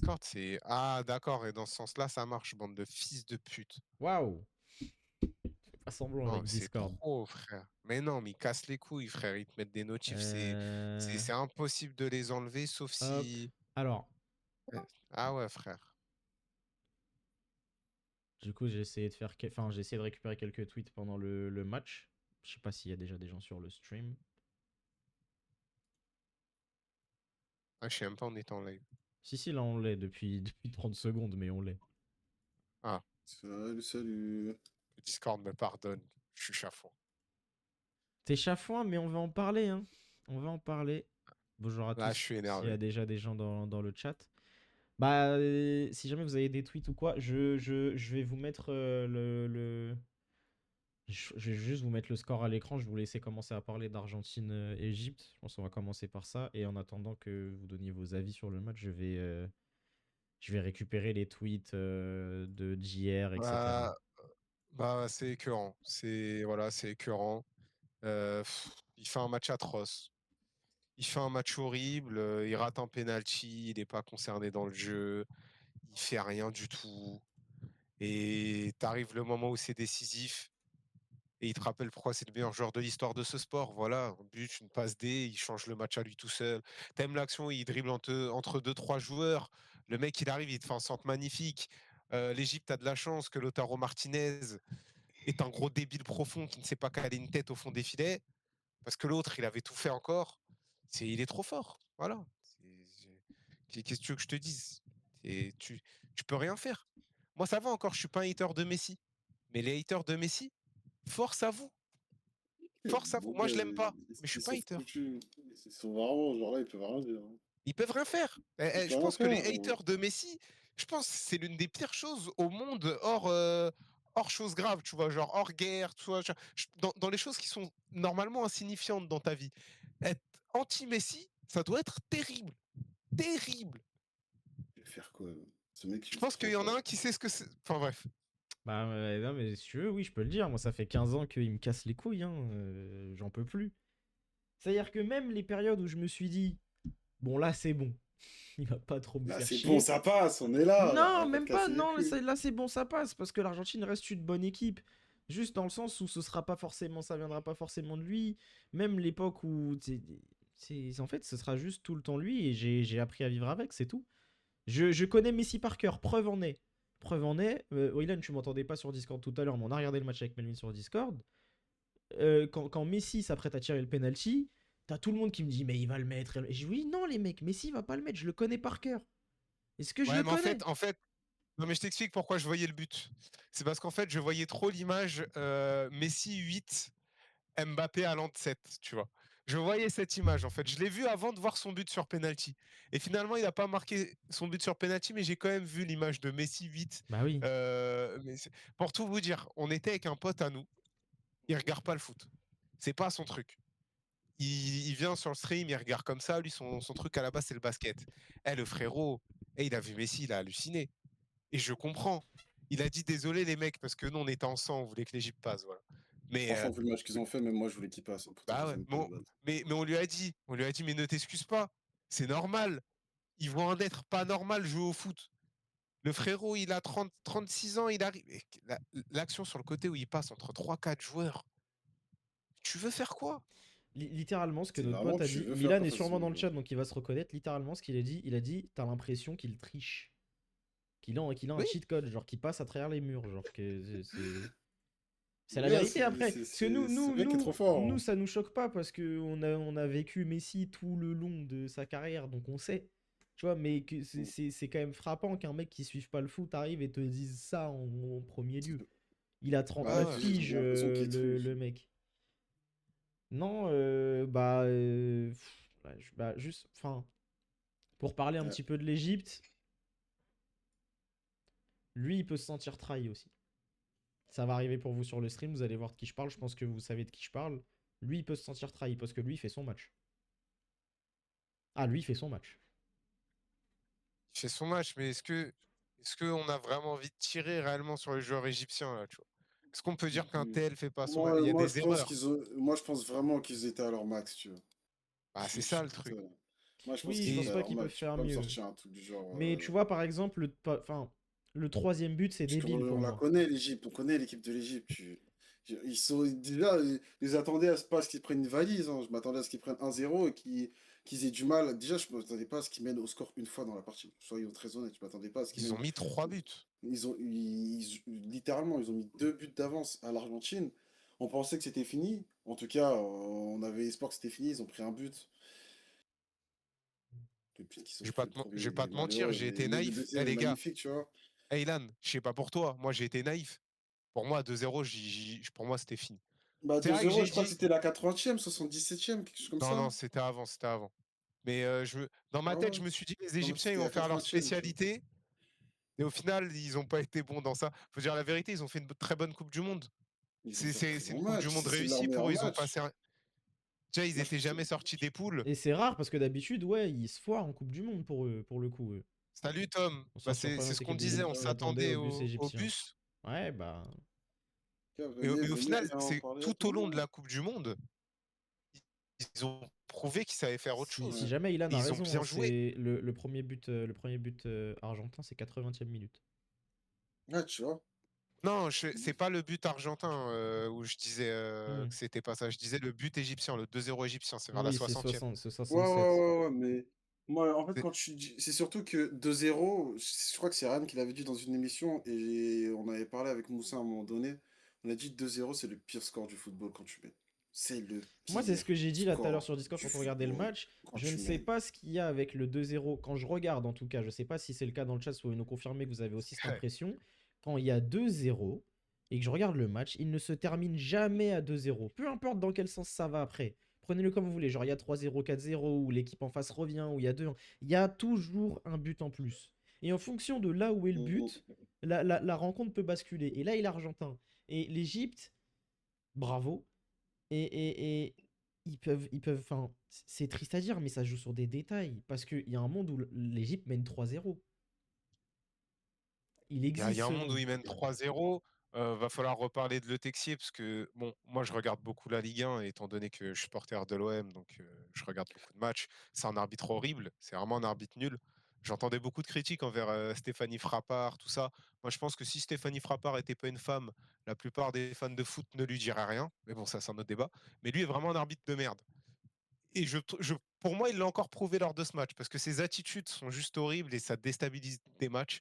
Discord, c'est... Ah, d'accord, et dans ce sens-là, ça marche, bande de fils de pute. Waouh! Fais pas semblant Non, avec c'est Discord. trop, frère. Mais non, mais ils cassent les couilles, frère. Ils te mettent des notifs, Euh, c'est impossible de les enlever, sauf Hop. si... Alors, Ah ouais, frère. du coup, j'ai essayé de faire... Enfin, j'ai essayé de récupérer quelques tweets pendant le match. Je sais pas s'il y a déjà des gens sur le stream. Ah, je sais même pas, on est en live. Si, là, on l'est depuis 30 secondes, mais on l'est. Ah, Salut, salut. le Discord me pardonne. Je suis chafouin. T'es chafouin, mais on va en parler, hein. On va en parler. Bonjour à Là, je tous, suis s'il y a énervé. déjà des gens dans le chat. Bah, si jamais vous avez des tweets ou quoi, je vais vous mettre je vais juste vous mettre le score à l'écran. Je vais vous laisser commencer à parler d'Argentine-Égypte. Je pense qu'on va commencer par ça. Et en attendant que vous donniez vos avis sur le match, je vais récupérer les tweets de JR, etc. Bah, c'est écœurant. Voilà, c'est écœurant. Il fait un match atroce. Il fait un match horrible. Il rate un penalty. Il n'est pas concerné dans le jeu. Il fait rien du tout. Et t'arrives le moment où c'est décisif. Et il te rappelle pourquoi c'est le meilleur joueur de l'histoire de ce sport. Voilà, un but, une passe D, il change le match à lui tout seul. T'aimes l'action, il dribble entre deux, trois joueurs. Le mec, il arrive, il te fait un centre magnifique. L'Égypte a de la chance que Lautaro Martinez est un gros débile profond qui ne sait pas caler une tête au fond des filets. Parce que l'autre, il avait tout fait encore. Il est trop fort. Voilà. Qu'est-ce que tu veux que je te dise? Tu peux rien faire. Moi, ça va encore, je suis pas un hater de Messi. Mais les haters de Messi, force à vous. Force à vous. Moi, je l'aime pas, mais je suis Ils pas sont hater. foutus. Ils sont vraiment, genre là, ils peuvent rien dire. Ils peuvent rien faire. Ils Je peuvent rien pense que les faire. haters de Messi, je pense que c'est l'une des pires choses au monde hors choses graves, tu vois, genre hors guerre, tu vois, dans les choses qui sont normalement insignifiantes dans ta vie. Être anti-Messi, ça doit être terrible. Terrible. Il va faire quoi? Ce mec, Je il est pense qu'il trop y en a fort. un qui sait ce que c'est. Enfin bref. Bah, non, mais si tu veux, oui, je peux le dire. Moi, ça fait 15 ans qu'il me casse les couilles, hein. J'en peux plus. C'est-à-dire que même les périodes où je me suis dit, bon, là, c'est bon. Il va pas trop me Là, faire c'est bon, chier. ça passe, on est là. Non, Arrête de même pas. casser les Non, couilles. là, c'est bon, ça passe. Parce que l'Argentine reste une bonne équipe. Juste dans le sens où ce sera pas forcément, ça viendra pas forcément de lui. Même l'époque où. En fait, ce sera juste tout le temps lui. Et j'ai appris à vivre avec, c'est tout. Je connais Messi par cœur. Preuve en est. Preuve en est. Wayland, tu m'entendais pas sur Discord tout à l'heure, mais on a regardé le match avec Melvin sur Discord. Quand Messi s'apprête à tirer le penalty, t'as tout le monde qui me dit mais il va le mettre. Et je dis oui, non les mecs, Messi va pas le mettre, je le connais par cœur. Est-ce que je Ouais, le mais connais? non, mais je t'explique pourquoi je voyais le but. C'est parce qu'en fait, je voyais trop l'image Messi 8, Mbappé à 7, tu vois. Je voyais cette image, en fait. Je l'ai vu avant de voir son but sur penalty. Et finalement, il n'a pas marqué son but sur penalty, mais j'ai quand même vu l'image de Messi 8. Bah oui. Pour tout vous dire, on était avec un pote à nous. Il regarde pas le foot. C'est pas son truc. Il vient sur le stream, il regarde comme ça. Lui, son truc à la base, c'est le basket. Le frérot, il a vu Messi, il a halluciné. Et je comprends. Il a dit désolé les mecs parce que nous on était ensemble, on voulait que l'Égypte passe, voilà. Mais Franchement, vu le match qu'ils ont fait, même moi, je voulais qu'ils passent. Pourtant, je bah les ouais, aime pas de base. mais on lui a dit mais ne t'excuse pas, c'est normal. Ils vont en être pas normal jouer au foot. Le frérot, il a 36 ans, il arrive. L'action sur le côté où il passe entre 3-4 joueurs, tu veux faire quoi? Littéralement, ce que C'est notre vraiment, pote a tu dit, veux faire Milan quoi est face à ce sûrement dans le mec-là? chat, donc il va se reconnaître. Littéralement, ce qu'il a dit, t'as l'impression qu'il triche. Qu'il a un Oui, cheat code, genre qu'il passe à travers les murs. Genre que c'est la Ouais, vérité après. Parce que ce mec est trop fort. nous, Hein. ça nous choque pas parce on a vécu Messi tout le long de sa carrière, donc on sait. Tu vois, mais que c'est quand même frappant qu'un mec qui suive pas le foot arrive et te dise ça en premier lieu. Il a Ouais, 39 bah ouais. piges, j'ai l'impression qu'il triche. le mec. Non, juste, enfin, pour parler un Ouais. petit peu de l'Égypte, lui, il peut se sentir trahi aussi. Ça va arriver pour vous sur le stream, vous allez voir de qui je parle, je pense que vous savez de qui je parle. Lui, il peut se sentir trahi parce que lui, il fait son match. Ah, lui, il fait son match. Il fait son match, mais est-ce qu'on a vraiment envie de tirer réellement sur les joueurs égyptiens là, tu vois? Est-ce qu'on peut dire qu'un tel fait pas son match? Il y a Moi, des erreurs. moi, je pense vraiment qu'ils étaient à leur max, tu vois. Ah, c'est ça le truc. Moi, je pense Oui, que je c'est pense Et pas qu'ils peuvent normal. Tu peux faire pas me mieux. sortir un truc du genre. Mais tu vois, par exemple, enfin, le troisième but, c'est Parce débile pour qu'on la moi. connaît, l'Égypte. On connaît l'équipe de l'Égypte. Ils sont déjà, ils attendaient à ce pas à ce qu'ils prennent une valise, hein. Je m'attendais à ce qu'ils prennent 1-0 et qu'ils aient du mal. Déjà, je m'attendais pas à ce qu'ils mènent au score une fois dans la partie. Soyons très honnêtes, je m'attendais pas à ce qu'ils ils ont mènent. mis 3 buts. Littéralement, ils ont mis 2 buts d'avance à l'Argentine. On pensait que c'était fini. En tout cas, on avait espoir que c'était fini. Ils ont pris un but. Le but qu'ils ont pris, le premier, Je vais il pas est te mentir, malheureux. j'ai Mais été le naïf. Eh deuxième est les gars, magnifique, tu vois. hey Ilan, je sais pas pour toi, moi j'ai été naïf. Pour moi, 2-0, pour moi, c'était fini. Bah C'est vrai que 2-0, j'ai je crois que dit, c'était la 80e, 77e, quelque chose comme non, ça. non, c'était avant, c'était avant. Mais dans ma Ah tête, ouais? je me suis dit, les Non, moi, Égyptiens, ils c'était vont la faire leur 80e, tu vois. spécialité. Et au final, ils n'ont pas été bons dans ça. Faut dire la vérité, ils ont fait une très bonne Coupe du Monde. Ils ont C'est fait un c'est- très c'est bon une Coupe du match. Monde C'est leur réussie pour meilleur eux. Ils ont passé match. un... Déjà, ils Moi, je étaient trouve que c'est jamais leur meilleur sortis des match. poules. Et c'est rare parce que d'habitude, ouais, ils se foirent en Coupe du Monde pour eux, pour le coup. Eux. Salut Tom. On Bah, sort sur pas c'est notre ce qu'on équipe disait, d'Égypte on qui s'attendait s'attendait au bus au égyptien. bus. Ouais, bah. Tiens, Mais au venez, final, viens en c'est parler avec tout au long de moi. la Coupe du Monde, ils ont prouvé qu'ils savaient faire autre Si Ouais. chose. jamais Ilan Et a ils ont raison, hein, bien joué. c'est le premier but argentin, c'est 80e minute. Ouais, tu vois. Non, c'est pas le but argentin où je disais Hmm. que c'était pas ça. Je disais le but égyptien, le 2-0 égyptien, c'est vers la Oui, c'est 60e. c'est Ouais, ouais, 67. ouais, ouais, mais moi, en fait, C'est- quand tu dis. C'est surtout que 2-0, je crois que c'est Ryan qui l'avait dit dans une émission, et on avait parlé avec Moussa à un moment donné. On a dit 2-0, c'est le pire score du football quand tu mènes. C'est le Moi, c'est ce pire que j'ai dit là tout à l'heure score sur Discord du quand on regardait le football match. quand Je ne tu sais mènes. pas ce qu'il y a avec le 2-0. Quand je regarde, en tout cas, je sais pas si c'est le cas dans le chat, soit vous nous confirmez que vous avez aussi cette impression. Quand il y a 2-0 et que je regarde le match, il ne se termine jamais à 2-0. Peu importe dans quel sens ça va après. Prenez-le comme vous voulez. Genre, il y a 3-0, 4-0, ou l'équipe en face revient, ou il y a 2-1. Il y a toujours un but en plus. Et en fonction de là où est le Mhm. but, la rencontre peut basculer. Et là, il est argentin. Et l'Égypte, bravo. Et enfin, c'est triste à dire, mais ça joue sur des détails. Parce qu'il y a un monde où l'Égypte mène 3-0. Il Il y existe a un ce monde où monde. ils mènent 3-0. Va falloir reparler de Le Texier parce que, bon, moi je regarde beaucoup la Ligue 1 étant donné que je suis supporter de l'OM, donc je regarde beaucoup de matchs. C'est un arbitre horrible, c'est vraiment un arbitre nul. J'entendais beaucoup de critiques envers Stéphanie Frappard, tout ça. Moi je pense que si Stéphanie Frappard n'était pas une femme, la plupart des fans de foot ne lui diraient rien. Mais bon, ça c'est un autre débat. Mais lui est vraiment un arbitre de merde. Et pour moi, il l'a encore prouvé lors de ce match parce que ses attitudes sont juste horribles et ça déstabilise des matchs.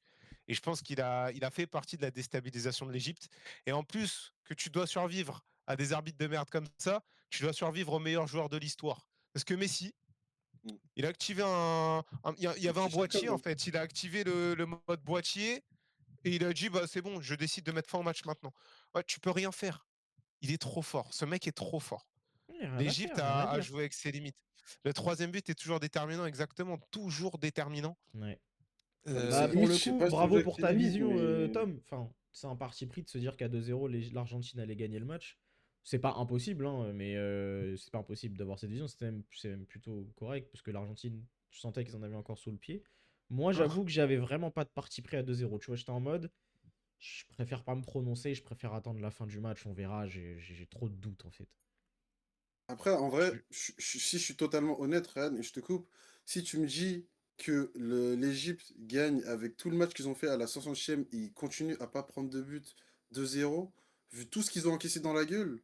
Et je pense il a fait partie de la déstabilisation de l'Égypte. Et en plus, que tu dois survivre à des arbitres de merde comme ça, tu dois survivre aux meilleurs joueurs de l'histoire. Parce que Messi, Mhm. il a activé il y avait un C'est chacun boîtier en de. fait. Il a activé le mode boîtier et il a dit bah, c'est bon, je décide de mettre fin au match maintenant. Ouais, tu peux rien faire. Il est trop fort. Ce mec est trop fort. Il n'y a rien à L'Égypte faire, rien à a dire. joué avec ses limites. Le troisième but est toujours déterminant, exactement, toujours déterminant. Ouais. Ah, mais Bah, c'est Euh, pour limite, le je sais coup, pas si bravo c'est pour avec ta limite, vision, mais. Tom. Enfin, c'est un parti pris de se dire qu'à 2-0, l'Argentine allait gagner le match. C'est pas impossible, hein, mais c'est pas impossible d'avoir cette vision. C'est même plutôt correct, parce que l'Argentine, je sentais qu'ils en avaient encore sous le pied. Moi, ah, j'avoue que j'avais vraiment pas de parti pris à 2-0. Tu vois, j'étais en mode, je préfère pas me prononcer, je préfère attendre la fin du match, on verra. J'ai trop de doutes, en fait. Après, en vrai, je- si je suis totalement honnête, Ryan, et je te coupe, si tu me dis que l'Égypte gagne avec tout le match qu'ils ont fait à la 60e, ils continuent à pas prendre de but 2-0, vu tout ce qu'ils ont encaissé dans la gueule,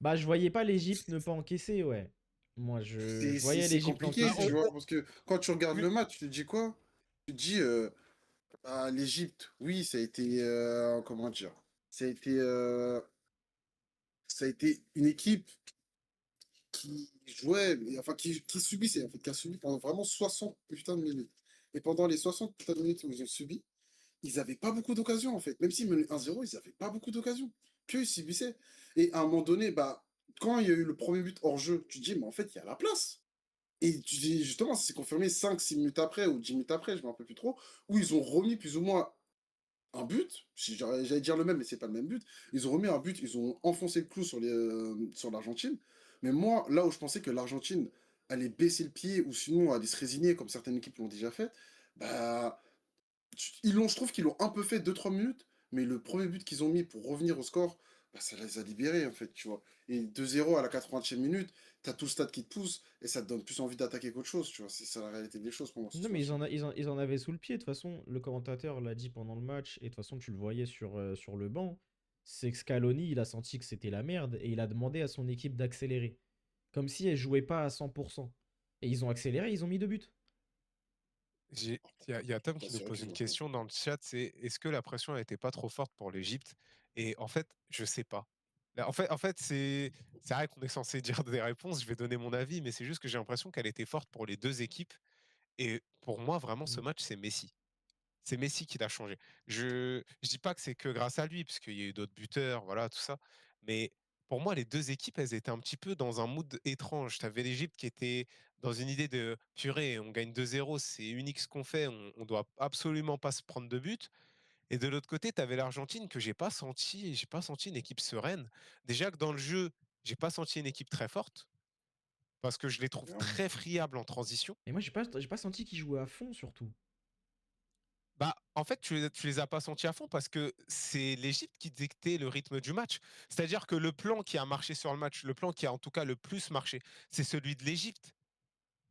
Bah, je voyais pas l'Égypte ne pas encaisser, ouais. Moi, je voyais c'est l'Égypte compliqué, bah, tu encaisser. vois, parce que quand tu regardes oui, le match, tu te dis quoi? Tu te dis, ah, l'Égypte, oui, ça a été, comment dire, ça a été, euh, ça a été une équipe qui jouait, enfin qui subissait, en fait, qui a subi pendant vraiment 60 putains de minutes. Et pendant les 60 putains de minutes où ils ont subi, ils n'avaient pas beaucoup d'occasions, en fait. Même s'ils menaient 1-0, ils n'avaient pas beaucoup d'occasions. Que ils subissaient. Et à un moment donné, bah, quand il y a eu le premier but hors jeu, tu te dis, mais en fait, il y a la place. Et tu dis, justement, ça s'est confirmé 5-6 minutes après, ou 10 minutes après, je ne me rappelle plus trop, où ils ont remis plus ou moins un but, j'allais dire le même, mais c'est pas le même but. Ils ont remis un but, ils ont enfoncé le clou sur l'Argentine. Mais moi, là où je pensais que l'Argentine allait baisser le pied ou sinon allait se résigner, comme certaines équipes l'ont déjà fait, bah, je trouve qu'ils l'ont un peu fait 2-3 minutes, mais le premier but qu'ils ont mis pour revenir au score, bah, ça les a libérés, en fait, tu vois. Et 2-0 à la 80e minute, t'as tout le stade qui te pousse et ça te donne plus envie d'attaquer qu'autre chose, tu vois. C'est ça la réalité des choses pour moi sur Non, ce mais match-là. ils en avaient sous le pied. De toute façon, le commentateur l'a dit pendant le match, et de toute façon, tu le voyais sur le banc. C'est que Scaloni, il a senti que c'était la merde, et il a demandé à son équipe d'accélérer. Comme si elle jouait pas à 100%. Et ils ont accéléré, ils ont mis 2 buts. Il y a Tom Bah, qui nous c'est vrai pose qu'ils une ont fait. question dans le chat, c'est est-ce que la pression n'était pas trop forte pour l'Égypte? Et en fait, je sais pas. Là, en fait, c'est vrai qu'on est censé dire des réponses, je vais donner mon avis, mais c'est juste que j'ai l'impression qu'elle était forte pour les deux équipes. Et pour moi, vraiment, ce Mm. match, c'est Messi. C'est Messi qui l'a changé. Je dis pas que c'est que grâce à lui, parce qu'il y a eu d'autres buteurs, voilà, tout ça. Mais pour moi, les deux équipes, elles étaient un petit peu dans un mood étrange. Tu avais l'Égypte qui était dans une idée de purée, on gagne 2-0, c'est unique ce qu'on fait, on doit absolument pas se prendre de but. Et de l'autre côté, tu avais l'Argentine que j'ai pas senti une équipe sereine. Déjà que dans le jeu, j'ai pas senti une équipe très forte, parce que je les trouve Bien. très friables en transition. Et moi, j'ai pas senti qu'ils jouaient à fond, surtout. Bah, en fait, tu les as pas sentis à fond parce que c'est l'Égypte qui dictait le rythme du match. C'est-à-dire que le plan qui a marché sur le match, le plan qui a en tout cas le plus marché, c'est celui de l'Égypte.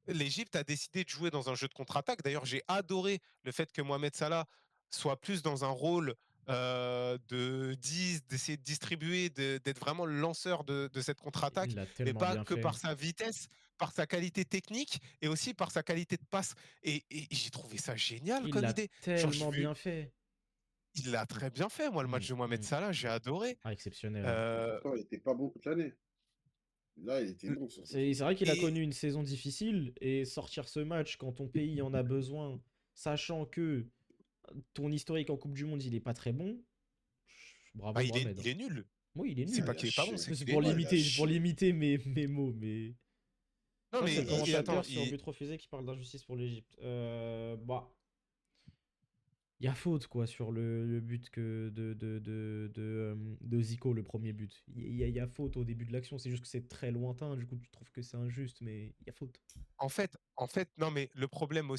L'Égypte a décidé de jouer dans un jeu de contre-attaque. D'ailleurs, j'ai adoré le fait que Mohamed Salah soit plus dans un rôle de 10, d'essayer de distribuer, d'être vraiment le lanceur de cette contre-attaque, Il l'a mais tellement pas bien que par fait. sa vitesse, par sa qualité technique et aussi par sa qualité de passe. Et j'ai trouvé ça génial Il comme l'a idée. Genre, tellement bien fait. il l'a très bien fait, moi, le match Mm, de Mohamed mm. Salah, j'ai adoré. Ah, exceptionnel, hein. Et Euh, pourtant, il était pas bon toute l'année. Là, il était bon sur cette C'est équipe. vrai qu'il a et connu une saison difficile, et sortir ce match quand ton pays en a besoin, sachant que ton historique en Coupe du Monde, il est pas très bon, bravo bah, Mohamed, il hein. est nul. Oui, il est C'est Ah, nul. pas il a qu'il est pas bon, chié. c'est qu'il est Ouais, il nul. a C'est pour chié. limiter mes mots, mais. Je Non, crois que c'est mais le attends, commentateur sur but refusé qui parle d'injustice pour l'Égypte. Bah. Il y a faute, quoi, sur le but de Zico, le premier but. Il y a faute au début de l'action, c'est juste que c'est très lointain, du coup tu trouves que c'est injuste, mais il y a faute. en fait, non, mais le problème,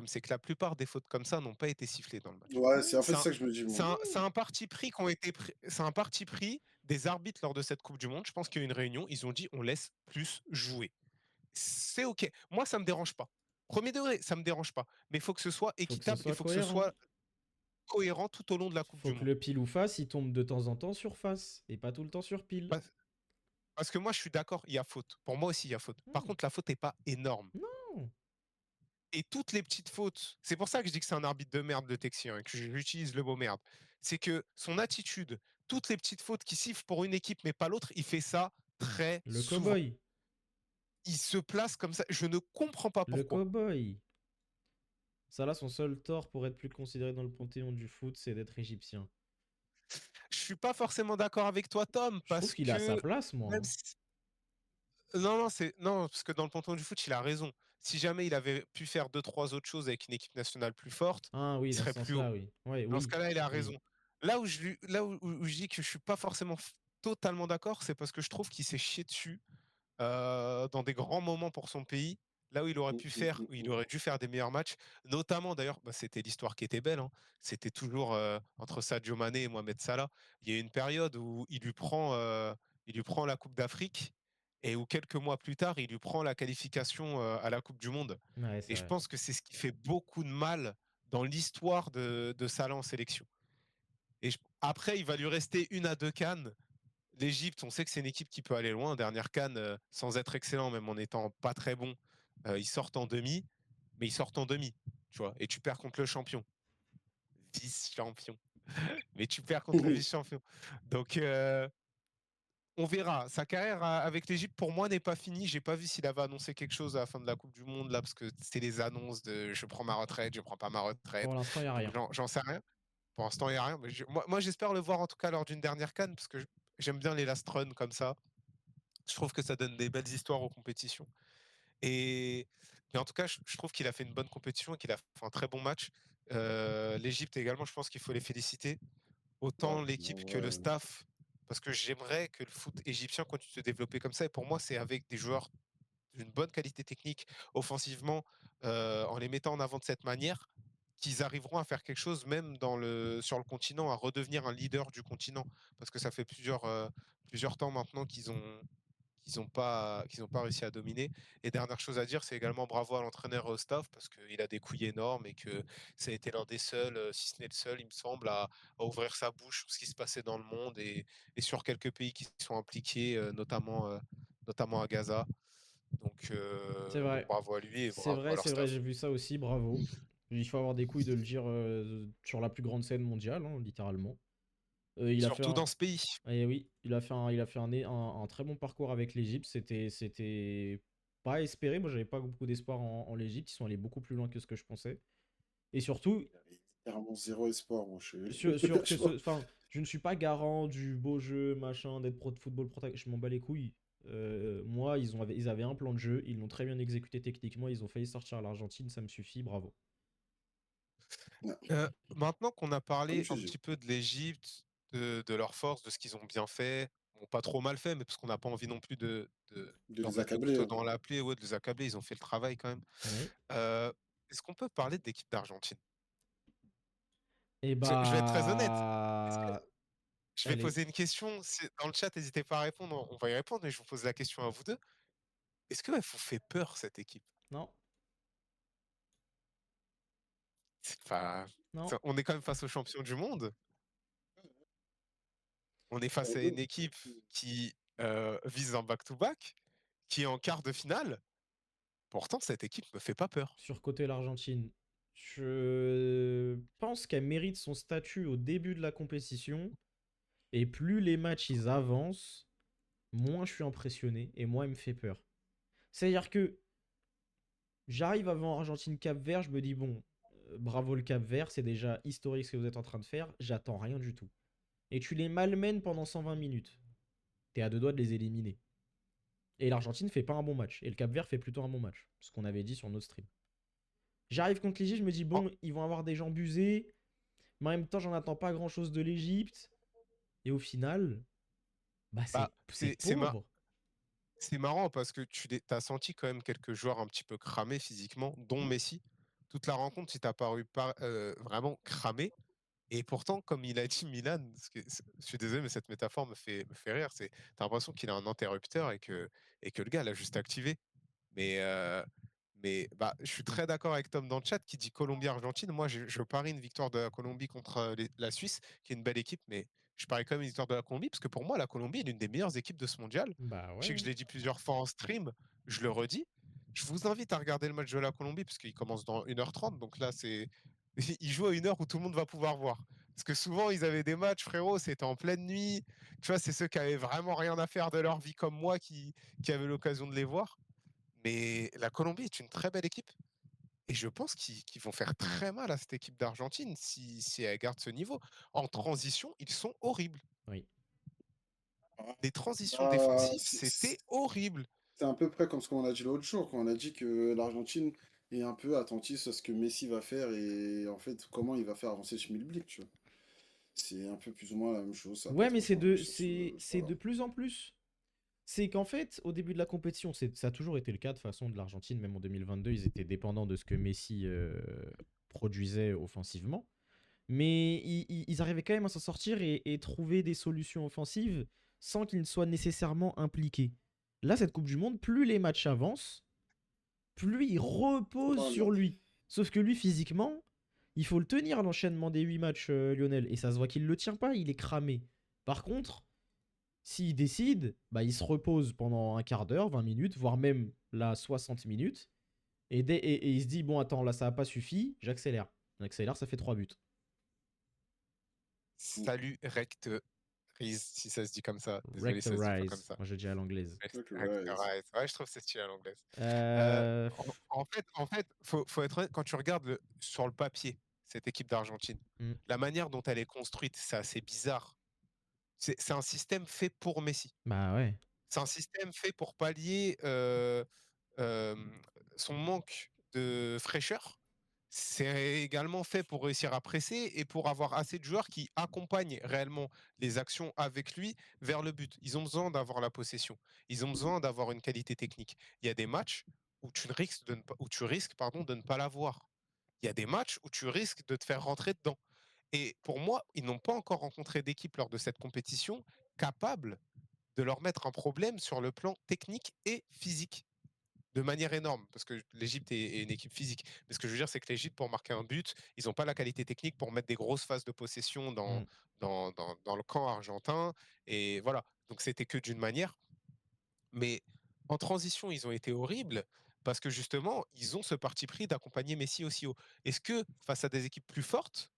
c'est que la plupart des fautes comme ça n'ont pas été sifflées dans le match. Ouais, c'est Non, en fait C'est un, ça que je me dis, moi. c'est un parti pris c'est un parti pris des arbitres lors de cette Coupe du Monde. Je pense qu'il y a eu une réunion, ils ont dit on laisse plus jouer. C'est ok. Moi, ça me dérange pas. Premier degré, ça me dérange pas. Mais il faut que ce soit faut que ce équitable, il soit faut que ce cohérent. soit cohérent tout au long de la Coupe Faut du que Monde. le pile ou face, il tombe de temps en temps sur face, et pas tout le temps sur pile. Parce, parce que moi, je suis d'accord, il y a faute. Pour moi aussi, il y a faute. Par Hmm. contre, la faute n'est pas énorme. Non. Et toutes les petites fautes, c'est pour ça que je dis que c'est un arbitre de merde, le Texien, et que j'utilise le mot merde. C'est que son attitude, toutes les petites fautes qui sifflent pour une équipe mais pas l'autre, il fait ça très Le souvent. cow-boy. Il se place comme ça. Je ne comprends pas Le pourquoi. cow-boy. Ça là, son seul tort pour être plus considéré dans le panthéon du foot, c'est d'être égyptien. Je suis pas forcément d'accord avec toi, Tom, Je trouve parce qu'il a sa que place, moi, même hein. si- non, parce que dans le panthéon du foot, il a raison. Si jamais il avait pu faire deux, trois autres choses avec une équipe nationale plus forte, Ah oui, il dans ce serait plus haut. sens-là, oui. Ouais, Dans ce oui, cas-là, il a oui. raison. Là où je dis que je suis pas forcément totalement d'accord, c'est parce que je trouve qu'il s'est chié dessus dans des grands moments pour son pays. Là où il aurait pu faire, où il aurait dû faire des meilleurs matchs, notamment d'ailleurs, bah, c'était l'histoire qui était belle, hein. C'était toujours entre Sadio Mané et Mohamed Salah. Il y a eu une période où il lui prend la Coupe d'Afrique et où quelques mois plus tard, il lui prend la qualification à la Coupe du Monde. Ouais, c'est Et je vrai. pense que c'est ce qui fait beaucoup de mal dans l'histoire de Salah en sélection. Après, il va lui rester une à deux cannes. L'Égypte, on sait que c'est une équipe qui peut aller loin. Dernière canne, sans être excellent, même en étant pas très bon, ils sortent en demi, mais ils sortent en demi, tu vois. Et tu perds contre le champion, vice-champion, mais tu perds contre le vice-champion. Donc, on verra. Sa carrière avec l'Égypte, pour moi, n'est pas finie. J'ai pas vu s'il avait annoncé quelque chose à la fin de la Coupe du Monde là, parce que c'est les annonces de je prends ma retraite, je prends pas ma retraite. Pour l'instant, il n'y a Donc, rien. j'en sais rien. Pour l'instant, il n'y a rien. Mais moi, j'espère le voir en tout cas lors d'une dernière canne, parce que j'aime bien les last runs comme ça. Je trouve que ça donne des belles histoires aux compétitions. Et mais en tout cas, je trouve qu'il a fait une bonne compétition et qu'il a fait un très bon match. L'Égypte également, je pense qu'il faut les féliciter. Bah, Autant en l'équipe que le vrai, staff, parce que j'aimerais que le foot égyptien continue de se développer comme ça. Et pour moi, c'est avec des joueurs d'une bonne qualité technique offensivement, en les mettant en avant de cette manière. qu'ils arriveront à faire quelque chose même sur le continent, à redevenir un leader du continent. Parce que ça fait plusieurs temps maintenant qu'ils ont pas réussi à dominer. Et dernière chose à dire, c'est également bravo à l'entraîneur et au staff parce qu'il a des couilles énormes et que ça a été l'un des seuls, si ce n'est le seul, il me semble, à ouvrir sa bouche sur ce qui se passait dans le monde et sur quelques pays qui sont impliqués, notamment à Gaza. Donc C'est vrai. bravo à lui et C'est bravo vrai, à leur c'est vrai, j'ai staff. vu ça aussi, bravo. Il faut avoir des couilles de le dire sur la plus grande scène mondiale, hein, littéralement. Il a fait Surtout un... dans ce pays. Eh oui, il a fait un très bon parcours avec l'Égypte. C'était pas espéré. Moi, j'avais pas beaucoup d'espoir en l'Égypte. Ils sont allés beaucoup plus loin que ce que je pensais. Et surtout, Il avait littéralement zéro espoir, moi. sur enfin, je ne suis pas garant du beau jeu, machin, d'être pro de football protect. Je m'en bats les couilles. Moi, ils avaient un plan de jeu. Ils l'ont très bien exécuté techniquement. Ils ont failli sortir à l'Argentine. Ça me suffit. Bravo. Maintenant qu'on a Comme parlé tu un dis, petit peu de l'Égypte, de leur force, de ce qu'ils ont bien fait, bon, pas trop mal fait, mais parce qu'on n'a pas envie non plus de de leur les mettre le accabler, couteau hein. dans la plaie, ouais, de les accabler, ils ont fait le travail quand même. Oui. Euh, Est-ce qu'on peut parler de l'équipe d'Argentine? Et Je vais être très honnête. Est-ce que- bah. Je vais Elle est. poser une question. Dans le chat, n'hésitez pas à répondre. On va y répondre, mais je vous pose la question à vous deux. Est-ce qu'elle vous fait peur, cette équipe? Non, C'est pas- non. On est quand même face aux champions du monde. On est Bah, face à écoute, une équipe qui vise un back-to-back, qui est en quart de finale. Pourtant, cette équipe me fait pas peur. Surcoté l'Argentine. Je pense qu'elle mérite son statut au début de la compétition. Et plus les matchs ils avancent, moins je suis impressionné et moins il me fait peur. C'est-à-dire que j'arrive avant Argentine-Cap-Vert, je me dis bon, bravo le Cap-Vert, c'est déjà historique ce que vous êtes en train de faire, j'attends rien du tout. Et tu les malmènes pendant 120 minutes. T'es à deux doigts de les éliminer. Et l'Argentine fait pas un bon match. Et le Cap-Vert fait plutôt un bon match. Ce qu'on avait dit sur notre stream. J'arrive contre l'Égypte, je me dis Oh, bon, ils vont avoir des gens busés. Mais en même temps, j'en attends pas grand-chose de l'Égypte. Et au final, bah bah, c'est pauvre. c'est marrant parce que as senti quand même quelques joueurs un petit peu cramés physiquement, dont Messi. Toute la rencontre, il t'a paru vraiment cramé. Et pourtant, comme il a dit Milan, je suis désolé, mais cette métaphore me fait rire. T'as l'impression qu'il a un interrupteur et que le gars l'a juste activé. Mais, bah, je suis très d'accord avec Tom dans le chat qui dit Colombie-Argentine. Moi, je parie une victoire de la Colombie contre la Suisse, qui est une belle équipe, mais je parie quand même une victoire de la Colombie, parce que pour moi, la Colombie est l'une des meilleures équipes de ce mondial. Bah Je sais que ouais. je l'ai dit plusieurs fois en stream, je le redis. Je vous invite à regarder le match de la Colombie, parce qu'il commence dans 1h30. Donc là, ils jouent à une heure où tout le monde va pouvoir voir. Parce que souvent, ils avaient des matchs, frérot, c'était en pleine nuit. Tu vois, c'est ceux qui avaient vraiment rien à faire de leur vie comme moi qui avaient l'occasion de les voir. Mais la Colombie est une très belle équipe. Et je pense qu'ils vont faire très mal à cette équipe d'Argentine si elle garde ce niveau. En transition, ils sont horribles. Oui. Les transitions bah, défensives, c'était horrible. c'est à peu près comme ce qu'on a dit l'autre jour, quand on a dit que l'Argentine est un peu attentive à ce que Messi va faire et en fait comment il va faire avancer Schmilblick, tu vois. C'est un peu plus ou moins la même chose, ça va pas Ouais, mais trop changer sur ce c'est point-là. de plus en plus. C'est qu'en fait, au début de la compétition, ça a toujours été le cas de façon de l'Argentine, même en 2022, ils étaient dépendants de ce que Messi produisait offensivement. Mais ils arrivaient quand même à s'en sortir et trouver des solutions offensives sans qu'ils ne soient nécessairement impliqués. Là, cette Coupe du Monde, plus les matchs avancent, plus il repose Oh sur merde. lui. Sauf que lui, physiquement, il faut le tenir l'enchaînement des 8 matchs, Lionel. Et ça se voit qu'il ne le tient pas, il est cramé. Par contre, s'il décide, bah, il se repose pendant un quart d'heure, 20 minutes, voire même là 60 minutes. Et il se dit, bon, attends, là, ça n'a pas suffi, j'accélère. J'accélère, ça fait 3 buts. Salut Recte Riz, si ça se dit comme ça. Désolé, ça se dit pas comme Rectorize. ça. Moi, je dis à l'anglaise. Look Rise. Rectorize. Ouais, je trouve que c'est stylé à l'anglaise. Euh... En fait, faut être honnête, quand tu regardes sur le papier cette équipe d'Argentine, hmm, la manière dont elle est construite, c'est assez bizarre. C'est un système fait pour Messi. Bah ouais. C'est un système fait pour pallier euh, son manque de fraîcheur. C'est également fait pour réussir à presser et pour avoir assez de joueurs qui accompagnent réellement les actions avec lui vers le but. Ils ont besoin d'avoir la possession. Ils ont besoin d'avoir une qualité technique. Il y a des matchs où tu risques de ne pas, où tu risques, pardon, de ne pas l'avoir. il y a des matchs où tu risques de te faire rentrer dedans. Et pour moi, ils n'ont pas encore rencontré d'équipe lors de cette compétition capable de leur mettre un problème sur le plan technique et physique de manière énorme, parce que l'Égypte est une équipe physique. Mais ce que je veux dire, c'est que l'Égypte, pour marquer un but, ils n'ont pas la qualité technique pour mettre des grosses phases de possession Mm. dans le camp argentin. Et voilà, donc c'était que d'une manière. Mais en transition, ils ont été horribles parce que justement, ils ont ce parti pris d'accompagner Messi aussi haut. Est-ce que face à des équipes plus fortes,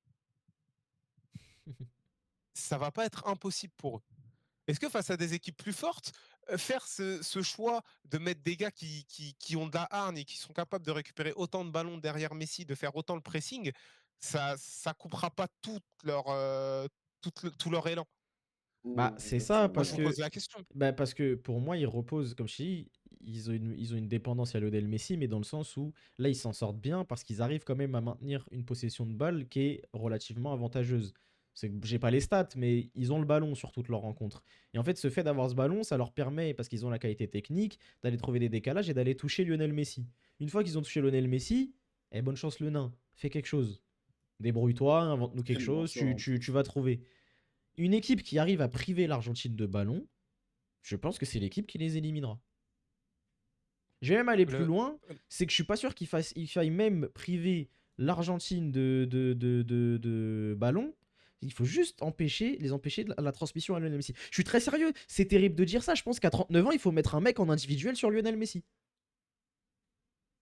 ça va pas être impossible pour eux? Est-ce que face à des équipes plus fortes, faire ce choix de mettre des gars qui ont de la hargne et qui sont capables de récupérer autant de ballons derrière Messi, de faire autant le pressing, ça coupera pas tout leur élan? Bah, c'est ça, Effectivement, Moi, je parce vous que, pose la question. bah, parce que pour moi, ils reposent, comme je te dis, ils ont une dépendance à Lionel Messi, mais dans le sens où là, ils s'en sortent bien parce qu'ils arrivent quand même à maintenir une possession de balle qui est relativement avantageuse. C'est que j'ai pas les stats, mais ils ont le ballon sur toutes leurs rencontres. Et en fait, ce fait d'avoir ce ballon, ça leur permet, parce qu'ils ont la qualité technique, d'aller trouver des décalages et d'aller toucher Lionel Messi. Une fois qu'ils ont touché Lionel Messi, eh, bonne chance le nain, fais quelque chose. Débrouille-toi, invente-nous quelque tellement chose, ça en tu plus. vas trouver. Une équipe qui arrive à priver l'Argentine de ballon, je pense que c'est l'équipe qui les éliminera. Je vais même aller plus Le, loin, c'est que je suis pas sûr il faille même priver l'Argentine de ballon. Il faut juste les empêcher de la transmission à Lionel Messi. Je suis très sérieux, c'est terrible de dire ça. Je pense qu'à 39 ans, il faut mettre un mec en individuel sur Lionel Messi.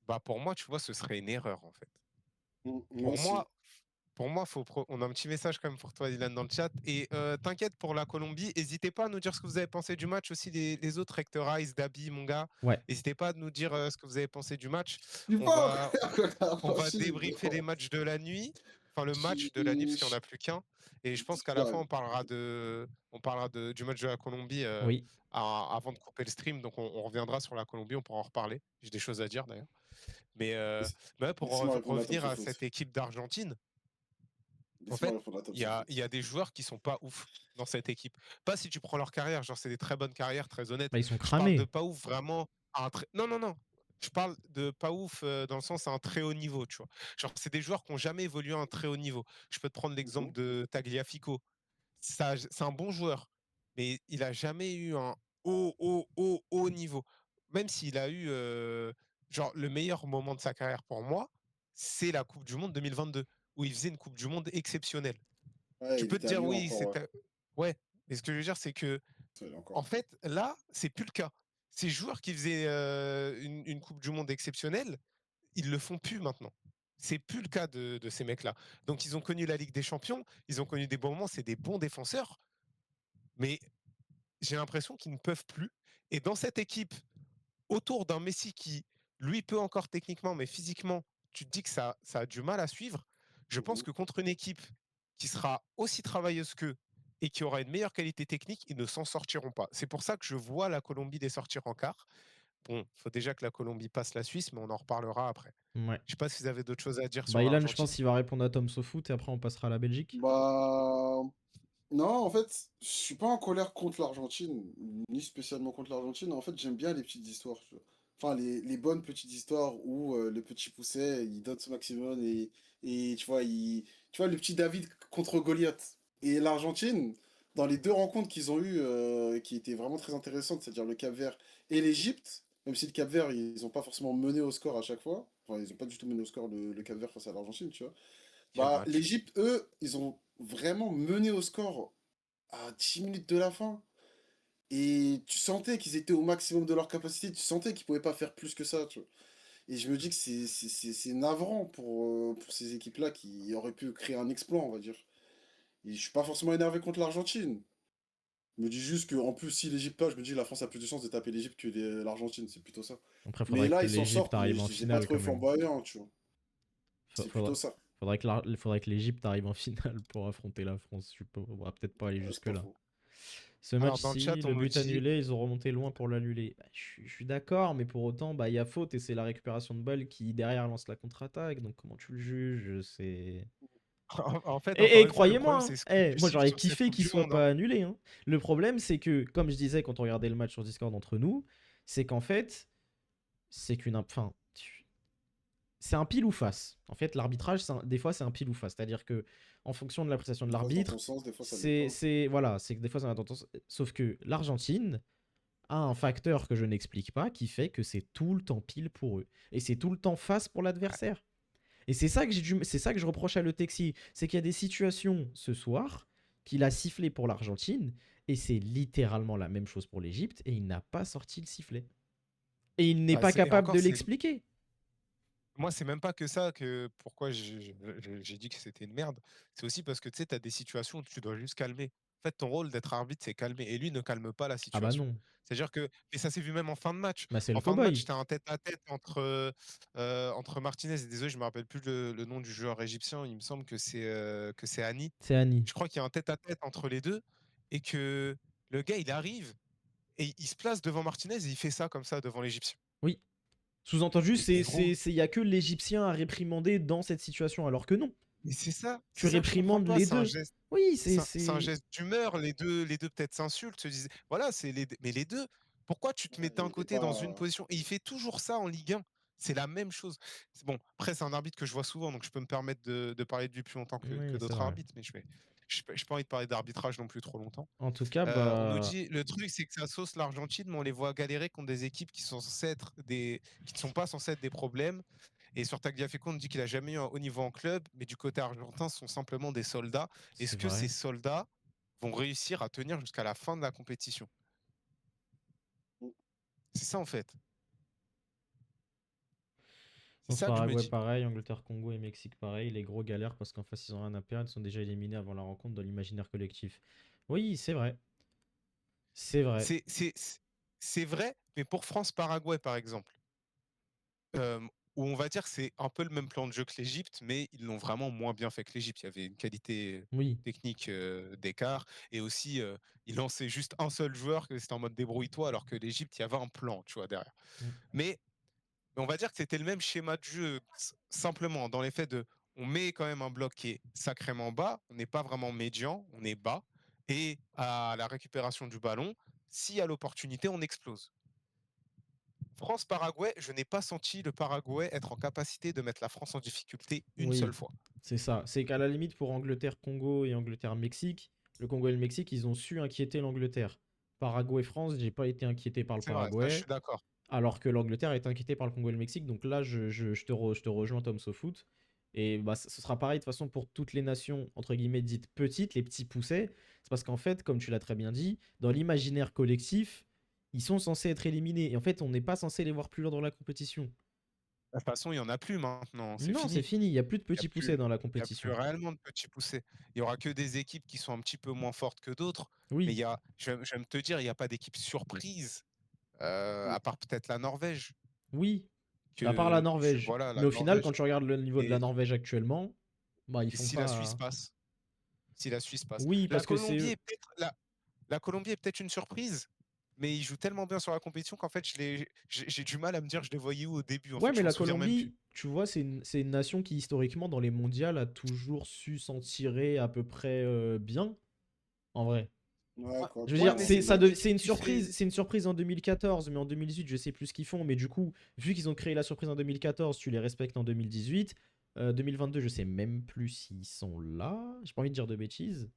Bah pour moi, tu vois, ce serait une erreur en fait. Moi Pour aussi. moi, on a un petit message quand même pour toi, Dylan, dans le chat. Et t'inquiète pour la Colombie. N'hésitez pas à nous dire ce que vous avez pensé du match aussi, les autres, Hector Rice, Dabi, mon gars. Ouais. N'hésitez pas à nous dire ce que vous avez pensé du match. Je suis On pas va, encore on va l'Argentine, débriefer les gros. matchs de la nuit. Enfin, le match de la nuit, Je parce qu'il n'y en suis a plus qu'un. Et je pense qu'à la pas- fin, du match de la Colombie Oui. avant de couper le stream. Donc, on reviendra sur la Colombie. On pourra en reparler. J'ai des choses à dire d'ailleurs. Mais, ouais, pour Laissez-moi répondre à Tom revenir à Sofout. cette équipe d'Argentine, en Laissez-moi fait, répondre à Tom il y a Sofout. des joueurs qui sont pas ouf dans cette équipe. Pas si tu prends leur carrière, genre c'est des très bonnes carrières, très honnêtes. Bah, ils sont Je parle de cramés. pas ouf vraiment à un très... Non, non, non. Je parle de pas ouf dans le sens à un très haut niveau, tu vois. Genre, c'est des joueurs qui n'ont jamais évolué à un très haut niveau. Je peux te prendre l'exemple Mhm, de Tagliafico. C'est un bon joueur, mais il a jamais eu un haut niveau. Même s'il a eu, genre, le meilleur moment de sa carrière pour moi, c'est la Coupe du Monde 2022, où il faisait une Coupe du Monde exceptionnelle. ouais, Tu il peux te était à dire Lyon oui, encore, ouais. c'était. Ouais, mais ce que je veux dire, c'est que, Ça, il est en encore. fait, là, c'est plus le cas. Ces joueurs qui faisaient une Coupe du Monde exceptionnelle, ils le font plus maintenant. C'est plus le cas de ces mecs-là. Donc, ils ont connu la Ligue des Champions, ils ont connu des bons moments, c'est des bons défenseurs, mais j'ai l'impression qu'ils ne peuvent plus. Et dans cette équipe, autour d'un Messi qui, lui, peut encore techniquement, mais physiquement, tu te dis que ça a du mal à suivre. Je pense Mhm. que contre une équipe qui sera aussi travailleuse qu'eux et qui aura une meilleure qualité technique, ils ne s'en sortiront pas. C'est pour ça que je vois la Colombie les sortir en quart. Bon, il faut déjà que la Colombie passe la Suisse, mais on en reparlera après. Ouais. Je sais pas si vous avez d'autres choses à dire sur Bah, Ilan, je pense l'Argentine. qu'il va répondre à Tom Sofoot et après on passera à la Belgique. Bah, non, en fait, je suis pas en colère contre l'Argentine, ni spécialement contre l'Argentine. En fait, j'aime bien les petites histoires, tu vois. Enfin, les bonnes petites histoires où le petit Pousset, il donne son maximum et tu vois, le petit David contre Goliath. Et l'Argentine, dans les deux rencontres qu'ils ont eues, qui étaient vraiment très intéressantes, c'est-à-dire le Cap-Vert et l'Égypte, même si le Cap-Vert, ils n'ont pas forcément mené au score à chaque fois. Enfin, ils n'ont pas du tout mené au score le Cap-Vert face à l'Argentine, tu vois. Quel Bah, match. l'Égypte, eux, ils ont vraiment mené au score à 10 minutes de la fin. Et tu sentais qu'ils étaient au maximum de leur capacité, tu sentais qu'ils pouvaient pas faire plus que ça, tu vois. Et je me dis que c'est navrant pour ces équipes-là qui auraient pu créer un exploit, on va dire. Et je suis pas forcément énervé contre l'Argentine. Je me dis juste que, en plus, si l'Égypte passe, je me dis que la France a plus de chances de taper l'Égypte que l'Argentine, c'est plutôt ça. Après, Mais faudrait là, que ils s'en l'Égypte sortent, mais arrive je en les ai pas finale trouvé quand même. flamboyants, tu vois. Fa- C'est Faudrait, plutôt ça. faudrait que l'Égypte arrive en finale pour affronter la France. On va peut-être pas aller Ouais, c'est pas jusque-là. faux. Ce Alors, dans le match-ci, chat, on le nous but dit annulé, ils ont remonté loin pour l'annuler. Bah, je suis d'accord, mais pour autant, bah, il y a faute et c'est la récupération de balle qui derrière lance la contre-attaque. Donc comment tu le juges? C'est. en fait, Et encore une fois, le croyez-moi, problème, hein, c'est ce que tu moi cibles j'aurais sur cette kiffé Coupe qu'il du soit Monde, hein. pas annulé, hein. Le problème, c'est que, comme je disais quand on regardait le match sur Discord entre nous, c'est qu'en fait, c'est qu'une. Enfin, c'est un pile ou face. En fait, l'arbitrage, des fois, c'est un pile ou face. C'est-à-dire que, en fonction de l'appréciation de Des fois, c'est dans ton l'arbitre, sens, des fois, ça l'est pas. voilà, c'est que des fois, ça a tendance. Sauf que l'Argentine a un facteur que je n'explique pas qui fait que c'est tout le temps pile pour eux. Et c'est tout le temps face pour l'adversaire. Et c'est ça que c'est ça que je reproche à Le Texi, c'est qu'il y a des situations ce soir qu'il a sifflé pour l'Argentine et c'est littéralement la même chose pour l'Égypte et il n'a pas sorti le sifflet. Et il n'est Bah, pas et capable encore, de l'expliquer. moi, c'est même pas que ça que pourquoi j'ai dit que c'était une merde. C'est aussi parce que tu sais, tu as des situations où tu dois juste calmer. En fait, ton rôle d'être arbitre, c'est calmer. Et lui ne calme pas la Ah bah situation. non, C'est-à-dire que, et ça s'est vu même en fin de match. bah c'est le En fin de match, cow-boy. tu as un tête-à-tête entre Martinez et désolé, je me rappelle plus le nom du joueur égyptien. Il me semble que c'est Annie. C'est Annie. Je crois qu'il y a un tête-à-tête entre les deux et que le gars, il arrive et il se place devant Martinez et il fait ça comme ça devant l'Égyptien. Oui. Sous-entendu, Et gros, il y a que l'Égyptien à réprimander dans cette situation, alors que non. mais Tu c'est ça que je comprends réprimandes pas. les C'est un deux. geste. Oui, C'est un geste d'humeur, les deux peut-être s'insultent, se disent, voilà, mais les deux, pourquoi tu te mets Ouais, il d'un était côté dans une pas. position? Et il fait toujours ça en Ligue 1. C'est la même chose. Bon, après, c'est un arbitre que je vois souvent, donc je peux me permettre de parler de lui plus longtemps que Oui, c'est d'autres vrai. arbitres, mais j'ai pas envie de parler d'arbitrage non plus trop longtemps. En tout cas, On nous bah dit, le truc, c'est que ça sauce l'Argentine, mais on les voit galérer contre des équipes qui sont censées être qui ne sont pas censées être des problèmes. Et sur Tagliafico, on nous dit qu'il a jamais eu un haut niveau en club, mais du côté argentin, ce sont simplement des soldats. c'est Est-ce que ces vrai. soldats vont réussir à tenir jusqu'à la fin de la compétition? C'est ça en fait. C'est France, ça que je me Paraguay, dis. pareil. Angleterre, Congo et Mexique, pareil. Les gros galères parce qu'en face, ils ont rien à perdre. Ils sont déjà éliminés avant la rencontre dans l'imaginaire collectif. Oui, c'est vrai. C'est vrai. C'est c'est- c'est- c'est vrai, mais pour France-Paraguay, par exemple, euh, où on va dire que c'est un peu le même plan de jeu que l'Égypte, mais ils l'ont vraiment moins bien fait que l'Égypte. Il y avait une qualité Oui. technique d'écart, et aussi ils lançaient juste un seul joueur, que c'était en mode débrouille-toi, alors que l'Égypte, il y avait un plan, tu vois, derrière. Mm. Mais on va dire que c'était le même schéma de jeu, simplement dans les faits de, on met quand même un bloc qui est sacrément bas, on n'est pas vraiment médian, on est bas, et à la récupération du ballon, s'il y a l'opportunité, on explose. France-Paraguay, je n'ai pas senti le Paraguay être en capacité de mettre la France en difficulté une seule Oui. fois. C'est ça. C'est qu'à la limite, pour Angleterre, Congo et Angleterre, Mexique, le Congo et le Mexique, ils ont su inquiéter l'Angleterre. Paraguay, France, j'ai pas été inquiété par le C'est vrai, ça je suis Paraguay. d'accord. Alors que l'Angleterre est inquiétée par le Congo et le Mexique. Donc là, je te rejoins, Tom Sofoot. Et bah, ce sera pareil de toute façon pour toutes les nations, entre guillemets, dites petites, les petits poussets. C'est parce qu'en fait, comme tu l'as très bien dit, dans l'imaginaire collectif, ils sont censés être éliminés. Et en fait, on n'est pas censé les voir plus loin dans la compétition. De toute façon, il n'y en a plus maintenant, c'est Non, c'est fini. fini. Il n'y a plus de Il n'y a petits poussets plus, dans la il y a plus compétition. réellement de petits poussés. Il y aura que des équipes qui sont un petit peu moins fortes que d'autres. Mais Oui, je vais me te dire, il n'y a pas d'équipe surprise, Mm. à part peut-être la Norvège. oui. À part la Norvège. Voilà, Mais la au final, quand Norvège. tu regardes le niveau de la Et, Norvège actuellement, bah, ils et font si la Suisse pas. passe, si la Suisse passe. Oui, La parce que c'est Colombie eux. est peut-être la Colombie est peut-être une surprise, mais ils jouent tellement bien sur la compétition qu'en fait, j'ai du mal à me dire je les voyais où au début. En Ouais, fait, mais je m'en la souviens même plus. Colombie, tu vois, c'est une nation qui, historiquement, dans les mondiales, a toujours su s'en tirer à peu près bien, en vrai. Ouais, Ouais, quoi. Je veux ouais, dire, mais c'est pas une équipe qui fait. c'est une surprise en 2014, mais en 2018, je sais plus ce qu'ils font. Mais du coup, vu qu'ils ont créé la surprise en 2014, tu les respectes en 2018. 2022, je sais même plus s'ils sont là. J'ai pas envie de dire de bêtises.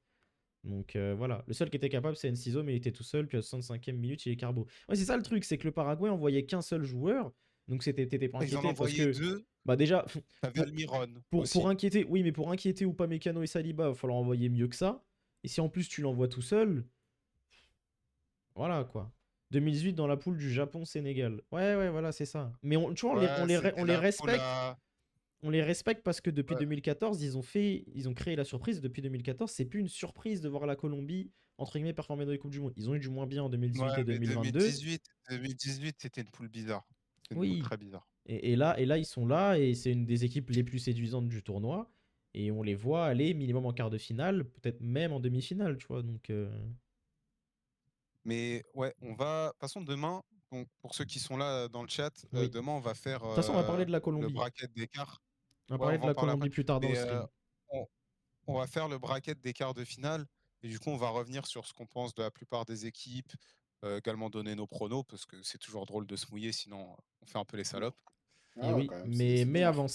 Donc voilà, le seul qui était capable, c'est Enciso, mais il était tout seul. Puis à la 65e minute, il est carbo. Ouais, c'est ça le truc, c'est que le Paraguay envoyait qu'un seul joueur. Donc t'étais pas Ils en inquiété parce envoyaient que, deux. bah déjà, T'avais pour, Almiron pour aussi. inquiéter, oui, mais pour inquiéter ou pas Mécano et Saliba, il va falloir envoyer mieux que ça. Et si en plus tu l'envoies tout seul, voilà quoi. 2018 dans la poule du Japon-Sénégal. Ouais, ouais, voilà, c'est ça. Mais tu vois, Ouais, on c'était les la poule respecte. à. On les respecte parce que depuis Ouais, 2014, ils ont créé la surprise. Depuis 2014, c'est plus une surprise de voir la Colombie, entre guillemets, performer dans les Coupes du Monde. Ils ont eu du moins bien en 2018 ouais, et mais 2022. 2018, c'était une poule bizarre. C'était une poule Oui. très bizarre. Et là, ils sont là et c'est une des équipes les plus séduisantes du tournoi. Et on les voit aller minimum en quart de finale, peut-être même en demi-finale, tu vois. Donc, Mais ouais, on va. De toute façon, demain, donc pour ceux qui sont là dans le chat, oui. De demain, on va faire toute façon, on va parler de la le Colombie. bracket d'écart. On va Ouais, on parler va de en la parler après. Colombie plus tard dans le Mais stream. on, on va faire le bracket des quarts de finale. Et du coup, on va revenir sur ce qu'on pense de la plupart des équipes, également donner nos pronos, parce que c'est toujours drôle de se mouiller, sinon on fait un peu les salopes. Et Ah ouais, oui, quand même, mais, c'est mais bien la avant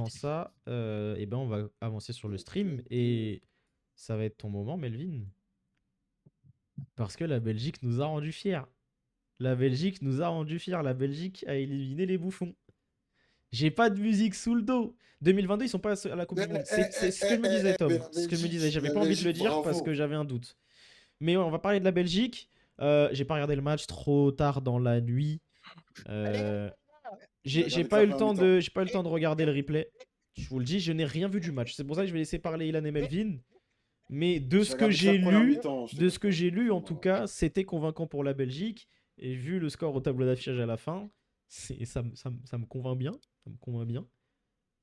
France. ça, eh ben on va avancer sur le stream et ça va être ton moment, Melvin. Parce que la Belgique nous a rendu fiers. La Belgique nous a rendu fiers. La Belgique a éliminé les bouffons. J'ai pas de musique sous le dos. 2022, ils sont pas à la Coupe du Monde. C'est ce que je me disais, Mais Tom. Ce que je me disais. J'avais La pas envie de le Belgique, dire parce que bravo. j'avais un doute. Mais ouais, on va parler de la Belgique. J'ai pas regardé le match trop tard dans la nuit. Euh, J'ai j'ai regardé que pas la eu le première temps mi-temps. de, j'ai pas eu le temps de regarder le replay. Je vous le dis, je n'ai rien vu du match. C'est pour ça que je vais laisser parler Ilan et Melvin. Mais J'ai regardé que la première mi-temps, je te de ce que confirme. j'ai lu en tout Voilà. cas, c'était convaincant pour la Belgique. Et vu le score au tableau d'affichage à la fin, ça me convainc bien. Ça me convainc bien.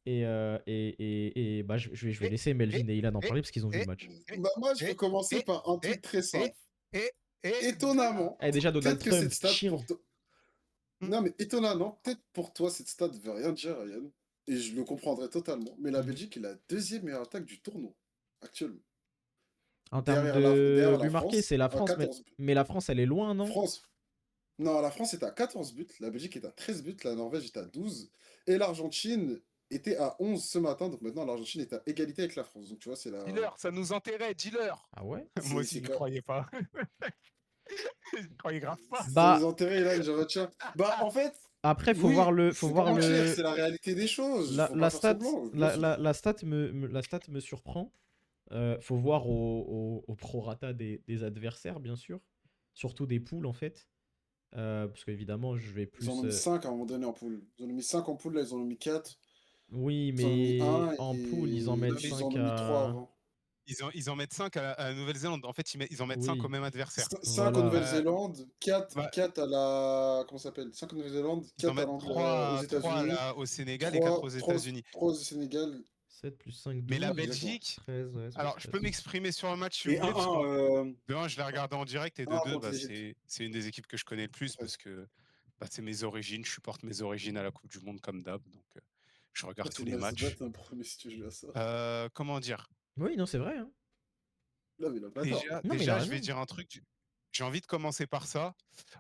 Bah, je vais laisser Melvin et Ilan en parler parce qu'ils ont vu le match. Bah, moi, je veux commencer par un truc très simple. Étonnamment, Eh, déjà, Donald peut-être que Trump, cette stat chien. pour toi. Non, mais étonnamment, peut-être pour toi, cette stat veut rien dire, Ryan. Et je le comprendrais totalement. Mais la Mhm. Belgique est la deuxième meilleure attaque du tournoi, actuellement. En termes Derrière de la buts marqués, France, c'est la à France, 14 buts. mais la France, elle est loin, non? France. Non, la France est à 14 buts, la Belgique est à 13 buts, la Norvège est à 12. Et l'Argentine était à 11 ce matin. Donc maintenant, l'Argentine est à égalité avec la France. Donc tu vois, c'est la. Dis-leur, ça nous enterrait, dis-leur. Ah ouais? Moi aussi, C'est je quoi. croyais pas. Je croyais grave pas. Ça nous Bah, enterrait là, je retiens. Bah, en fait, après, oui, faut je vais pas voir mentir, le, c'est la réalité des choses. la, Faut pas la faire stat, semblant, bien sûr. la stat la stat me surprend. Faut voir au prorata des adversaires, bien sûr. Surtout des poules, en fait. Parce qu'évidemment, je vais Ils en plus. ont mis 5 à un moment donné en poule. Ils en ont mis 5 en poule, là, ils en ont mis 4. Oui, Ils en ont mis mais un en poule, ils en et mettent ils en 5 ont mis 3 à. avant. Ils en mettent 5 à la Nouvelle-Zélande. En fait, ils en mettent 5 au Oui, même adversaire. 5 en voilà. Nouvelle-Zélande, 4, Bah, 4 à la. Comment ça s'appelle? 5 en Nouvelle-Zélande, ils en 4 mettent aux 3 États-Unis, au Sénégal et 4 aux 3, 3, États-Unis. 3 au Sénégal. 7 plus 5, Mais la 12. Exactement. Belgique, 13, ouais, ça fait alors je 13. peux m'exprimer sur le match si vous Et voulez, parce que 1-1 de 1, je l'ai regardé en direct et de 2, contre bah, l'Égypte. c'est une des équipes que je connais le plus parce que bah, c'est mes origines. Je supporte mes origines à la Coupe du Monde comme d'hab. Donc je regarde tous C'est les Nasbat matchs. un premier si tu joues à ça. Comment dire? Oui, non, c'est vrai, hein. Là, mais il a pas tort. Non, mais il a Je vais raison. dire un truc. J'ai envie de commencer par ça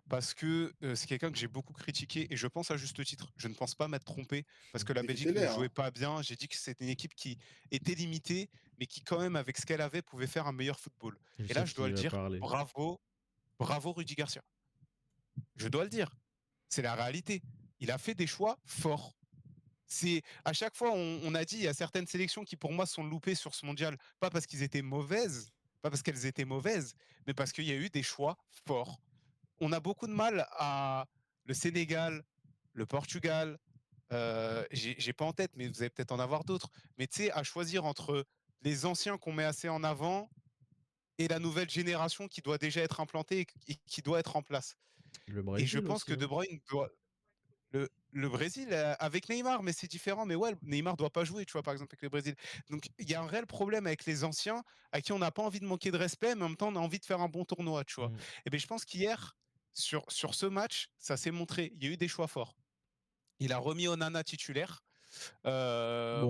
parce que c'est quelqu'un que j'ai beaucoup critiqué et je pense à juste titre. Je ne pense pas m'être trompé parce que la Mais Belgique t'étais ne là, jouait hein. pas bien. J'ai dit que c'était une équipe qui était limitée, mais qui quand même, avec ce qu'elle avait, pouvait faire un meilleur football. Je Et sais là, de je qui dois il le va dire, parler. bravo, bravo Rudy Garcia. Je dois le dire. C'est la réalité. Il a fait des choix forts. C'est à chaque fois on a dit il y a certaines sélections qui pour moi sont loupées sur ce mondial, pas parce qu'ils étaient mauvaises, pas parce qu'elles étaient mauvaises, mais parce qu'il y a eu des choix forts. On a beaucoup de mal à le Sénégal, le Portugal, j'ai pas en tête, mais vous allez peut-être en avoir d'autres. Mais tu sais, à choisir entre les anciens qu'on met assez en avant et la nouvelle génération qui doit déjà être implantée et qui doit être en place. Le Et je Brésil pense aussi, que De hein. Bruyne doit, le Brésil avec Neymar, mais c'est différent. Mais ouais, Neymar doit pas jouer, tu vois, par exemple, avec le Brésil. Donc il y a un réel problème avec les anciens à qui on n'a pas envie de manquer de respect, mais en même temps, on a envie de faire un bon tournoi, tu vois. Mm. Et bien, je pense qu'hier, sur ce match, ça s'est montré. Il y a eu des choix forts. Il a remis Onana titulaire. Bon,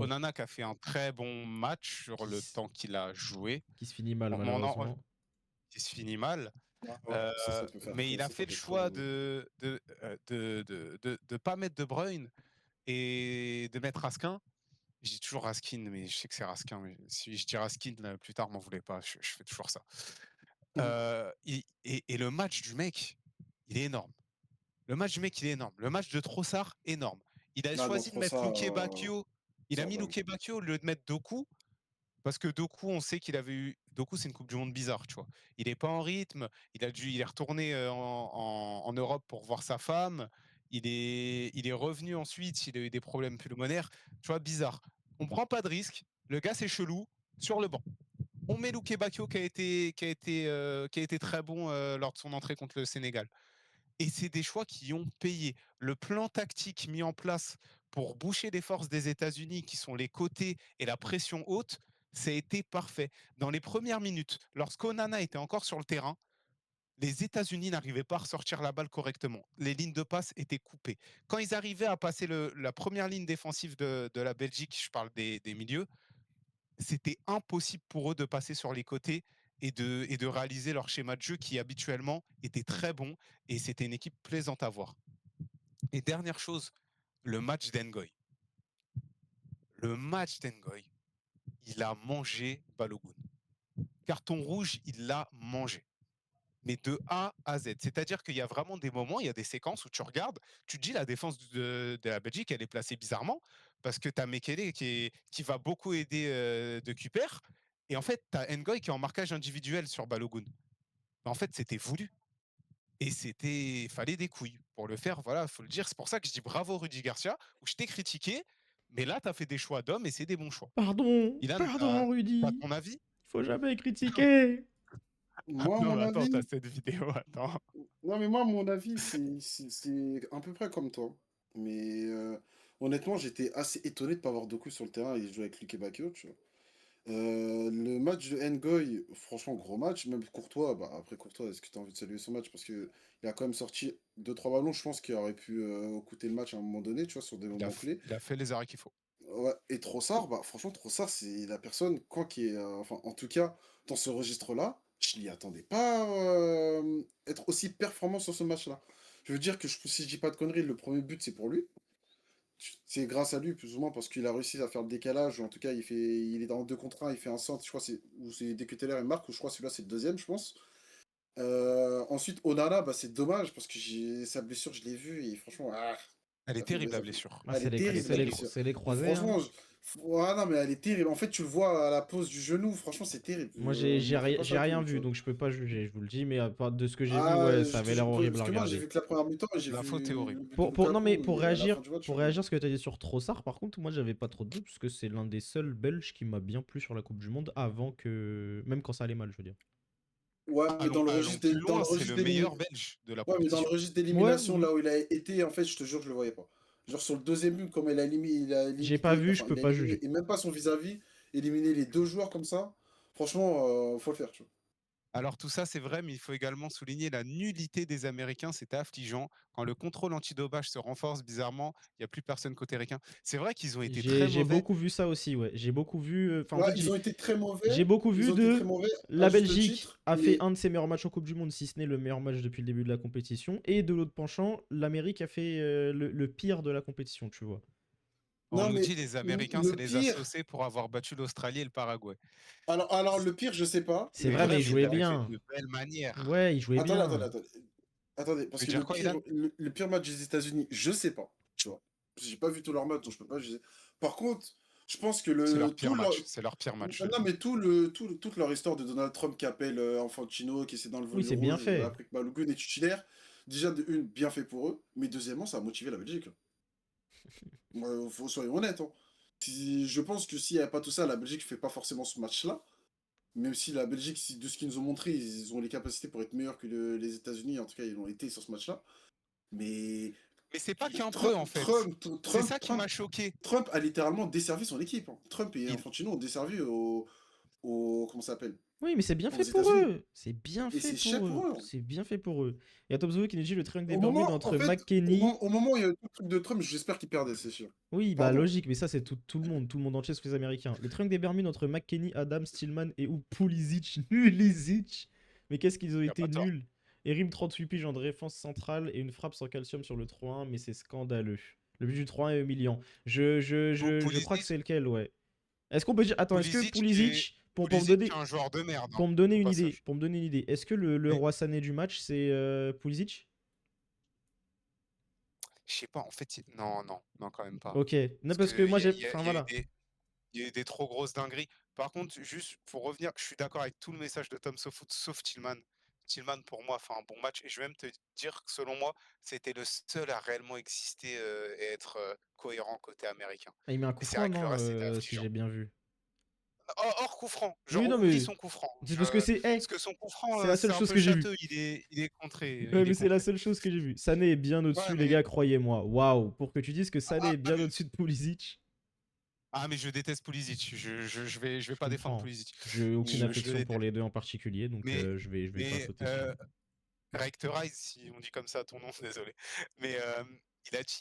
Onana qui a fait un très bon match sur qui, le s- temps qu'il a joué. qui se finit mal, On en, malheureusement. il se finit mal. Ah ouais, ça peut faire Mais il a ça fait le peut très choix mal. de pas mettre De Bruyne et de mettre Raskin. Je dis toujours Raskin, mais je sais que c'est Raskin. Mais si je dis Raskin plus tard, m'en voulez pas. Je fais toujours ça. Et le match du mec, il est énorme. Le match du mec, il est énorme. Le match de Trossard, énorme. Il a Là, dans choisi de trop mettre ça, Luque Bacchio. Il a ça mis dingue. Luque Bacchio au lieu de mettre Doku. Parce que Doku, on sait qu'il avait eu. Doku, c'est une Coupe du Monde bizarre, tu vois. Il n'est pas en rythme. Il est retourné en Europe pour voir sa femme. Il est revenu ensuite. Il a eu des problèmes pulmonaires. Tu vois, bizarre. On prend pas de risque. Le gars, c'est chelou. Sur le banc. On met Luque Bacchio qui a été très bon lors de son entrée contre le Sénégal. Et c'est des choix qui ont payé. Le plan tactique mis en place pour boucher les forces des États-Unis, qui sont les côtés et la pression haute, ça a été parfait. Dans les premières minutes, lorsqu'Onana était encore sur le terrain, les États-Unis n'arrivaient pas à ressortir la balle correctement. Les lignes de passe étaient coupées. Quand ils arrivaient à passer la première ligne défensive de la Belgique, je parle des milieux, c'était impossible pour eux de passer sur les côtés et de réaliser leur schéma de jeu qui habituellement était très bon et c'était une équipe plaisante à voir. Et dernière chose, le match d'Engoy. Le match d'Engoy, il a mangé Balogun. Carton rouge, il l'a mangé. Mais de A à Z. C'est-à-dire qu'il y a vraiment des moments, il y a des séquences où tu regardes, tu te dis la défense de la Belgique, elle est placée bizarrement, parce que tu as Mekele qui va beaucoup aider de Kuper, et en fait, tu as Ngoy qui est en marquage individuel sur Balogun. En fait, c'était voulu. Et fallait des couilles pour le faire, voilà, faut le dire. C'est pour ça que je dis bravo Rudy Garcia, où je t'ai critiqué, mais là, tu as fait des choix d'homme et c'est des bons choix. Pardon, Ilan, pardon, t'as Rudy. ton avis? Faut jamais critiquer. Moi, Non, mon mais attends, t'as avis, cette vidéo, attends. non, mais moi, mon avis, c'est à peu près comme toi. Mais honnêtement, j'étais assez étonné de ne pas voir Doku sur le terrain et jouer avec Luke Bakio, tu vois. Le match de Ngoy, franchement, gros match. Même Courtois, bah, après Courtois, est-ce que tu as envie de saluer son match? Parce qu'il a quand même sorti deux trois ballons, je pense, qui auraient pu coûter le match à un moment donné, tu vois, sur des moments clés. Il a fait les arrêts qu'il faut. Ouais, et Trossard, bah, franchement, Trossard, c'est la personne, quoi, qui est. Enfin, en tout cas, dans ce registre-là, je n'y attendais pas être aussi performant sur ce match-là. Je veux dire que si je dis pas de conneries, le premier but, c'est pour lui. C'est grâce à lui, plus ou moins, parce qu'il a réussi à faire le décalage, ou en tout cas, il est dans 2 contre 1, il fait un centre, je crois, ou c'est dès que Teller marque, ou je crois que celui-là, c'est le deuxième, je pense. Ensuite, Onana, bah, c'est dommage, parce que sa blessure, je l'ai vue, et franchement, Elle est ça fait, terrible, la ça fait- blessure. Ah, elle est terrible, la blessure. c'est les Et croisés, hein. franchement, ah non, mais elle est terrible. En fait, tu le vois à la pose du genou, franchement, c'est terrible. Moi, M'en fais pas j'ai ça tout, rien tu vu, vois. donc je peux pas juger, je vous le dis, mais de ce que j'ai vu, Ah, ouais, ça avait l'air horrible parce à que moi, j'ai regarder. vu que la première mi-temps, et j'ai L'info, t'es vu horrible. le but de Non, mais Lukaku, et à la fin du match, pour réagir à ce que tu as dit sur Trossard, par contre, moi, j'avais pas trop de doutes, parce que c'est l'un des seuls Belges qui m'a bien plu sur la Coupe du Monde, avant que... Même quand ça allait mal, je veux dire. ouais, mais Allons plus dans le loin, c'est registre le d'élimination. meilleur belge de la Ouais, mais dans le compétition. registre Ouais, d'élimination, oui. là où il a été, en fait, je te jure, je le voyais pas. Genre sur le deuxième but, comme il a J'ai pas éliminé, vu, je enfin, peux il a pas éliminé, juger. et même pas son vis-à-vis, éliminé les deux joueurs comme ça, franchement, faut le faire, tu vois. Alors tout ça, c'est vrai, mais il faut également souligner la nullité des Américains. C'était affligeant. Quand le contrôle antidopage se renforce, bizarrement, il n'y a plus personne côté ricain. C'est vrai qu'ils ont été très J'ai mauvais. beaucoup vu ça aussi, ouais. J'ai beaucoup vu... Enfin, en Ouais, fait, ils ont été très j'ai mauvais, beaucoup ils vu ont été très de... mauvais, à La juste Belgique titre, a fait mais un de ses meilleurs matchs en Coupe du Monde, si ce n'est le meilleur match depuis le début de la compétition. Et de l'autre penchant, l'Amérique a fait le pire de la compétition, tu vois. On non, nous mais dit les Américains, le c'est les pire, associés pour avoir battu l'Australie et le Paraguay. alors le pire, je sais pas, C'est le vrai, pire, mais Ouais, je il sais mais ils jouait pas. avaient fait bien. de belles manières. Ouais, il jouait Attendez, bien. attendez, Tu parce veux que dire quoi, Ilan? le pire match des États-Unis, je sais pas, tu vois. Parce que j'ai pas vu tous leurs matchs, donc je peux pas juger. Par contre, je pense que C'est leur tout pire match. C'est leur pire match, je non, dis. mais toute leur histoire de Donald Trump qui appelle Infantino, qui essaie d'enlever Oui, le c'est bien rouge fait. après que Balogun est titulaire, déjà de une, bien fait pour eux, mais deuxièmement, ça a motivé la Belgique. Soyons honnêtes, hein. Je pense que s'il n'y avait pas tout ça, la Belgique fait pas forcément ce match-là. Même si la Belgique, de ce qu'ils nous ont montré, ils ont les capacités pour être meilleurs que les États-Unis, en tout cas, ils l'ont été sur ce match-là. Mais Mais c'est pas qu'un peu, Trump, en fait. Trump, C'est Trump, ça qui Trump, m'a choqué. Trump a littéralement desservi son équipe, hein. Trump et Il... Infantino ont desservi comment ça s'appelle? Oui, mais c'est bien Aux fait pour États-Unis. eux. C'est bien Et fait c'est cher pour pour eux. eux, hein. C'est bien fait pour eux. Il y a Topzo qui nous dit le triangle des Au Bermudes moment, en entre fait, McKenny. au moment où il y a eu tout le truc de Trump, j'espère qu'il perdait, c'est sûr. Oui, bah Pardon? logique, mais ça c'est tout le monde entier, sauf les Américains. Le triangle des Bermudes entre McKenny, Adam, Stillman et ou Pulisic. Nulisic. Mais qu'est-ce qu'ils ont Il a été pas tort. nuls. Erim 38 piges en défense centrale et une frappe sans calcium sur le 3-1, mais c'est scandaleux. Le but du 3-1 est humiliant. Je crois que Pulisic, c'est lequel, ouais. Est-ce qu'on peut dire... Attends, est-ce que Pulisic est... Pulisic, pour me Pulisic donner... est un joueur de merde, hein, Pour me donner au une idée, passage. est-ce que le Mais roi sané du match, c'est Pulisic? je sais pas, en fait, non, non, non, quand même pas. Ok. Non, Parce parce que qu'il moi, y a, j'ai... il y a- Enfin, il y a eu voilà. des, il y a eu des trop grosses dingueries. Par contre, juste pour revenir, je suis d'accord avec tout le message de Tom Sofoot, sauf Tillman. Tillman, pour moi, fait un bon match. Et je vais même te dire que, selon moi, c'était le seul à réellement exister et être cohérent côté américain. Ah, il met un coup Mais c'est franc, vrai que le non reste, c'était Si affligeant. j'ai bien vu. Hors coup franc. Oui, Genre, non, oublie mais... son coup franc. C'est parce que c'est... Parce que son coup franc, c'est la seule c'est un chose peu que j'ai vue. châteux. Il est contré. Ouais, Il est mais c'est la contré. seule chose que j'ai vue. Sané est bien Ouais, au-dessus, les mais... gars, croyez-moi. Waouh. Pour que tu dises que Sané est bien mais au-dessus de Pulisic, mais je déteste Pulisic. Je vais je pas défendre comprends. Pulisic. J'ai aucune Je le affection pour déteste. les deux en particulier, donc Mais, je vais pas mais sauter dessus. Rectorize, si on dit comme ça ton nom, désolé. Mais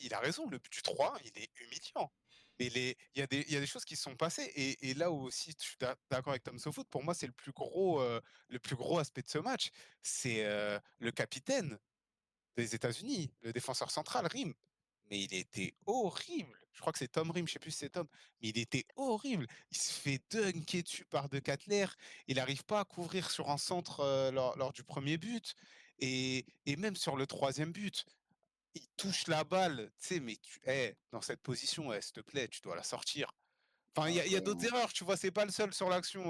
il a raison, le but du 3, il est humiliant. Mais il y a des choses qui se sont passées. Et là où aussi, je suis d'accord avec Tom Sofoot, pour moi, c'est le plus gros aspect de ce match. C'est le capitaine des États-Unis, le défenseur central, Rim. mais il était horrible. Je crois que c'est Tom Rim, je sais plus si c'est Tom, mais il était horrible. Il se fait dunker dessus par De Catler. Il n'arrive pas à couvrir sur un centre lors du premier but. Et même sur le troisième but, il touche la balle. Tu sais, mais dans cette position, s'il te plaît, tu dois la sortir. Enfin, il Ah, y a quand d'autres même. erreurs, tu vois, c'est pas le seul sur l'action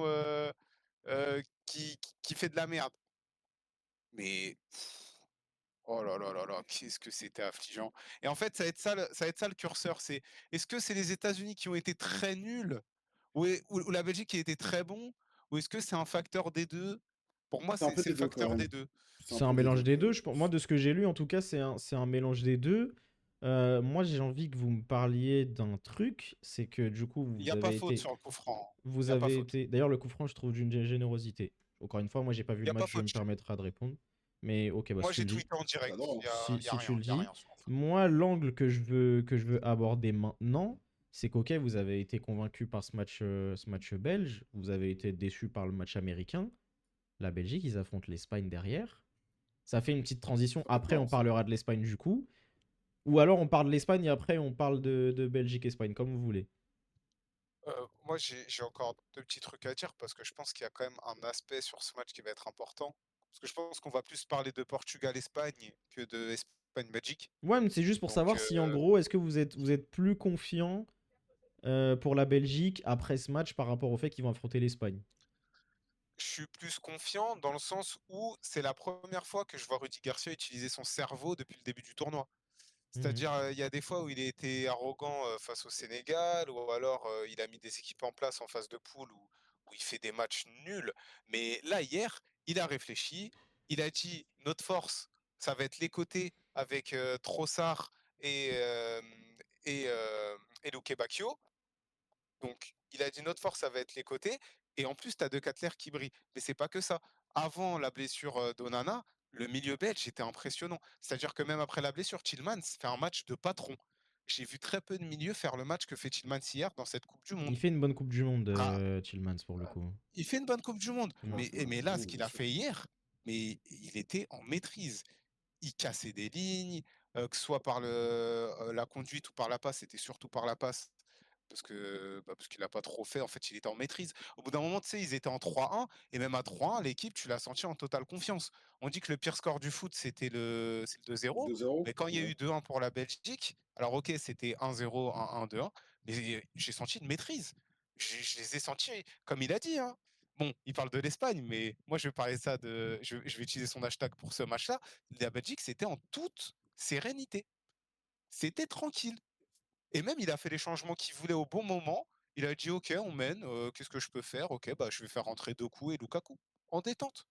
qui fait de la merde. Mais oh là là là là, qu'est-ce que c'était affligeant. Et en fait, ça va être ça le curseur. Est-ce que c'est les États-Unis qui ont été très nuls ou la Belgique qui a été très bon ou est-ce que c'est un facteur des deux? Pour moi, C'est un peu c'est des le deux quand facteur des même. deux. C'est un C'est un peu des mélange deux des quand deux. même. Moi, de ce que j'ai lu, en tout cas, c'est un mélange des deux. Moi, j'ai envie que vous me parliez d'un truc. C'est que du coup, Il n'y a pas faute sur le coup franc. Il vous n'y a pas avez faute. été. D'ailleurs, le coup franc, je trouve d'une générosité. Encore une fois, moi, j'ai pas vu Il n'y le a pas match, je faute. me permettrai de répondre. Mais ok, bah, si Moi, tu j'ai le dis. tweeté en T'as le direct. droit, hein. Il y a Si tu rien. le Il y a dis. rien sur la faute. Moi, l'angle que je veux aborder maintenant, c'est qu'ok, vous avez été convaincu par ce match belge. Vous avez été déçu par le match américain. La Belgique, ils affrontent l'Espagne derrière. Ça fait une petite transition. Après, on D'accord. parlera de l'Espagne du coup. Ou alors on parle de l'Espagne et après on parle de Belgique-Espagne, comme vous voulez. Moi, j'ai encore deux petits trucs à dire parce que je pense qu'il y a quand même un aspect sur ce match qui va être important. Parce que je pense qu'on va plus parler de Portugal-Espagne que de Espagne-Belgique. Ouais, mais c'est juste pour Donc, savoir si en gros, est-ce que vous êtes plus confiant pour la Belgique après ce match par rapport au fait qu'ils vont affronter l'Espagne. je suis plus confiant dans le sens où c'est la première fois que je vois Rudy Garcia utiliser son cerveau depuis le début du tournoi. Mhm. C'est-à-dire, il y a des fois où il a été arrogant face au Sénégal, ou alors il a mis des équipes en place en phase de poule où il fait des matchs nuls. Mais là, hier, il a réfléchi, il a dit notre force, ça va être les côtés avec Trossard et, euh, et Luke Bacchio. Donc, il a dit notre force, ça va être les côtés. Et en plus, tu as De Catler qui brille. Mais c'est pas que ça. Avant la blessure d'Onana, le milieu belge était impressionnant. C'est-à-dire que même après la blessure, Tillmans fait un match de patron. J'ai vu très peu de milieux faire le match que fait Tillmans hier dans cette Coupe du Il Monde. fait une bonne Coupe du Monde, Ra- Tillmans, pour le coup. il fait une bonne Coupe du Monde. Mm. Ouais, Mais là, ce oui, qu'il bien a sûr. fait hier, mais il était en maîtrise. Il cassait des lignes, que ce soit par la conduite ou par la passe, c'était surtout par la passe. Parce qu'il n'a pas trop fait, en fait, il était en maîtrise. Au bout d'un moment, tu sais, ils étaient en 3-1, et même à 3-1, l'équipe, tu l'as senti en totale confiance. On dit que le pire score du foot, c'est le 2-0, 2-0. mais quand il y a Ouais. eu 2-1 pour la Belgique, alors ok, c'était 1-0, 1-1, 2-1, mais j'ai senti une maîtrise. Je les ai sentis, comme il a dit, hein. Bon, il parle de l'Espagne, mais moi, je vais parler ça je vais utiliser son hashtag pour ce match-là. La Belgique, c'était en toute sérénité. C'était tranquille. Et même, il a fait les changements qu'il voulait au bon moment. Il a dit, OK, on mène, qu'est-ce que je peux faire? OK, bah, je vais faire rentrer Doku et Lukaku, en détente.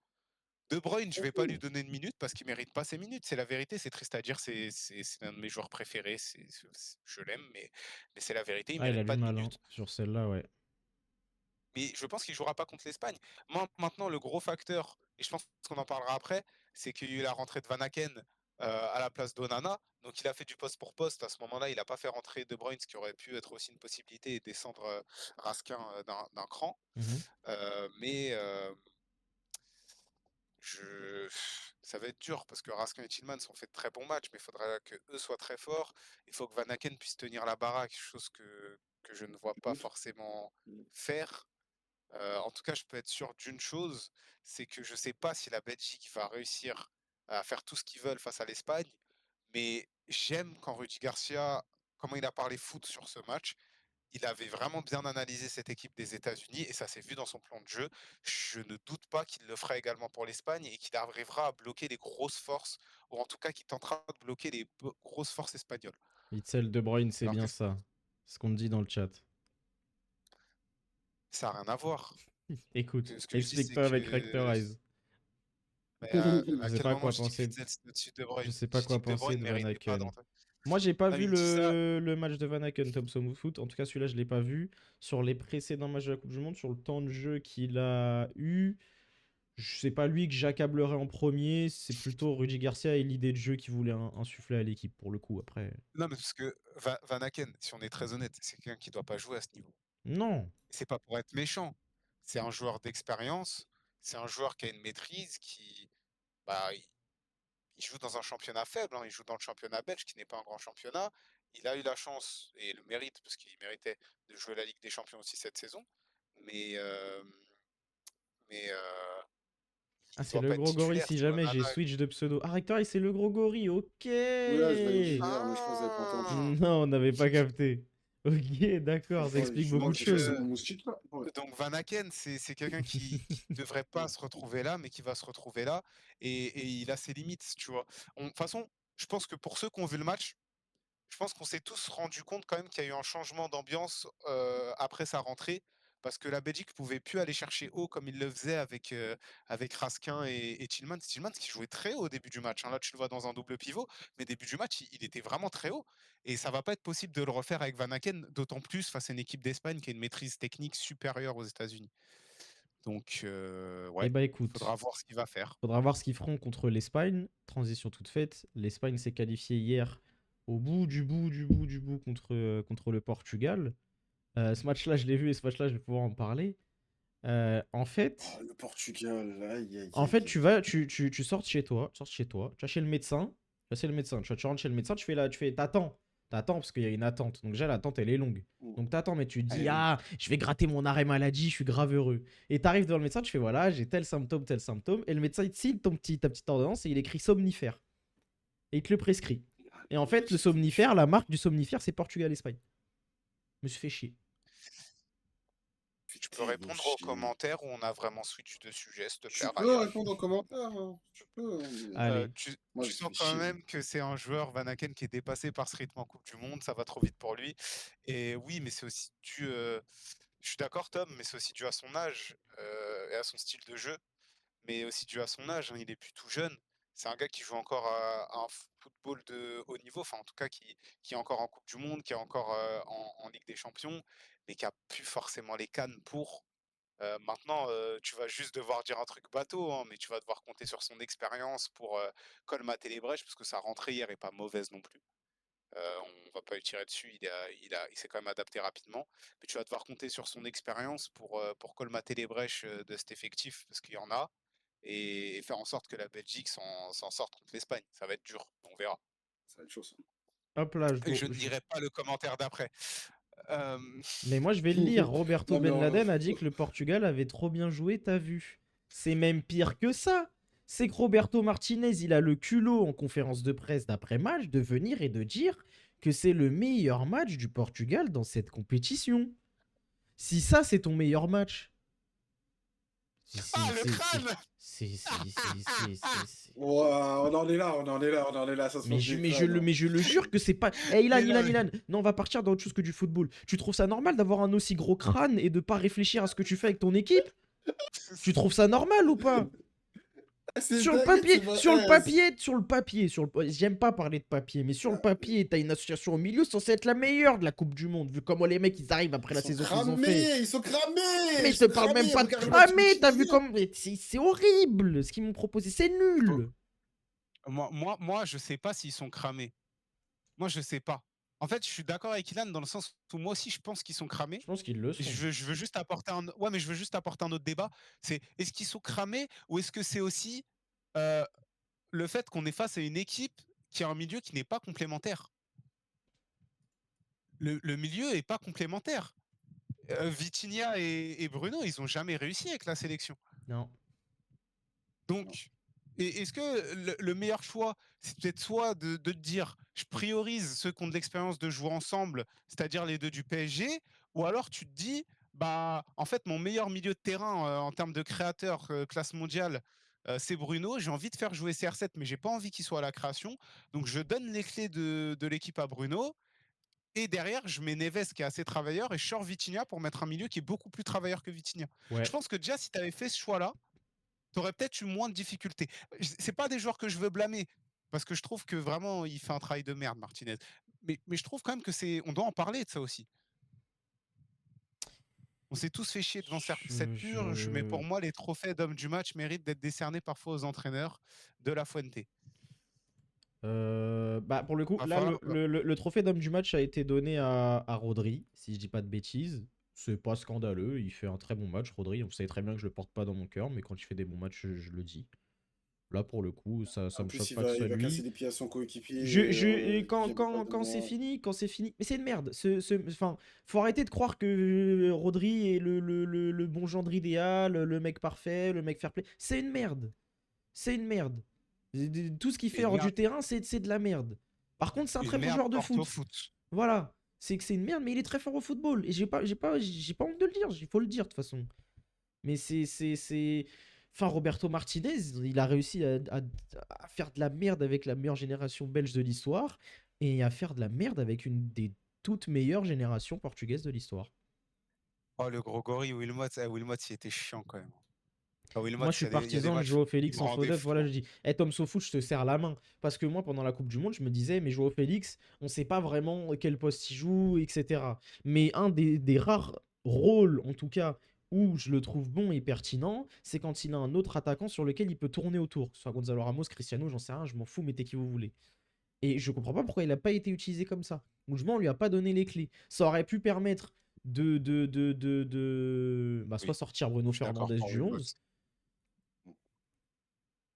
De Bruyne, je vais pas lui Ok. donner une minute parce qu'il mérite pas ses minutes. C'est la vérité, c'est triste à dire, c'est l'un de mes joueurs préférés. Je l'aime, mais c'est la vérité, il Ah, il a mérite du pas de mal, hein, minutes. sur celle-là, ouais. Mais je pense qu'il jouera pas contre l'Espagne. Maintenant, le gros facteur, et je pense qu'on en parlera après, c'est qu'il y a eu la rentrée de Van Aken à la place d'Onana. Donc il a fait du poste pour poste. À ce moment-là, il n'a pas fait rentrer De Bruyne, ce qui aurait pu être aussi une possibilité et descendre Raskin d'un cran. Mhm. Mais je... ça va être dur parce que Raskin et Tillmans ont fait de très bons matchs, mais il faudra que eux soient très forts. Il faut que Van Aken puisse tenir la baraque, chose que je ne vois pas forcément faire. En tout cas, je peux être sûr d'une chose, c'est que je ne sais pas si la Belgique va réussir à faire tout ce qu'ils veulent face à l'Espagne, mais j'aime quand Rudy Garcia, comment il a parlé foot sur ce match. Il avait vraiment bien analysé cette équipe des États-Unis et ça s'est vu dans son plan de jeu. Je ne doute pas qu'il le fera également pour l'Espagne et qu'il arrivera à bloquer les grosses forces, ou en tout cas qu'il tentera de bloquer les grosses forces espagnoles. Itzel De Bruyne, c'est Alors que bien ça. C'est ce qu'on te dit dans le chat. ça n'a rien à voir. Écoute, Ce que je dis, c'est explique-toi avec que Rectorize. mais Je à sais quel pas moment quoi je dis que penser. Witzel c'est au-dessus de De Je Bruyne? sais pas J'ai dit quoi que De penser Bruyne de ne Van méritait pas Aken. d'entrer. Moi, j'ai pas Non, mais vu il dit ça. le match de Van Aken, Thompson Foot. En tout cas, celui-là, je l'ai pas vu. Sur les précédents matchs de la Coupe du Monde, sur le temps de jeu qu'il a eu, c'est pas lui que j'accablerais en premier. C'est plutôt Rudy Garcia et l'idée de jeu qu'il voulait insuffler à l'équipe, pour le coup. Après, Non, mais parce que Van Aken, si on est très honnête, c'est quelqu'un qui doit pas jouer à ce niveau. non. C'est pas pour être méchant. C'est un joueur d'expérience. C'est un joueur qui a une maîtrise, bah, il joue dans un championnat faible, hein. Il joue dans le championnat belge, qui n'est pas un grand championnat. il a eu la chance et le mérite, parce qu'il méritait de jouer la Ligue des Champions aussi cette saison, mais, mais Ah, il c'est doit le pas être gros gorille titulaire, si tu vois. jamais j'ai switch de pseudo. Ah, Rector, et c'est le gros gorille, ok. Oui, là, je valide Junior, mais je pense que vous avez pas entendu. Ah! Non, on n'avait pas capté. Ok, d'accord, ça Ouais, explique beaucoup Junior, de je sais pas, c'est choses. mon moustique là. Ouais. Donc Van Aken, c'est quelqu'un qui devrait pas se retrouver là, mais qui va se retrouver là, et il a ses limites, tu vois. De toute façon, je pense que pour ceux qui ont vu le match, je pense qu'on s'est tous rendu compte quand même qu'il y a eu un changement d'ambiance après sa rentrée, parce que la Belgique pouvait plus aller chercher haut comme il le faisait avec Raskin et Tillmans. Tillmans qui jouait très haut au début du match, hein. Là, tu le vois dans un double pivot, mais début du match, il était vraiment très haut. Et ça va pas être possible de le refaire avec Van Aken, d'autant plus face à une équipe d'Espagne qui a une maîtrise technique supérieure aux États-Unis. Donc, Eh ouais, bah écoute, faudra voir ce qu'il va faire. faudra voir ce qu'ils feront contre l'Espagne. Transition toute faite. L'Espagne s'est qualifiée hier au bout du bout du bout du bout contre le Portugal. Ce match-là, je l'ai vu et ce match-là, je vais pouvoir en parler. En fait, Oh, le Portugal, aïe, aïe, en aïe, fait, aïe. tu sors de chez toi, tu vas chez le médecin, tu rentres chez le médecin, t'attends parce qu'il y a une attente. Donc déjà l'attente elle est longue. Mm. Donc t'attends, mais tu te Elle dis est longue. ah, je vais gratter mon arrêt maladie, je suis grave heureux. Et t'arrives devant le médecin, tu fais voilà, j'ai tel symptôme, et le médecin il te signe ta petite ordonnance et il écrit somnifère et il te le prescrit. Et en fait, le somnifère, la marque du somnifère, c'est Portugal-Espagne. Je me suis fait chier. Tu peux Tellement répondre aux chier. commentaires où on a vraiment switch de sujet, s'il te plaît, Tu peux Ryan. répondre en commentaire, hein. Tu peux, hein, mais Allez. moi, Tu je me sens fais quand chier. même que c'est un joueur, Van Aken, qui est dépassé par ce rythme en Coupe du Monde, ça va trop vite pour lui. Et oui, mais c'est aussi dû. Je suis d'accord, Tom, mais c'est aussi dû à son âge et à son style de jeu, mais aussi dû à son âge, hein, il est plus tout jeune. C'est un gars qui joue encore à un football de haut niveau, enfin en tout cas qui est encore en Coupe du Monde, qui est encore en Ligue des Champions, mais qui a plus forcément les cannes pour. Maintenant, tu vas juste devoir dire un truc bateau, hein, mais tu vas devoir compter sur son expérience pour colmater les brèches, parce que sa rentrée hier est pas mauvaise non plus. On va pas lui tirer dessus, il s'est quand même adapté rapidement. Mais tu vas devoir compter sur son expérience pour colmater les brèches de cet effectif, parce qu'il y en a, et faire en sorte que la Belgique s'en sorte contre l'Espagne. Ça va être dur, on verra. Ça va être chaud, ça. Hop là, Et je ne lirai pas le commentaire d'après. Euh, mais moi, je vais le lire. Roberto Non, mais Ben Laden a dit que le Portugal avait trop bien joué, t'as vu. C'est même pire que ça. C'est que Roberto Martinez, il a le culot en conférence de presse d'après-match de venir et de dire que c'est le meilleur match du Portugal dans cette compétition. Si ça, c'est ton meilleur match. Ah, le crâne! Ouah, on en est là, on en est là, on en est là, ça se Mais mange je, des mais, je, crânes, le, hein. mais je le jure que c'est pas. Eh, Ilan, Mais là, Ilan, Ilan. Non, on va partir dans autre chose que du football. Tu trouves ça normal d'avoir un aussi gros crâne et de pas réfléchir à ce que tu fais avec ton équipe? Tu trouves ça normal ou pas? c'est Sur le dingue, papier, c'est ma sur le aise. papier, sur le papier, j'aime pas parler de papier, mais sur le papier, t'as une association au milieu censée être la meilleure de la Coupe du Monde, vu comment les mecs ils arrivent après Ils la sont saison qu'ils ont fait. cramés, ils sont cramés, Mais ils je te sont parle même cramés, pas de regarde le match de cramer, t'as vu Tunisie. comme. Mais c'est horrible, ce qu'ils m'ont proposé, c'est nul. Moi, je sais pas s'ils sont cramés. Moi, je sais pas. En fait, je suis d'accord avec Ilan dans le sens où moi aussi, je pense qu'ils sont cramés. Je pense qu'ils le Mais sont. je veux juste apporter ouais, mais je veux juste apporter un autre débat. C'est est-ce qu'ils sont cramés ou est-ce que c'est aussi euh, le fait qu'on est face à une équipe qui a un milieu qui n'est pas complémentaire. Le milieu est pas complémentaire. Vitinha et Bruno, ils ont jamais réussi avec la sélection. Non. Donc, est-ce que le meilleur choix, c'est peut-être soit de te dire, je priorise ceux qui ont de l'expérience de jouer ensemble, c'est-à-dire les deux du PSG, ou alors tu te dis, bah, en fait, mon meilleur milieu de terrain en termes de créateur classe mondiale, c'est Bruno. J'ai envie de faire jouer CR7, mais j'ai pas envie qu'il soit à la création. Donc, je donne les clés de l'équipe à Bruno. Et derrière, je mets Neves qui est assez travailleur et je sors Vitinha pour mettre un milieu qui est beaucoup plus travailleur que Vitinha. Je Ouais. pense que déjà, si tu avais fait ce choix-là, tu aurais peut-être eu moins de difficultés. C'est pas des joueurs que je veux blâmer, parce que je trouve que vraiment, il fait un travail de merde, Martinez. Mais je trouve quand même que on doit en parler de ça aussi. On s'est tous fait chier devant cette purge, mais Je... pour moi, les trophées d'homme du match méritent d'être décernés parfois aux entraîneurs de la Fuente. Bah pour le coup, Va là, falloir, quoi. le trophée d'homme du match a été donné à Rodri, si je dis pas de bêtises. C'est pas scandaleux, il fait un très bon match, Rodri. Vous savez très bien que je le porte pas dans mon cœur, mais quand il fait des bons matchs, je le dis. Là, pour le coup, ça En me plus, choque pas que ce soit il va casser lui. les pieds à son coéquipier. Et Il vient même pas quand c'est devant. fini, mais c'est une merde. Enfin, faut arrêter de croire que Rodri est le bon gendre idéal, le mec parfait, le mec fair play. C'est une merde. C'est une merde. Tout ce qu'il fait Une hors merde, du terrain, c'est de la merde. Par contre, c'est un une très bon merde joueur de porte au foot. foot. Voilà. C'est que c'est une merde, mais il est très fort au football. Et j'ai pas honte de le dire. Il faut le dire de toute façon. Mais Enfin, Roberto Martinez, il a réussi à faire de la merde avec la meilleure génération belge de l'histoire et à faire de la merde avec une des toutes meilleures générations portugaises de l'histoire. Oh, le gros gorille, Wilmot, Wilmot, il était chiant quand même. Ah, Wilmot, Moi, je suis il y a des partisan de matchs où Joao il Félix me en faux rendait neuf. fou, Voilà, hein. je dis, hey, Tom Sofoot, je te serre la main. Parce que moi, pendant la Coupe du Monde, je me disais, mais Joao Félix, on sait pas vraiment quel poste il joue, etc. Mais un des rares rôles, en tout cas, où je le trouve bon et pertinent, c'est quand il a un autre attaquant sur lequel il peut tourner autour. Que ce soit Gonzalo Ramos, Cristiano, j'en sais rien, je m'en fous, mettez qui vous voulez. Et je comprends pas pourquoi il a pas été utilisé comme ça. Ou du moins, on lui a pas donné les clés. Ça aurait pu permettre bah, soit Oui, sortir Bruno je suis d'accord Fernandes pour du Wilmot. 11.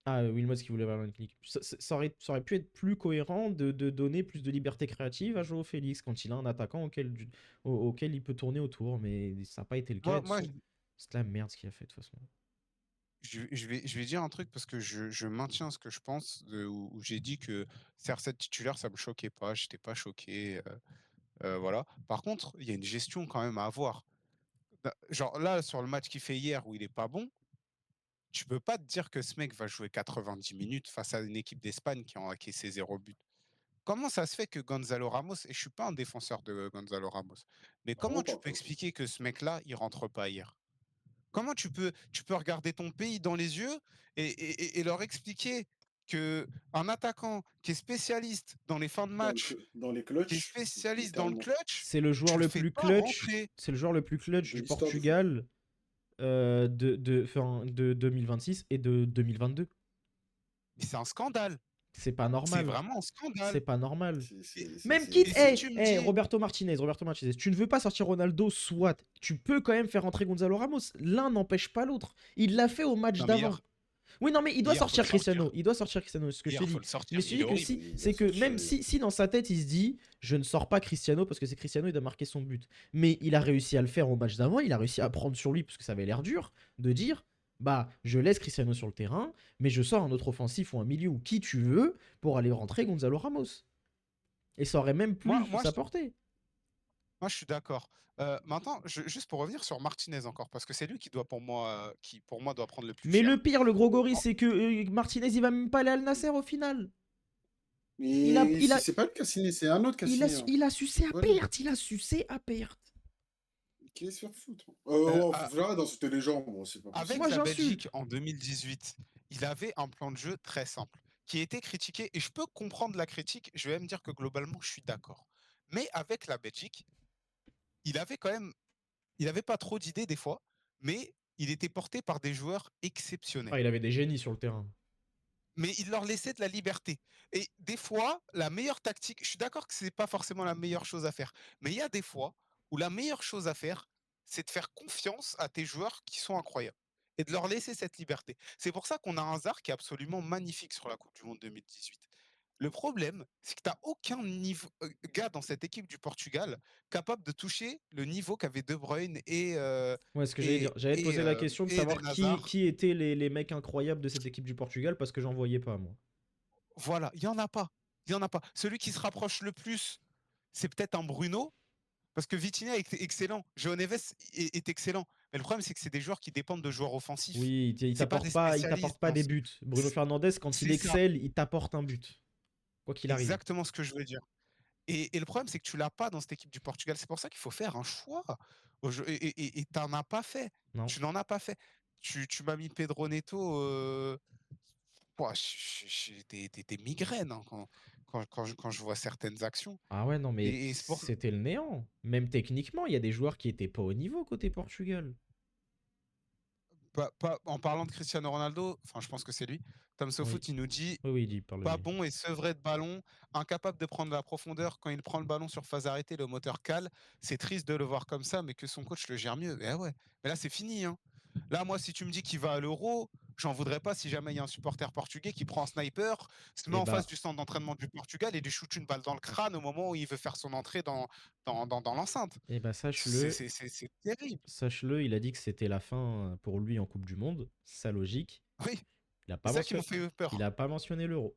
Ah, Wilmots qui voulait avoir une clinique. Ça aurait pu être plus cohérent de donner plus de liberté créative à Joao Félix quand il a un attaquant auquel il peut tourner autour. Mais ça n'a pas été le cas. Moi, moi, C'est de la merde ce qu'il a fait de toute façon. je vais dire un truc parce que je maintiens ce que je pense, où j'ai dit que CR7 titulaire, ça me choquait pas, j'étais pas choqué. Voilà. Par contre, il y a une gestion quand même à avoir. Genre là, sur le match qu'il fait hier où il est pas bon, tu peux pas te dire que ce mec va jouer 90 minutes face à une équipe d'Espagne qui a encaissé 0 but. Comment ça se fait que Gonzalo Ramos, et je suis pas un défenseur de Gonzalo Ramos, mais comment Vraiment tu pas, peux pour le coup. expliquer que ce mec-là, il rentre pas hier? Comment tu peux regarder ton pays dans les yeux et leur expliquer que un attaquant qui est spécialiste dans les fins de match, Dans les qui est clutches, spécialiste dans le littéralement, clutch, C'est le joueur tu le le fais plus pas clutch. rentrer. C'est le joueur le plus clutch de du l'histoire du foot. Portugal enfin, de 2026 et de 2022. Mais c'est un scandale. C'est pas C'est normal. vraiment un C'est scandale. pas normal. C'est c'est- c'est- Même c'est- quitte, Et si c'est- tu me dis, Roberto Martinez, tu ne veux pas sortir Ronaldo, soit. Tu peux quand même faire rentrer Gonzalo Ramos. L'un n'empêche pas l'autre. Il l'a fait au match non mais d'avant. Oui, non, mais il doit hier, faut le sortir Cristiano. sortir. Il doit sortir Cristiano, c'est ce que je te Hier, faut dis. le Mais sortir. je te Il est dis que horrible. si, il doit c'est que sortir. même si dans sa tête, il se dit, je ne sors pas Cristiano parce que c'est Cristiano, il doit marquer son but. Mais il a réussi à le faire au match d'avant, il a réussi à prendre sur lui, parce que ça avait l'air dur, de dire, bah, je laisse Cristiano sur le terrain, mais je sors un autre offensif ou un milieu ou qui tu veux pour aller rentrer Gonzalo Ramos. Et ça aurait même Moi, plus moi, sa portée. moi, je suis d'accord. Maintenant, juste pour revenir sur Martinez encore, parce que c'est lui qui doit pour moi, qui pour moi doit prendre le plus Mais le cher. pire, le gros gorille, En- c'est que Martinez, il va même pas aller à Al Nasser au final. Il a, Mais il a, c'est pas lui qui a signé, c'est un autre qui a signé, hein. il a sucé à Voilà. perte. Il a sucé à perte. Qui est se faire foutre. euh, Oh, à- là, dans c'était les gens, bon, c'est pas Avec Moi, possible. la Belgique j'insulte. en 2018, il avait un plan de jeu très simple, qui a été critiqué, et je peux comprendre la critique, je vais me dire que globalement, je suis d'accord. Mais avec la Belgique, il avait quand même, il n'avait pas trop d'idées des fois, mais il était porté par des joueurs Ah, exceptionnels. il avait des génies sur le terrain. Mais il leur laissait de la liberté. Et des fois, la meilleure tactique, je suis d'accord que c'est pas forcément la meilleure chose à faire, mais il y a des fois où la meilleure chose à faire, c'est de faire confiance à tes joueurs qui sont incroyables et de leur laisser cette liberté. C'est pour ça qu'on a un Hazard qui est absolument magnifique sur la Coupe du Monde 2018. Le problème, c'est que tu n'as aucun gars dans cette équipe du Portugal capable de toucher le niveau qu'avaient De Bruyne Ouais, ce que j'allais dire. J'allais te poser la question de et savoir Eden Hazard. qui étaient les mecs incroyables de cette équipe du Portugal parce que j'en voyais pas, moi. Voilà, il y en a pas. Il y en a pas. Celui qui se rapproche le plus, c'est peut-être un Bruno, parce que Vitinha est excellent. João Neves est excellent. Mais le problème, c'est que c'est des joueurs qui dépendent de joueurs offensifs. Oui, C'est pas des il t'apporte spécialistes pas dans des buts. Bruno Fernandes, quand il c'est ça, excelle, il t'apporte un but. Quoi qu'il arrive. exactement ce que je veux dire. Et le problème, c'est que tu l'as pas dans cette équipe du Portugal. C'est pour ça qu'il faut faire un choix. Et t'en as pas fait. Non. Tu n'en as pas fait. Tu m'as mis Pedro Neto. Ouah, des migraines, hein, quand je vois certaines actions. Ah ouais, non, mais Et c'est pour, c'était le néant. Même techniquement, il y a des joueurs qui étaient pas au niveau côté Portugal. en parlant de Cristiano Ronaldo, enfin, je pense que c'est lui. Tom Oui. Sofoot, il nous dit Oui, il parle de pas lui. bon et sevré de ballon, incapable de prendre la profondeur quand il prend le ballon sur phase arrêtée, le moteur cale. C'est triste de le voir comme ça, mais que son coach le gère mieux. Eh ouais. Mais là, c'est fini, hein. Là, moi, si tu me dis qu'il va à l'Euro, j'en voudrais pas si jamais il y a un supporter portugais qui prend un sniper, se met Et en face bah, du centre d'entraînement du Portugal et lui shoot une balle dans le crâne au moment où il veut faire son entrée dans l'enceinte. et bah C'est sache-le, c'est- c'est- c'est terrible. sache-le, il a dit que c'était la fin pour lui en Coupe du Monde. Sa logique. Oui, Il a c'est pas ça qui m'a mentionné, fait il peur. a pas mentionné l'Euro.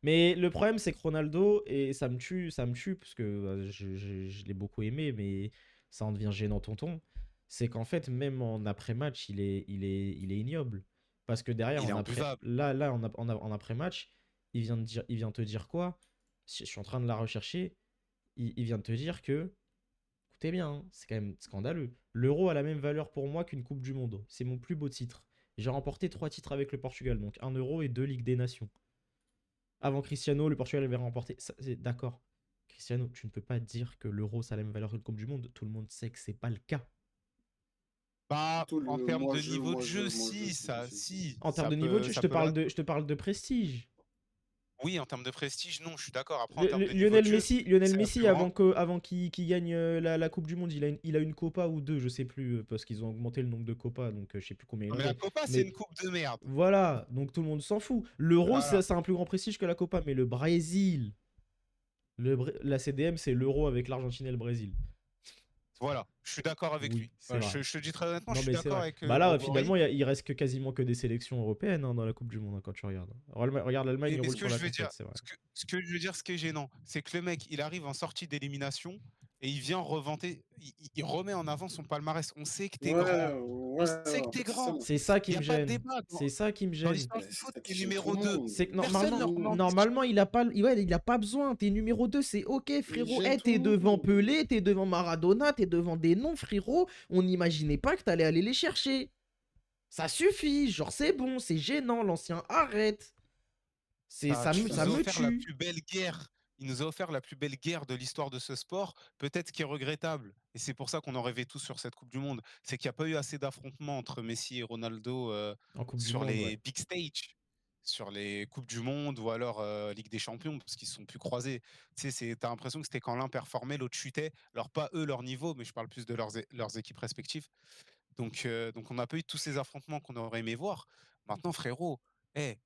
Mais le problème, c'est que Ronaldo, et ça me tue, parce que je l'ai beaucoup aimé, mais ça en devient gênant, tonton. C'est qu'en fait, même en après-match, il est ignoble. Parce que derrière, Il est imbuvable. en après-match, il vient te dire quoi? Je suis en train de la rechercher. Il vient de te dire que, écoutez bien, hein, c'est quand même scandaleux. L'Euro a la même valeur pour moi qu'une Coupe du Monde. C'est mon plus beau titre. J'ai remporté 3 titres avec le Portugal, donc un Euro et 2 Ligues des Nations. Avant Cristiano, le Portugal avait remporté. D'accord. Cristiano, tu ne peux pas dire que l'Euro, ça a la même valeur que le Coupe du Monde. Tout le monde sait que c'est pas le cas. Bah, Plutôt en le termes de niveau de jeu, si, si. En termes de niveau de jeu, ça peut l'être. je te parle de prestige. Oui, en termes de prestige, non, je suis d'accord. Après, en termes de niveau Lionel de jeu, Messi, Lionel c'est la Messi plus grande. avant qu'il gagne la Coupe du Monde, il a une Copa ou deux, je sais plus, parce qu'ils ont augmenté le nombre de Copas, donc je sais plus combien il Non, en mais la avait. Copa, c'est Mais une coupe de merde. voilà, donc tout le monde s'en fout. L'Euro, Voilà. c'est un plus grand prestige que la Copa, mais le Brésil, la CDM, c'est l'Euro avec l'Argentine et le Brésil. Voilà, je suis d'accord avec Oui, lui. c'est vrai. Je te dis très honnêtement, je Non, suis mais c'est d'accord vrai. avec Bah là, Grégory. finalement, il reste quasiment que des sélections européennes hein, dans la Coupe du Monde hein, quand tu regardes. Regarde l'Allemagne, Mais, il mais roule ce sur que la je veux dire, conquête, c'est vrai. ce qui est gênant, c'est que le mec, il arrive en sortie d'élimination et il vient revanter, il remet en avant son palmarès. On sait que t'es Ouais, grand. On ouais, sait que en t'es fait, c'est ça, grand. moi, C'est c'est ça Il qui n'y me a pas de gêne. débat. C'est ça qui me Dans gêne. l'histoire du c'est foot, ça t'es qui gêne tout numéro le 2. monde. C'est que Ça Personne gêne ne tout le le remet en monde. normalement, question. il a pas, ouais, il a pas besoin. T'es numéro 2 c'est ok, Il frérot. gêne Eh, tout t'es le devant monde. Pelé, t'es devant Maradona, t'es devant des noms, frérot. On n'imaginait pas que t'allais aller les chercher. Ça suffit, genre c'est bon, c'est gênant, l'ancien arrête. Tu Ça nous as me offert la tue. plus belle guerre. Il nous a offert la plus belle guerre de l'histoire de ce sport, peut-être qui est regrettable. Et c'est pour ça qu'on en rêvait tous sur cette Coupe du Monde. C'est qu'il n'y a pas eu assez d'affrontements entre Messi et Ronaldo En Coupe du sur Monde, ouais. les big stage, sur les Coupes du Monde ou alors Ligue des Champions, parce qu'ils se sont plus croisés. Tu sais, t'as l'impression que c'était quand l'un performait, l'autre chutait. Alors pas eux, leur niveau, mais je parle plus de leurs équipes respectives. Donc on n'a pas eu tous ces affrontements qu'on aurait aimé voir. Maintenant, frérot, hey,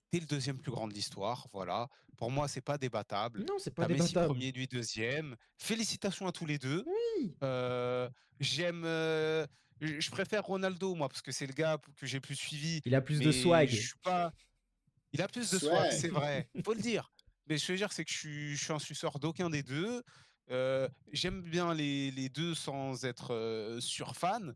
t'es le deuxième plus grand de l'histoire, voilà. Pour moi, c'est pas débattable. Non, c'est pas T'as Messi débattable. premier, lui deuxième. Félicitations à tous les deux. Oui. J'aime, je préfère Ronaldo moi parce que c'est le gars que j'ai plus suivi, Il a plus de mais je swag. suis pas. Il a plus de swag, Swag. c'est vrai. Faut le dire. Mais je veux dire, c'est que je suis un suceur d'aucun des deux. J'aime bien les deux sans être surfan.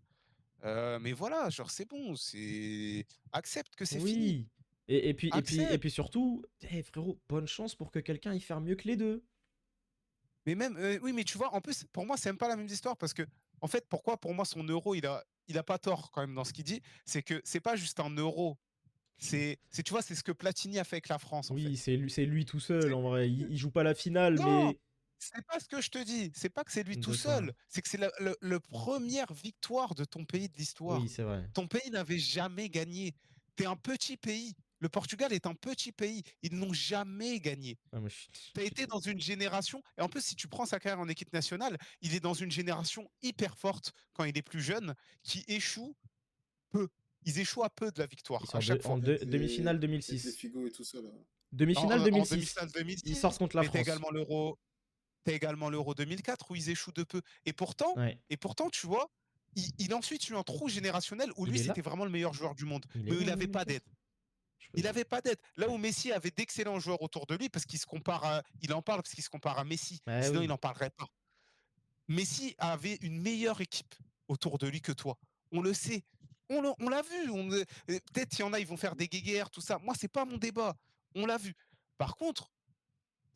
Mais voilà, genre c'est bon, c'est accepte que c'est fini. Oui. Et Accepte. puis surtout, eh, frérot, bonne chance pour que quelqu'un y fasse mieux que les deux. Mais même, oui, mais tu vois, en plus, pour moi, c'est même pas la même histoire parce que, en fait, pourquoi pour moi son euro, il a pas tort quand même dans ce qu'il dit, c'est que c'est pas juste un euro, tu vois, c'est ce que Platini a fait avec la France en fait. Oui, c'est lui tout seul C'est- en vrai. Il joue pas la finale, Non, mais c'est pas ce que je te dis. C'est pas que c'est lui tout de quoi? seul, c'est que c'est la première victoire de ton pays de Oui, l'histoire. c'est vrai. Ton pays n'avait jamais gagné. T'es un petit pays. Le Portugal est un petit pays. Ils n'ont jamais gagné. Ah, moi, Tu as été dans une génération, et en plus, si tu prends sa carrière en équipe nationale, il est dans une génération hyper forte quand il est plus jeune, qui échoue peu. Ils échouent à peu de la Ils victoire, à sortent chaque fois. demi-finale Avec les 2006. Figo et tout ça, là. Demi-finale En 2006. demi-finale Ils 2006, sortent contre la mais tu as France. également l'Euro 2004 où ils échouent de peu. Ouais. Et pourtant tu vois, il a ensuite eu un trou générationnel où Il lui, est là. c'était vraiment le meilleur joueur du monde. Il est Mais là il en n'avait pas 2004. d'aide. Je peux Il dire. n'avait pas d'aide. Là Ouais. où Messi avait d'excellents joueurs autour de lui, parce qu'il se compare il en parle parce qu'il se compare à Messi. Bah Sinon, il oui. n'en parlerait pas. Messi avait une meilleure équipe autour de lui que toi. On le sait. On l'a vu. Peut-être qu'il y en a, ils vont faire des guéguerres, tout ça. Moi, c'est pas mon débat. On l'a vu. Par contre,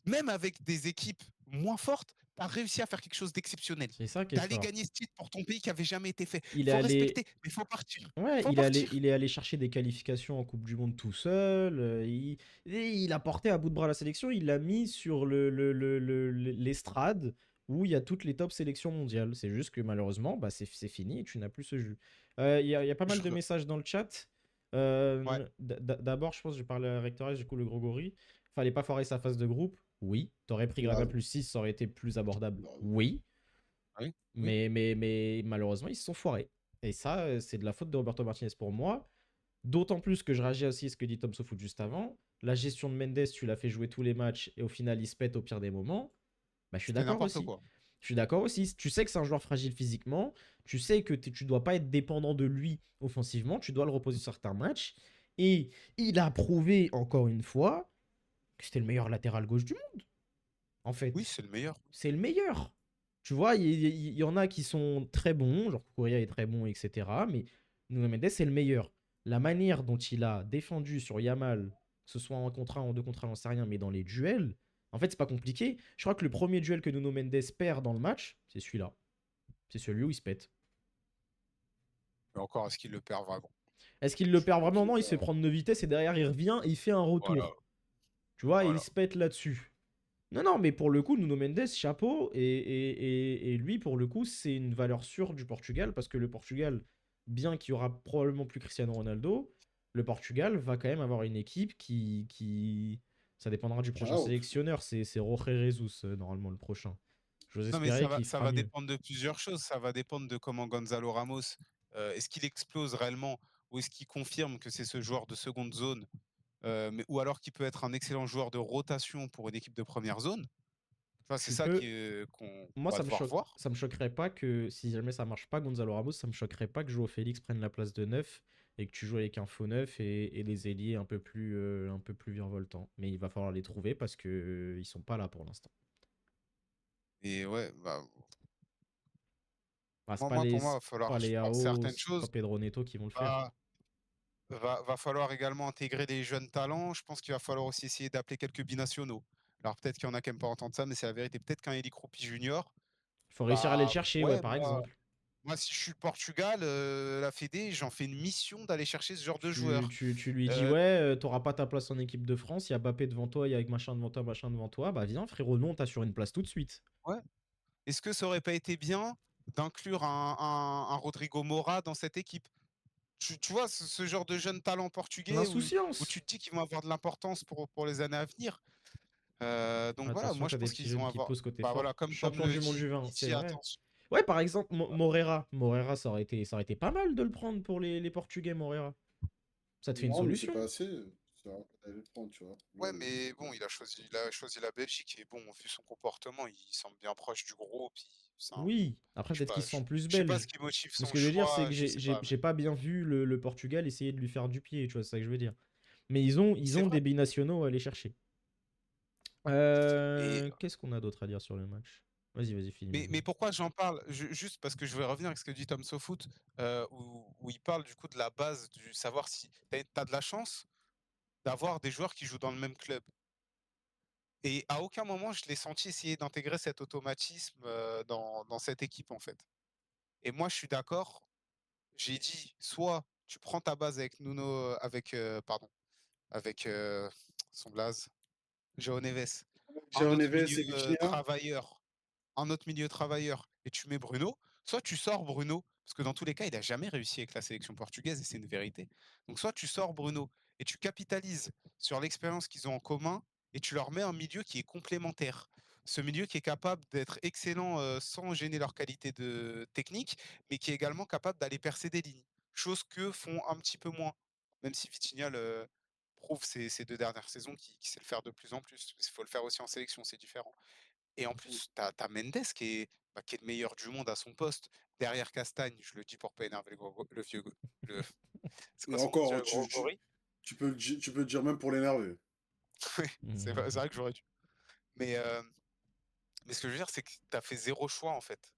même avec des équipes moins fortes, tu as réussi à faire quelque chose d'exceptionnel. C'est ça qui Tu est allé fort. gagner ce titre pour ton pays qui avait jamais été fait. Il est Faut allé. respecter, mais faut partir. Ouais, Faut partir. il est allé chercher des qualifications en Coupe du Monde tout seul. Et il a porté à bout de bras la sélection. Il l'a mis sur l'estrade où il y a toutes les top sélections mondiales. C'est juste que malheureusement, bah, c'est fini et tu n'as plus ce jus. Il y a pas mal de Je- messages dans le chat. Ouais. D'abord, je pense que j'ai parlé à Rectorès, du coup, le Grégory. Fallait pas foirer sa phase de groupe. Oui. T'aurais pris Grava Grave. plus 6, ça aurait été plus abordable. Grave. Oui. Oui. Oui. Mais malheureusement, ils se sont foirés. Et ça, c'est de la faute de Roberto Martinez pour moi. D'autant plus que je réagis aussi à ce que dit Tom Sofoot juste avant. La gestion de Mendes, tu l'as fait jouer tous les matchs et au final, il se pète au pire des moments. Bah, je suis C'était d'accord n'importe aussi. quoi. Je suis d'accord aussi. Tu sais que c'est un joueur fragile physiquement. Tu sais que tu dois pas être dépendant de lui offensivement. Tu dois le reposer sur certains matchs. Et il a prouvé encore une fois que c'était le meilleur latéral gauche du monde. En Oui, fait, c'est le meilleur. c'est le meilleur. Tu vois, il y en a qui sont très bons, genre Kukurea est très bon, etc. Mais Nuno Mendes, c'est le meilleur. La manière dont il a défendu sur Yamal, que ce soit en contre 1, en 2 contre 1, j'en sais rien, mais dans les duels, en fait, c'est pas compliqué. Je crois que le premier duel que Nuno Mendes perd dans le match, c'est celui-là. C'est celui où il se pète. Mais encore, est-ce qu'il le perd vraiment? Est-ce qu'il le perd Je vraiment? sais Non, il se fait pas. prendre de vitesse et derrière, il revient et il fait un Voilà, retour. Tu vois, et il voilà. se pète là-dessus. Non, non, mais pour le coup, Nuno Mendes, chapeau. Et lui, pour le coup, c'est une valeur sûre du Portugal parce que le Portugal, bien qu'il y aura probablement plus Cristiano Ronaldo, le Portugal va quand même avoir une équipe qui... Ça dépendra du prochain Ciao. sélectionneur. C'est Jorge Jesus, normalement, le prochain. J'ose Non, mais espérer qu'il ça fera va mieux. dépendre de plusieurs choses. Ça va dépendre de comment Gonzalo Ramos, est-ce qu'il explose réellement ou est-ce qu'il confirme que c'est ce joueur de seconde zone, ou alors qu'il peut être un excellent joueur de rotation pour une équipe de première zone. Enfin, c'est Tu ça peux... qu'on Moi, va devoir voir. ça me choquerait pas que, si jamais ça marche pas, Gonzalo Ramos, ça me choquerait pas que Joao Félix prenne la place de neuf et que tu joues avec un faux neuf et les ailiers un peu plus virevoltants. Mais il va falloir les trouver parce que ils sont pas là pour l'instant. Et ouais, bah, Bah, pour moi, il va c'est falloir pas les voir AO, certaines c'est pas choses. Pedro Neto qui vont le faire. Va, va falloir également intégrer des jeunes talents. Je pense qu'il va falloir aussi essayer d'appeler quelques binationaux. Alors peut-être qu'il y en a qui n'aiment pas entendre ça, mais c'est la vérité. Peut-être qu'un Eli Kroupi junior, Il faut réussir à aller le bah chercher, ouais, ouais, par exemple. moi si je suis le Portugal, la Fédé, j'en fais une mission d'aller chercher ce genre de joueur. Tu lui dis, Euh, ouais, t'auras pas ta place en équipe de France, il y a Mbappé devant toi, il y a machin devant toi, machin devant toi. Bah viens, frérot, non, t'as sur une place tout de suite. ouais. Est-ce que ça aurait pas été bien d'inclure un Rodrigo Mora dans cette équipe? Tu vois, ce genre de jeunes talents portugais où L'insouciance. tu te dis qu'ils vont avoir de l'importance pour les années à venir. Donc voilà, Attention, moi je t'as des pense petits qu'ils vont jeunes qui avoir. poussent côté Bah fort. voilà, comme Champion le du monde dit du vin, c'est ici, vrai. attention. Ouais, par exemple, Morera. Morera, ça aurait été pas mal de le prendre pour les Portugais, Morera. Ça te fait une Non, mais c'est solution. pas assez. C'est vrai qu'on allait le prendre, tu vois. Ouais, mais bon, il a choisi la Belgique et bon, vu son comportement, il semble bien proche du groupe. Oui. Après, peut-être qu'il se sent plus Je sais pas ce belge. qui motive Mais ce son que je veux dire, c'est choix, que je sais pas, mais j'ai pas bien vu le Portugal essayer de lui faire du pied, tu vois, c'est ça que je veux dire. Mais ils c'est ont vrai. des binationaux à aller chercher. Et Qu'est-ce qu'on a d'autre à dire sur le match? Vas-y, finis, Mais vas-y. pourquoi j'en parle? Juste parce que je vais revenir avec ce que dit Tom Sofoot, où il parle du coup de la base du savoir si tu as de la chance d'avoir des joueurs qui jouent dans le même club. Et à aucun moment je l'ai senti essayer d'intégrer cet automatisme dans cette équipe en fait. Et moi je suis d'accord, j'ai dit soit tu prends ta base avec Nuno, pardon, avec son blaze, João Neves, un João autre Neves milieu et Vitinha. travailleur, un autre milieu travailleur et tu mets Bruno, soit tu sors Bruno, parce que dans tous les cas, il n'a jamais réussi avec la sélection portugaise et c'est une vérité. Donc soit tu sors Bruno et tu capitalises sur l'expérience qu'ils ont en commun et tu leur mets un milieu qui est complémentaire. Ce milieu qui est capable d'être excellent sans gêner leur qualité de technique, mais qui est également capable d'aller percer des lignes. Chose que font un petit peu moins, même si Vitinha prouve ces 2 dernières saisons qu'il sait le faire de plus en plus. Il faut le faire aussi en sélection, c'est différent. Et en plus, tu as Mendes qui est le meilleur du monde à son poste, derrière Castagne, je le dis pour pas énerver le vieux. Le, c'est Et quoi son nom déjà, encore, le gros gorille? tu peux le dire même pour l'énerver. Oui, c'est Mhm. vrai que j'aurais dû. Mais, euh, mais ce que je veux dire, c'est que tu as fait zéro choix en fait.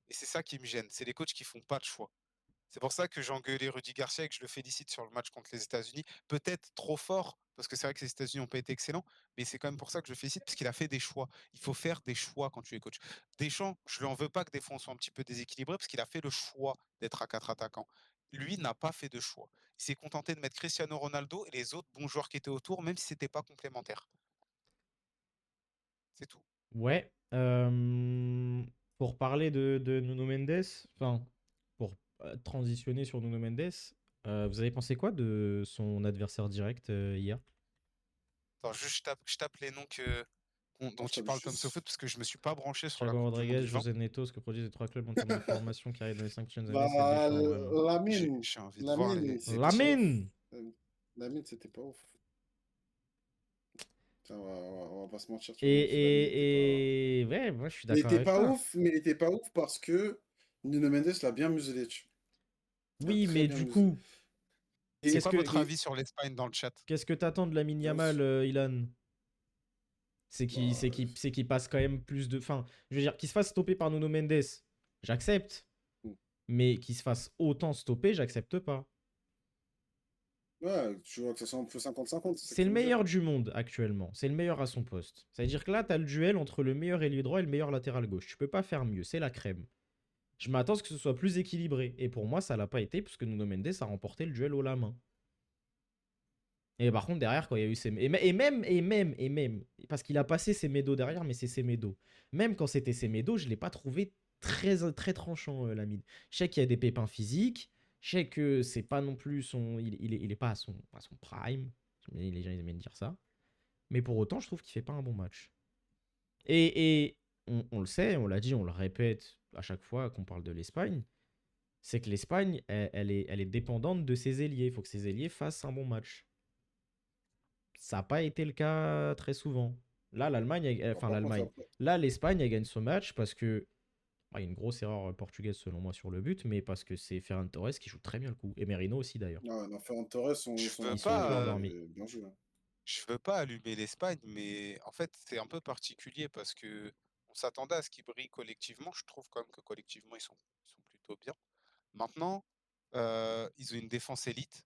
Et c'est ça qui me gêne. C'est les coachs qui font pas de choix. C'est pour ça que j'ai engueulé Rudy Garcia et que je le félicite sur le match contre les États-Unis. Peut-être trop fort, parce que c'est vrai que les États-Unis n'ont pas été excellents, mais c'est quand même pour ça que je le félicite, parce qu'il a fait des choix. Il faut faire des choix quand tu es coach. Deschamps, je lui en veux pas que des fois on soit un petit peu déséquilibré, parce qu'il a fait le choix d'être à 4 attaquants. Lui n'a pas fait de choix. Il s'est contenté de mettre Cristiano Ronaldo et les autres bons joueurs qui étaient autour, même si c'était pas complémentaire. C'est tout. Ouais. Pour parler de Nuno Mendes, enfin, pour transitionner sur Nuno Mendes, vous avez pensé quoi de son adversaire direct hier? Attends, juste je tape les noms dont Moi, je il tape parle comme juste. Sophie, parce que je me suis pas branché sur la Thiago Coupe du Monde Rodriguez, U20. José Neto, ce que produisent les trois clubs en termes de formation qui arrivent dans les 5 prochaines années, c'est Bah, Deschamps, vraiment. Lamine, J'ai envie de voir les, Lamine, les c'est petits. comment? Lamine! Euh, Lamine, c'était pas ouf. Tiens, on va pas se mentir, tu Et, vois. Lamine était pas. ouais, moi je suis Il d'accord était avec pas toi. ouf, mais il était pas ouf parce que Nuno Mendes l'a bien muselé. Il l'a Oui, très mais bien du muselé. coup, C'est Et, qu'est-ce quoi que votre et avis sur l'Espagne dans le chat? qu'est-ce que t'attends de Lamine euh, Yamal, Ilan? bah, C'est qu'il passe quand même plus de. Enfin, je veux dire, qu'il se fasse stopper par Nuno Mendes, j'accepte. Mais qu'il se fasse autant stopper, j'accepte pas. ouais, tu vois que ça soit un peu 50-50, c'est ça que C'est tu le veux dire. meilleur du monde actuellement. C'est le meilleur à son poste. Ça veut dire que là, t'as le duel entre le meilleur ailier droit et le meilleur latéral gauche. Tu peux pas faire mieux. C'est la crème. Je m'attends à ce que ce soit plus équilibré. Et pour moi, ça l'a pas été puisque Nuno Mendes a remporté le duel haut la main. Et par contre, derrière, quand il y a eu ses. Et même. Parce qu'il a passé ses médos derrière, mais c'est ses médos. Même quand c'était ses médos, je l'ai pas trouvé très tranchant, Lamine. Je sais qu'il y a des pépins physiques. Je sais que c'est pas non plus son. Il est pas à son prime. Les gens, ils aiment bien dire ça. Mais pour autant, je trouve qu'il fait pas un bon match. Et on le sait, on l'a dit, on le répète à chaque fois qu'on parle de l'Espagne. C'est que l'Espagne, elle est dépendante de ses ailiers. Il faut que ses ailiers fassent un bon match. Ça n'a pas été le cas très souvent. Là, Alors, par contre, l'Allemagne. après, Là, l'Espagne, elle gagne ce match parce que. Il y a une grosse erreur portugaise selon moi sur le but, mais parce que c'est Ferran Torres qui joue très bien le coup. Et Merino aussi d'ailleurs. non, Ferran Torres, Je son veux Ils sont un peu entraîneur, pas, endormis. bien joué, hein. je veux pas allumer l'Espagne, mais en fait, c'est un peu particulier parce que on s'attendait à ce qu'ils brillent collectivement. Je trouve quand même que collectivement, ils sont plutôt bien. Maintenant, ils ont une défense élite,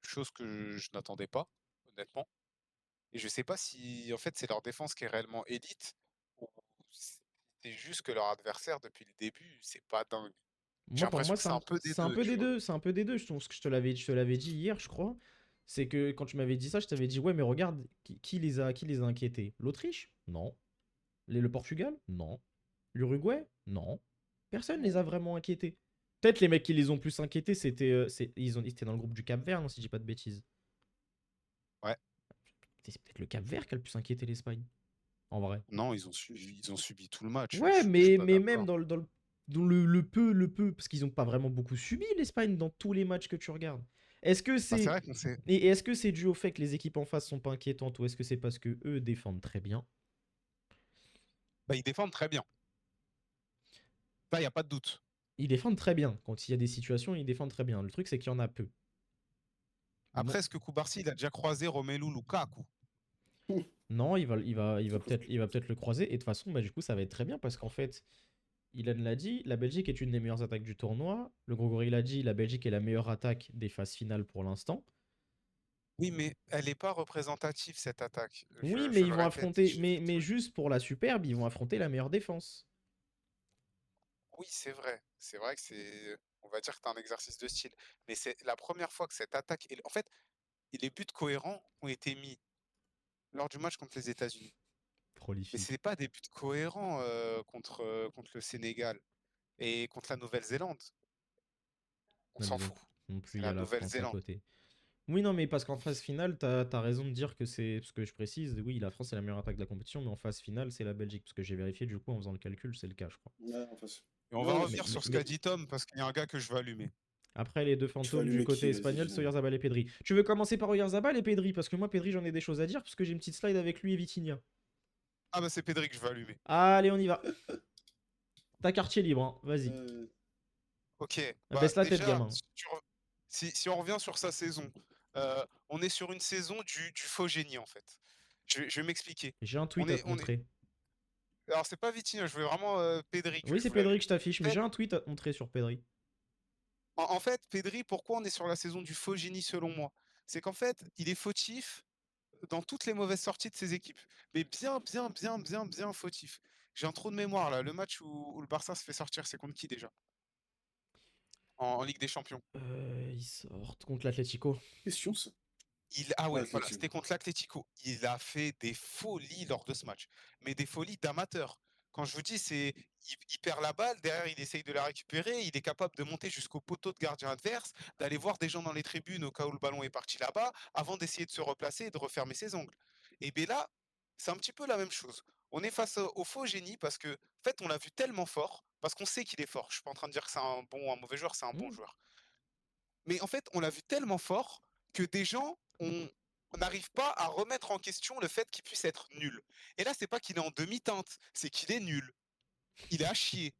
chose que je n'attendais pas, honnêtement. Et je sais pas si, en fait, c'est leur défense qui est réellement élite ou c'est juste que leur adversaire, depuis le début, c'est pas dingue. J'ai Moi, pour moi, l'impression que c'est un peu des c'est un deux, peu tu des vois. deux. C'est un peu des deux. Je pense que je te l'avais dit hier, je crois. C'est que quand tu m'avais dit ça, je t'avais dit, ouais, mais regarde, qui les a inquiétés? L'Autriche? Non. Le Portugal? Non. L'Uruguay? Non. Personne les Non. a vraiment inquiétés. Peut-être les mecs qui les ont plus inquiétés, ils étaient dans le groupe du Cap-Vert, non, si je dis pas de bêtises. Ouais. C'est peut-être le Cap-Vert qui a le plus inquiété l'Espagne, en vrai. Non, ils ont subi tout le match. Ouais, Je suis pas mais même d'accord. dans le peu, parce qu'ils ont pas vraiment beaucoup subi l'Espagne dans tous les matchs que tu regardes. Est-ce que Bah, c'est c'est vrai qu'on sait. et est-ce que c'est dû au fait que les équipes en face sont pas inquiétantes ou est-ce que c'est parce que eux défendent très bien? Bah, ils défendent très bien. Ça, il n'y a pas de doute. Ils défendent très bien. Quand il y a des situations, ils défendent très bien. Le truc, c'est qu'il y en a peu. Bon, Après, est-ce que Koubarsi, il a déjà croisé Romelu Lukaku? non, C'est il va peut-être le croiser. Et de toute façon, bah, du coup, ça va être très bien parce qu'en fait, Ilan l'a dit, la Belgique est une des meilleures attaques du tournoi. Le Grégory l'a dit, la Belgique est la meilleure attaque des phases finales pour l'instant. Oui, mais elle n'est pas représentative, cette attaque. Oui, mais Je ils le vont répète, affronter, mais juste pour la superbe, ils vont affronter la meilleure défense. Oui, c'est vrai. C'est vrai que c'est. On va dire que c'est un exercice de style. Mais c'est la première fois que cette attaque. En fait, les buts cohérents ont été mis lors du match contre les États-Unis. Mais ce Prolifique. n'est pas des buts cohérents contre le Sénégal et contre la Nouvelle-Zélande. On Non, s'en mais fout. non plus, C'est il y la a la France à Nouvelle-Zélande. côté. Oui, non, mais parce qu'en phase finale, t'as raison de dire que c'est. Parce que je précise, oui, la France est la meilleure attaque de la compétition, mais en phase finale, c'est la Belgique. Parce que j'ai vérifié, du coup, en faisant le calcul, c'est le cas, je crois. ouais, en face. Et on va Ouais, Mais, revenir mais, sur ce qu'a mais dit Tom, parce qu'il y a un gars que je veux allumer. après, les deux tu vas fantômes du allumer côté qui? Vas-y, espagnol, viens. Soyarzabal et Pedri. Tu veux commencer par Oyarzabal et Pedri? Parce que moi, Pedri, j'en ai des choses à dire, parce que j'ai une petite slide avec lui et Vitinha. Ah bah c'est Pedri que je veux allumer. Allez, on y va. T'as quartier libre, hein. Vas-y. Ok, bah Baisse la tête, déjà, gamin. si on revient sur sa saison, on est sur une saison du faux génie en fait. Je vais m'expliquer. J'ai un tweet à te On est... montrer. Alors c'est pas Vitinha, je veux vraiment Pedri que Oui, je c'est voulais Pedri que allumer. je t'affiche, En mais fait, j'ai un tweet à te montrer sur Pedri. en fait, Pedri, pourquoi on est sur la saison du faux génie selon moi? C'est qu'en fait, il est fautif dans toutes les mauvaises sorties de ses équipes. Mais bien fautif. J'ai un trou de mémoire là. Le match où le Barça se fait sortir, c'est contre qui déjà? En Ligue des Champions. Ils sortent contre l'Atlético. Question, ça. Ah Ouais, ouais, voilà, Atletico. c'était contre l'Atlético. Il a fait des folies lors de ce match, mais des folies d'amateur. Quand je vous dis, il perd la balle, derrière il essaye de la récupérer, il est capable de monter jusqu'au poteau de gardien adverse, d'aller voir des gens dans les tribunes au cas où le ballon est parti là-bas, avant d'essayer de se replacer et de refermer ses ongles. Et bien là, c'est un petit peu la même chose. On est face au faux génie parce que, en fait, on l'a vu tellement fort, parce qu'on sait qu'il est fort. Je suis pas en train de dire que c'est un bon ou un mauvais joueur, c'est un bon Hmm. joueur. Mais en fait, on l'a vu tellement fort que des gens on n'arrive pas à remettre en question le fait qu'il puisse être nul. Et là, c'est pas qu'il est en demi-teinte, c'est qu'il est nul. Il est à chier.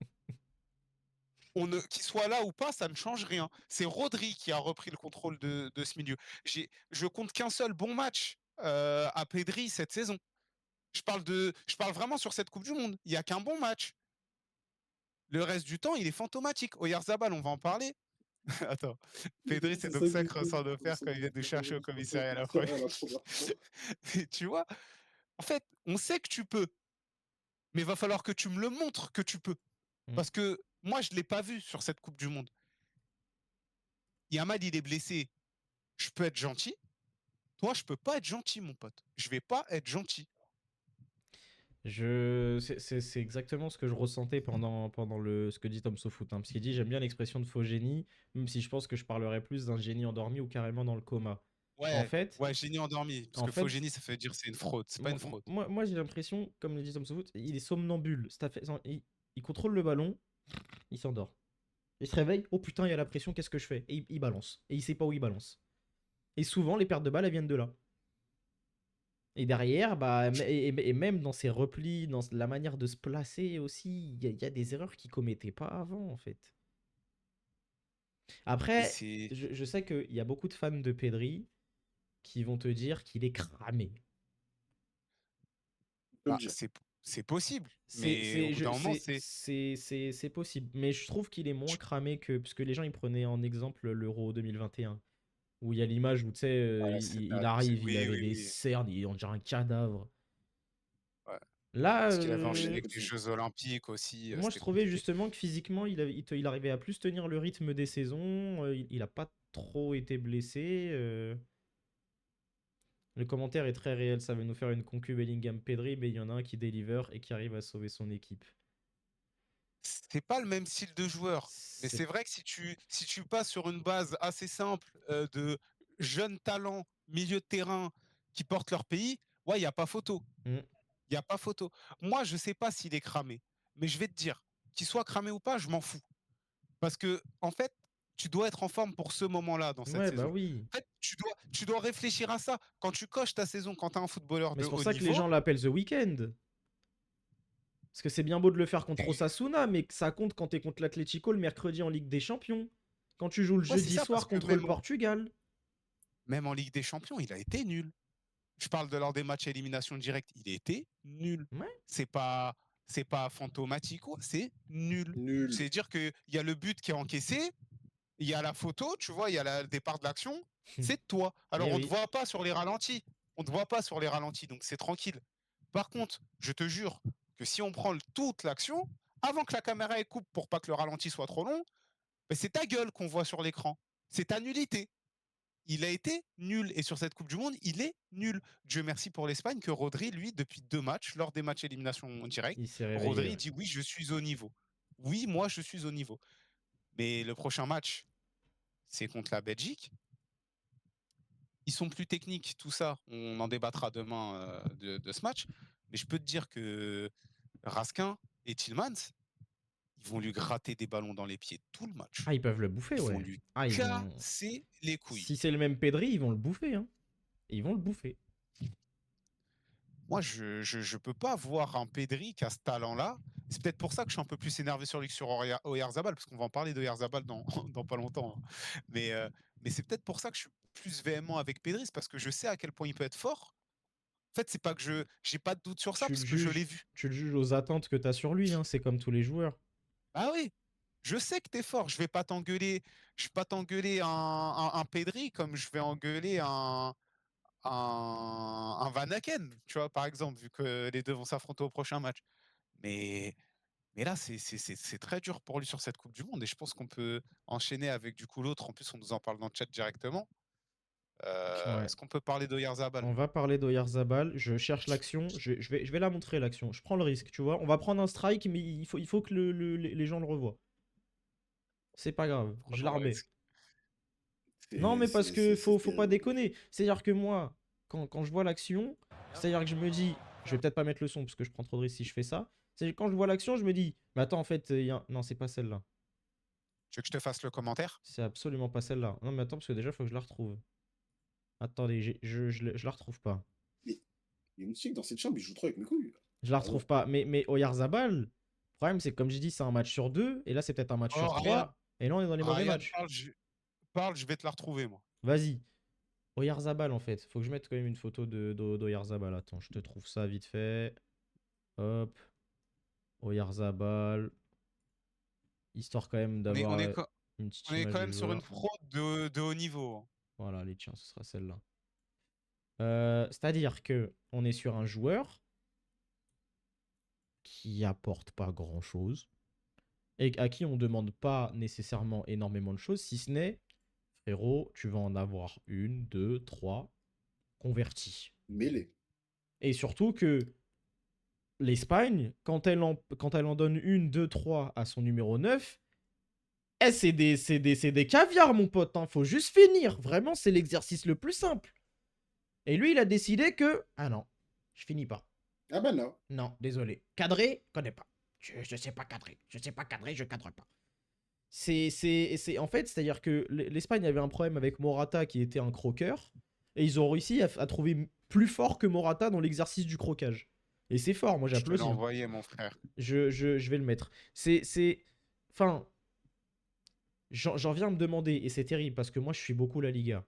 Qu'il soit là ou pas, ça ne change rien. C'est Rodri qui a repris le contrôle de ce milieu. Je compte qu'un seul bon match à Pedri cette saison. Je parle vraiment sur cette Coupe du Monde. Il n'y a qu'un bon match. Le reste du temps, il est fantomatique. Oyarzabal, on va en parler. Attends, Pedri, c'est C'est donc ça ça qui que ressent de faire quand il vient de chercher au commissariat la fait première. la première fois. Tu vois, en fait, on sait que tu peux, mais il va falloir que tu me le montres que tu peux. Parce que moi, je ne l'ai pas vu sur cette Coupe du Monde. Yamal, il est blessé. Je peux être gentil. Toi, je peux pas être gentil, mon pote. Je vais pas être gentil. C'est exactement ce que je ressentais pendant ce que dit Tom Sofoot. Hein, parce qu'il dit j'aime bien l'expression de faux génie, même si je pense que je parlerais plus d'un génie endormi ou carrément dans le coma. En Ouais, fait, ouais, génie endormi. Parce en que faux fait, génie, ça veut dire c'est une fraude. C'est pas une fraude. moi j'ai l'impression, comme le dit Tom Sofoot, il est somnambule. Il contrôle le ballon, il s'endort. Il se réveille, oh putain, il y a la pression, qu'est-ce que je fais? Et il balance. Et il sait pas où il balance. Et souvent, les pertes de balles, elles viennent de là. Et derrière, bah, et même dans ses replis, dans la manière de se placer aussi, il y a des erreurs qu'il commettait pas avant, en fait. Et Après, c'est. je sais qu'il y a beaucoup de fans de Pedri qui vont te dire qu'il est cramé. On peut le Bah, dire. c'est possible. Mais au bout d'un moment, c'est. C'est possible. Mais je trouve qu'il est moins cramé que... Parce que les gens, ils prenaient en exemple l'Euro 2021. Où il y a l'image où, tu sais, Ouais, il arrive, il oui, avait oui, des oui. cernes, on dirait un cadavre. Ouais. Là, Parce qu'il avait enchaîné avec les Jeux Olympiques aussi. moi, je C'était trouvais compliqué. justement que physiquement, il arrivait à plus tenir le rythme des saisons. Il a pas trop été blessé. Le commentaire est très réel. Ça veut nous faire une concu Bellingham-Pedri, mais il y en a un qui deliver et qui arrive à sauver son équipe. C'est pas le même style de joueur. Mais C'est... c'est vrai que si tu passes sur une base assez simple de jeunes talents, milieu de terrain qui portent leur pays, ouais, il n'y a pas photo. Mm. Il n'y a pas photo. Moi, je sais pas s'il est cramé. Mais je vais te dire, qu'il soit cramé ou pas, je m'en fous. Parce que, en fait, tu dois être en forme pour ce moment-là dans cette Ouais, bah saison. oui. En fait, tu dois réfléchir à ça. Quand tu coches ta saison, quand tu es un footballeur Mais de c'est pour haut ça que les niveau, gens l'appellent The Weeknd. Parce que c'est bien beau de le faire contre et- Osasuna, mais que ça compte quand t'es contre l'Atlético le mercredi en Ligue des Champions. Quand tu joues le ouais, c'est jeudi ça, parce soir que contre le Portugal. même en Ligue des Champions, il a été nul. Je parle de lors des matchs à élimination directe, il était nul. Ouais. C'est pas, c'est pas fantomatique, c'est nul. Nul. C'est dire qu'il y a le but qui est encaissé, il y a la photo, tu vois, il y a le départ de l'action, c'est de toi. Alors Eh on ne te oui. voit pas sur les ralentis. On ne te voit pas sur les ralentis, donc c'est tranquille. Par contre, je te jure que si on prend toute l'action, avant que la caméra elle coupe pour pas que le ralenti soit trop long, ben c'est ta gueule qu'on voit sur l'écran. C'est ta nullité. Il a été nul. Et sur cette Coupe du Monde, il est nul. Dieu merci pour l'Espagne que Rodri, lui, depuis 2 matchs, lors des matchs élimination directe, Il s'est réveillé, Rodri ouais. dit oui, je suis au niveau. Oui, moi, je suis au niveau. Mais le prochain match, c'est contre la Belgique. Ils sont plus techniques, tout ça. On en débattra demain de ce match. Mais je peux te dire que Raskin et Tillmans, ils vont lui gratter des ballons dans les pieds tout le match. Ah, ils peuvent le bouffer, Ils vont ouais. lui Ah, ils vont... casser les couilles. Si c'est le même Pedri, ils vont le bouffer, hein. Ils vont le bouffer. Moi, je peux pas voir un Pedri qui a ce talent-là. C'est peut-être pour ça que je suis un peu plus énervé sur lui que sur Oyarzabal, parce qu'on va en parler d'Oyarzabal dans, dans pas longtemps. Hein. Mais c'est peut-être pour ça que je suis plus véhément avec Pedri, c'est parce que je sais à quel point il peut être fort. En fait, c'est pas que je j'ai pas de doute sur ça, parce que je l'ai vu. Tu le juges aux attentes que t'as sur lui, hein. C'est comme tous les joueurs. Ah oui, je sais que t'es fort. Je vais pas t'engueuler un Pedri comme je vais engueuler un Van Aken, tu vois, par exemple, vu que les deux vont s'affronter au prochain match. Mais Mais là, c'est très dur pour lui sur cette Coupe du Monde. Et je pense qu'on peut enchaîner avec du coup l'autre. En plus, on nous en parle dans le chat directement. Ouais. Est-ce qu'on peut parler d'Oyarzabal? On va parler d'Oyarzabal. Je cherche l'action. Je vais la montrer, l'action. Je prends le risque, tu vois. On va prendre un strike, mais il faut que les gens le revoient. C'est pas grave. Je la Franchement, remets. Non, mais parce que faut pas déconner. C'est-à-dire que moi, quand je vois l'action, c'est-à-dire que je me dis, je vais peut-être pas mettre le son parce que je prends trop de risques si je fais ça. C'est quand je vois l'action, je me dis, mais attends, en fait, non, c'est pas celle-là. Tu veux que je te fasse le commentaire? C'est absolument pas celle-là. Non, mais attends, parce que déjà, faut que je la retrouve. Attendez, je la retrouve pas. Mais il y a une chick dans cette chambre, il joue trop avec mes couilles. Je la Ah ouais. retrouve pas. Mais Oyarzabal, le problème, c'est que comme j'ai dit, c'est un match sur 2. Et là, c'est peut-être un match Oh, sur Ryan, 3. Et là, on est dans les mauvais Ryan, matchs. parle, je vais te la retrouver, moi. Vas-y. Oyarzabal, en fait. Faut que je mette quand même une photo d'Oyarzabal. Attends, je te trouve ça vite fait. Hop. Oyarzabal. Histoire quand même On est, d'avoir on est, co- une petite on est image quand du même sur une joueur. fraude de haut niveau, hein. Voilà, les tiens, ce sera celle-là. C'est-à-dire que on est sur un joueur qui apporte pas grand-chose et à qui on demande pas nécessairement énormément de choses, si ce n'est, frérot, tu vas en avoir une, deux, trois convertis. Mêlé. Et surtout que l'Espagne, quand elle en donne une, deux, trois à son numéro 9, c'est des caviars, mon pote. Hein. Faut juste finir. Vraiment, c'est l'exercice le plus simple. Et lui, il a décidé que... Ah non, je finis pas. Ah bah non. Non, désolé. Cadrer, connais pas. Je sais pas cadrer. Je sais pas cadrer, je cadre pas. En fait, c'est-à-dire que l'Espagne avait un problème avec Morata qui était un croqueur. Et ils ont réussi à trouver plus fort que Morata dans l'exercice du croquage. Et c'est fort, moi Je te l'ai j'applaudis. Hein. envoyé, mon frère. Je vais le mettre. Enfin, j'en viens à me demander, et c'est terrible parce que moi je suis beaucoup la Liga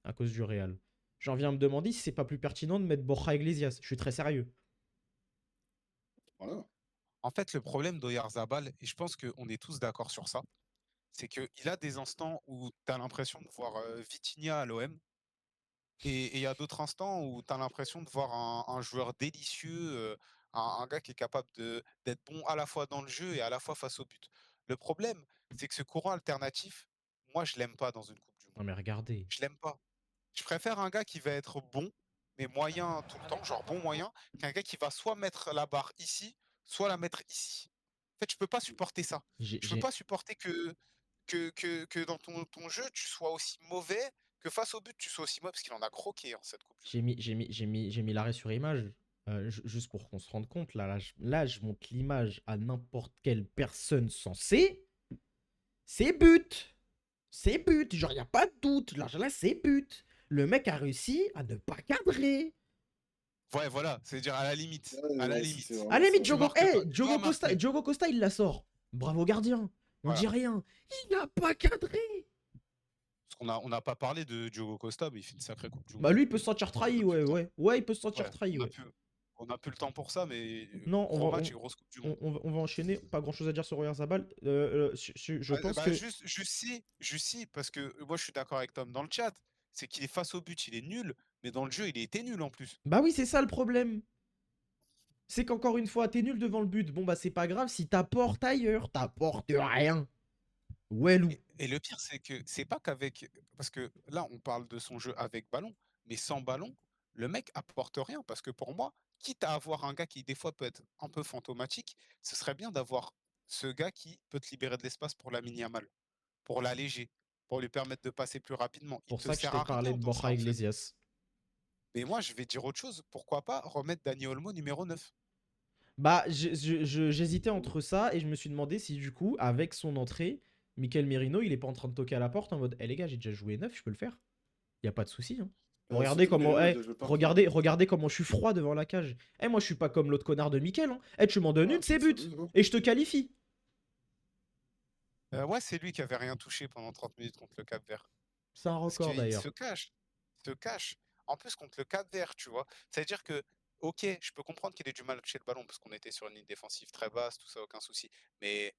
à cause du Real. J'en viens à me demander si c'est pas plus pertinent de mettre Borja Iglesias. Je suis très sérieux. Voilà. En fait, le problème d'Oyarzabal, et je pense qu'on est tous d'accord sur ça, c'est qu'il a des instants où tu as l'impression de voir Vitinha à l'OM, et il y a d'autres instants où tu as l'impression de voir un joueur délicieux, un gars qui est capable d'être bon à la fois dans le jeu et à la fois face au but. Le problème, c'est que ce courant alternatif, moi, je l'aime pas dans une Coupe du Non Monde. mais regardez. Je l'aime pas. Je préfère un gars qui va être bon, mais moyen tout le temps, genre bon moyen, qu'un gars qui va soit mettre la barre ici, soit la mettre ici. En fait, je peux pas supporter ça. Je peux pas supporter que dans ton jeu, tu sois aussi mauvais, que face au but, tu sois aussi mauvais, parce qu'il en a croqué en cette Coupe du Monde. J'ai mis l'arrêt sur image, juste pour qu'on se rende compte. Là, je montre l'image à n'importe quelle personne sensée. C'est but. C'est but. Genre, il n'y a pas de doute. Là, c'est but. Le mec a réussi à ne pas cadrer. Ouais, voilà, c'est-à-dire à la limite. Ouais, À la ouais, limite. c'est vraiment À la limite, ça. Tu marques pas, tu Diogo dois marquer. Costa, il la sort. Bravo gardien. On Voilà. dit rien. Il n'a pas cadré. Parce qu'on n'a pas parlé de Diogo Costa, mais il fait une sacrée Coupe du Monde. Bah, lui, il peut se sentir On a trahi, plus le temps. ouais, il peut se sentir Ouais, trahi, ouais. on a plus le temps pour ça, mais Non, gros match et grosse Coupe du Monde. on va enchaîner. Pas grand chose à dire sur Oyarzabal. Je pense que. Juste si, parce que moi je suis d'accord avec Tom dans le chat, c'est qu'il est face au but, il est nul, mais dans le jeu, il a été nul en plus. Bah oui, c'est ça le problème. C'est qu'encore une fois, t'es nul devant le but. Bon, bah c'est pas grave si t'apportes ailleurs. T'apportes rien. Ouais, loup. Et le pire, c'est que c'est pas qu'avec. Parce que là, on parle de son jeu avec ballon, mais sans ballon, le mec apporte rien. Parce que pour moi, quitte à avoir un gars qui, des fois, peut être un peu fantomatique, ce serait bien d'avoir ce gars qui peut te libérer de l'espace pour la Yamal, pour l'alléger, pour lui permettre de passer plus rapidement. Il Pour te ça que je sert t'ai à parlé rien de dans ça, Borja en fait. Iglesias. Mais moi, je vais dire autre chose. Pourquoi pas remettre Dani Olmo numéro 9? Bah, j'hésitais entre ça et je me suis demandé si du coup, avec son entrée, Mikel Merino, il est pas en train de toquer à la porte en mode les gars, j'ai déjà joué 9, je peux le faire. Y a pas de souci. Hein. Regardez Surtout que comment, Merino, il joue pas regardez comment je suis froid devant la cage. Moi, je suis pas comme l'autre connard de Mikel. Hein. Tu m'en donnes Ah, une, c'est c'est but. bon. Et je te qualifie. Ouais, c'est lui qui avait rien touché pendant 30 minutes contre le Cap-Vert. C'est un Parce record qu'il d'ailleurs. se cache. Il se cache. En plus, contre le Cap-Vert, tu vois. Ça veut dire que, ok, je peux comprendre qu'il ait du mal à toucher le ballon parce qu'on était sur une ligne défensive très basse, tout ça, aucun souci. Mais,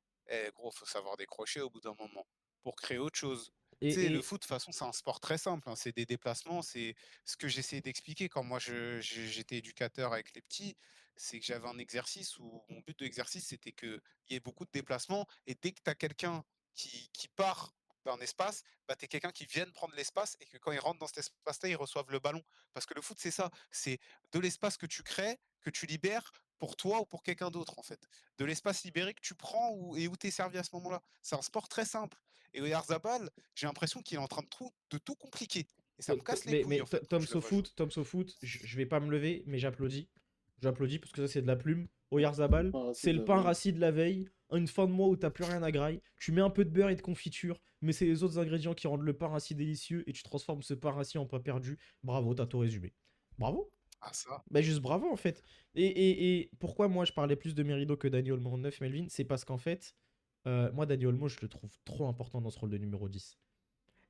gros, faut savoir décrocher au bout d'un moment pour créer autre chose. Tu sais, le foot, de toute façon, c'est un sport très simple. Hein. C'est des déplacements. C'est ce que j'essayais d'expliquer quand moi j'étais éducateur avec les petits. C'est que j'avais un exercice où mon but de l'exercice, c'était qu'il y ait beaucoup de déplacements. Et dès que tu as quelqu'un qui part d'un espace, bah, tu es quelqu'un qui vienne prendre l'espace et que quand il rentre dans cet espace-là, ils reçoivent le ballon. Parce que le foot, c'est ça. C'est de l'espace que tu crées, que tu libères pour toi ou pour quelqu'un d'autre, en fait. De l'espace libéré que tu prends et où tu es servi à ce moment-là. C'est un sport très simple. Et Oyarzabal, j'ai l'impression qu'il est en train de tout compliquer. Et ça me casse les couilles, en fait. Tom SoFoot, je vais pas me lever, mais j'applaudis. J'applaudis parce que ça, c'est de la plume. Oyarzabal, Pain rassis c'est de le la pain veille. rassis de la veille. une fin de mois où t'as plus rien à graille, tu mets un peu de beurre et de confiture, mais c'est les autres ingrédients qui rendent le pain rassis délicieux et tu transformes ce pain rassis en pain perdu. Bravo, t'as tout résumé. Bravo. Ah, ça. Bah juste bravo en fait. Et pourquoi moi je parlais plus de Merido que Dani Olmo en 9, Melvin? C'est parce qu'en fait, moi Dani Olmo je le trouve trop important dans ce rôle de numéro 10.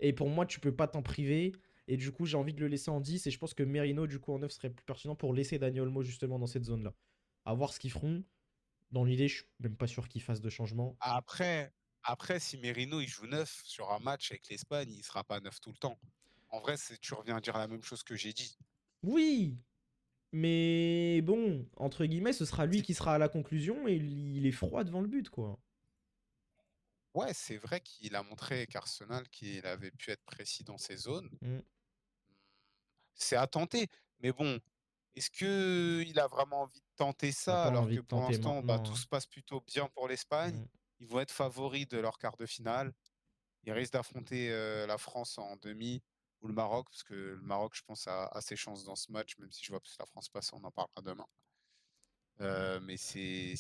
Et pour moi tu peux pas t'en priver. Et du coup j'ai envie de le laisser en 10 et je pense que Merino du coup en 9 serait plus pertinent pour laisser Dani Olmo justement dans cette zone-là. À voir ce qu'ils feront. Dans l'idée je suis même pas sûr qu'ils fassent de changement. Après, si Merino il joue 9 sur un match avec l'Espagne, il sera pas 9 tout le temps. En vrai, tu reviens à dire la même chose que j'ai dit. Oui, mais bon, entre guillemets, ce sera lui C'est- qui sera à la conclusion et il est froid devant le but quoi. Ouais, c'est vrai qu'il a montré avec Arsenal qu'il avait pu être précis dans ses zones. Mm. C'est à tenter. Mais bon, est-ce que il a vraiment envie de tenter T'as ça pas alors envie que de pour tenter l'instant, bah, maintenant, tout hein. se passe plutôt bien pour l'Espagne. Mm. Ils vont être favoris de leur quart de finale. Ils risquent d'affronter la France en demi ou le Maroc, parce que le Maroc, je pense, a ses chances dans ce match, même si je vois plus la France passer, on en parlera demain. Mais c'est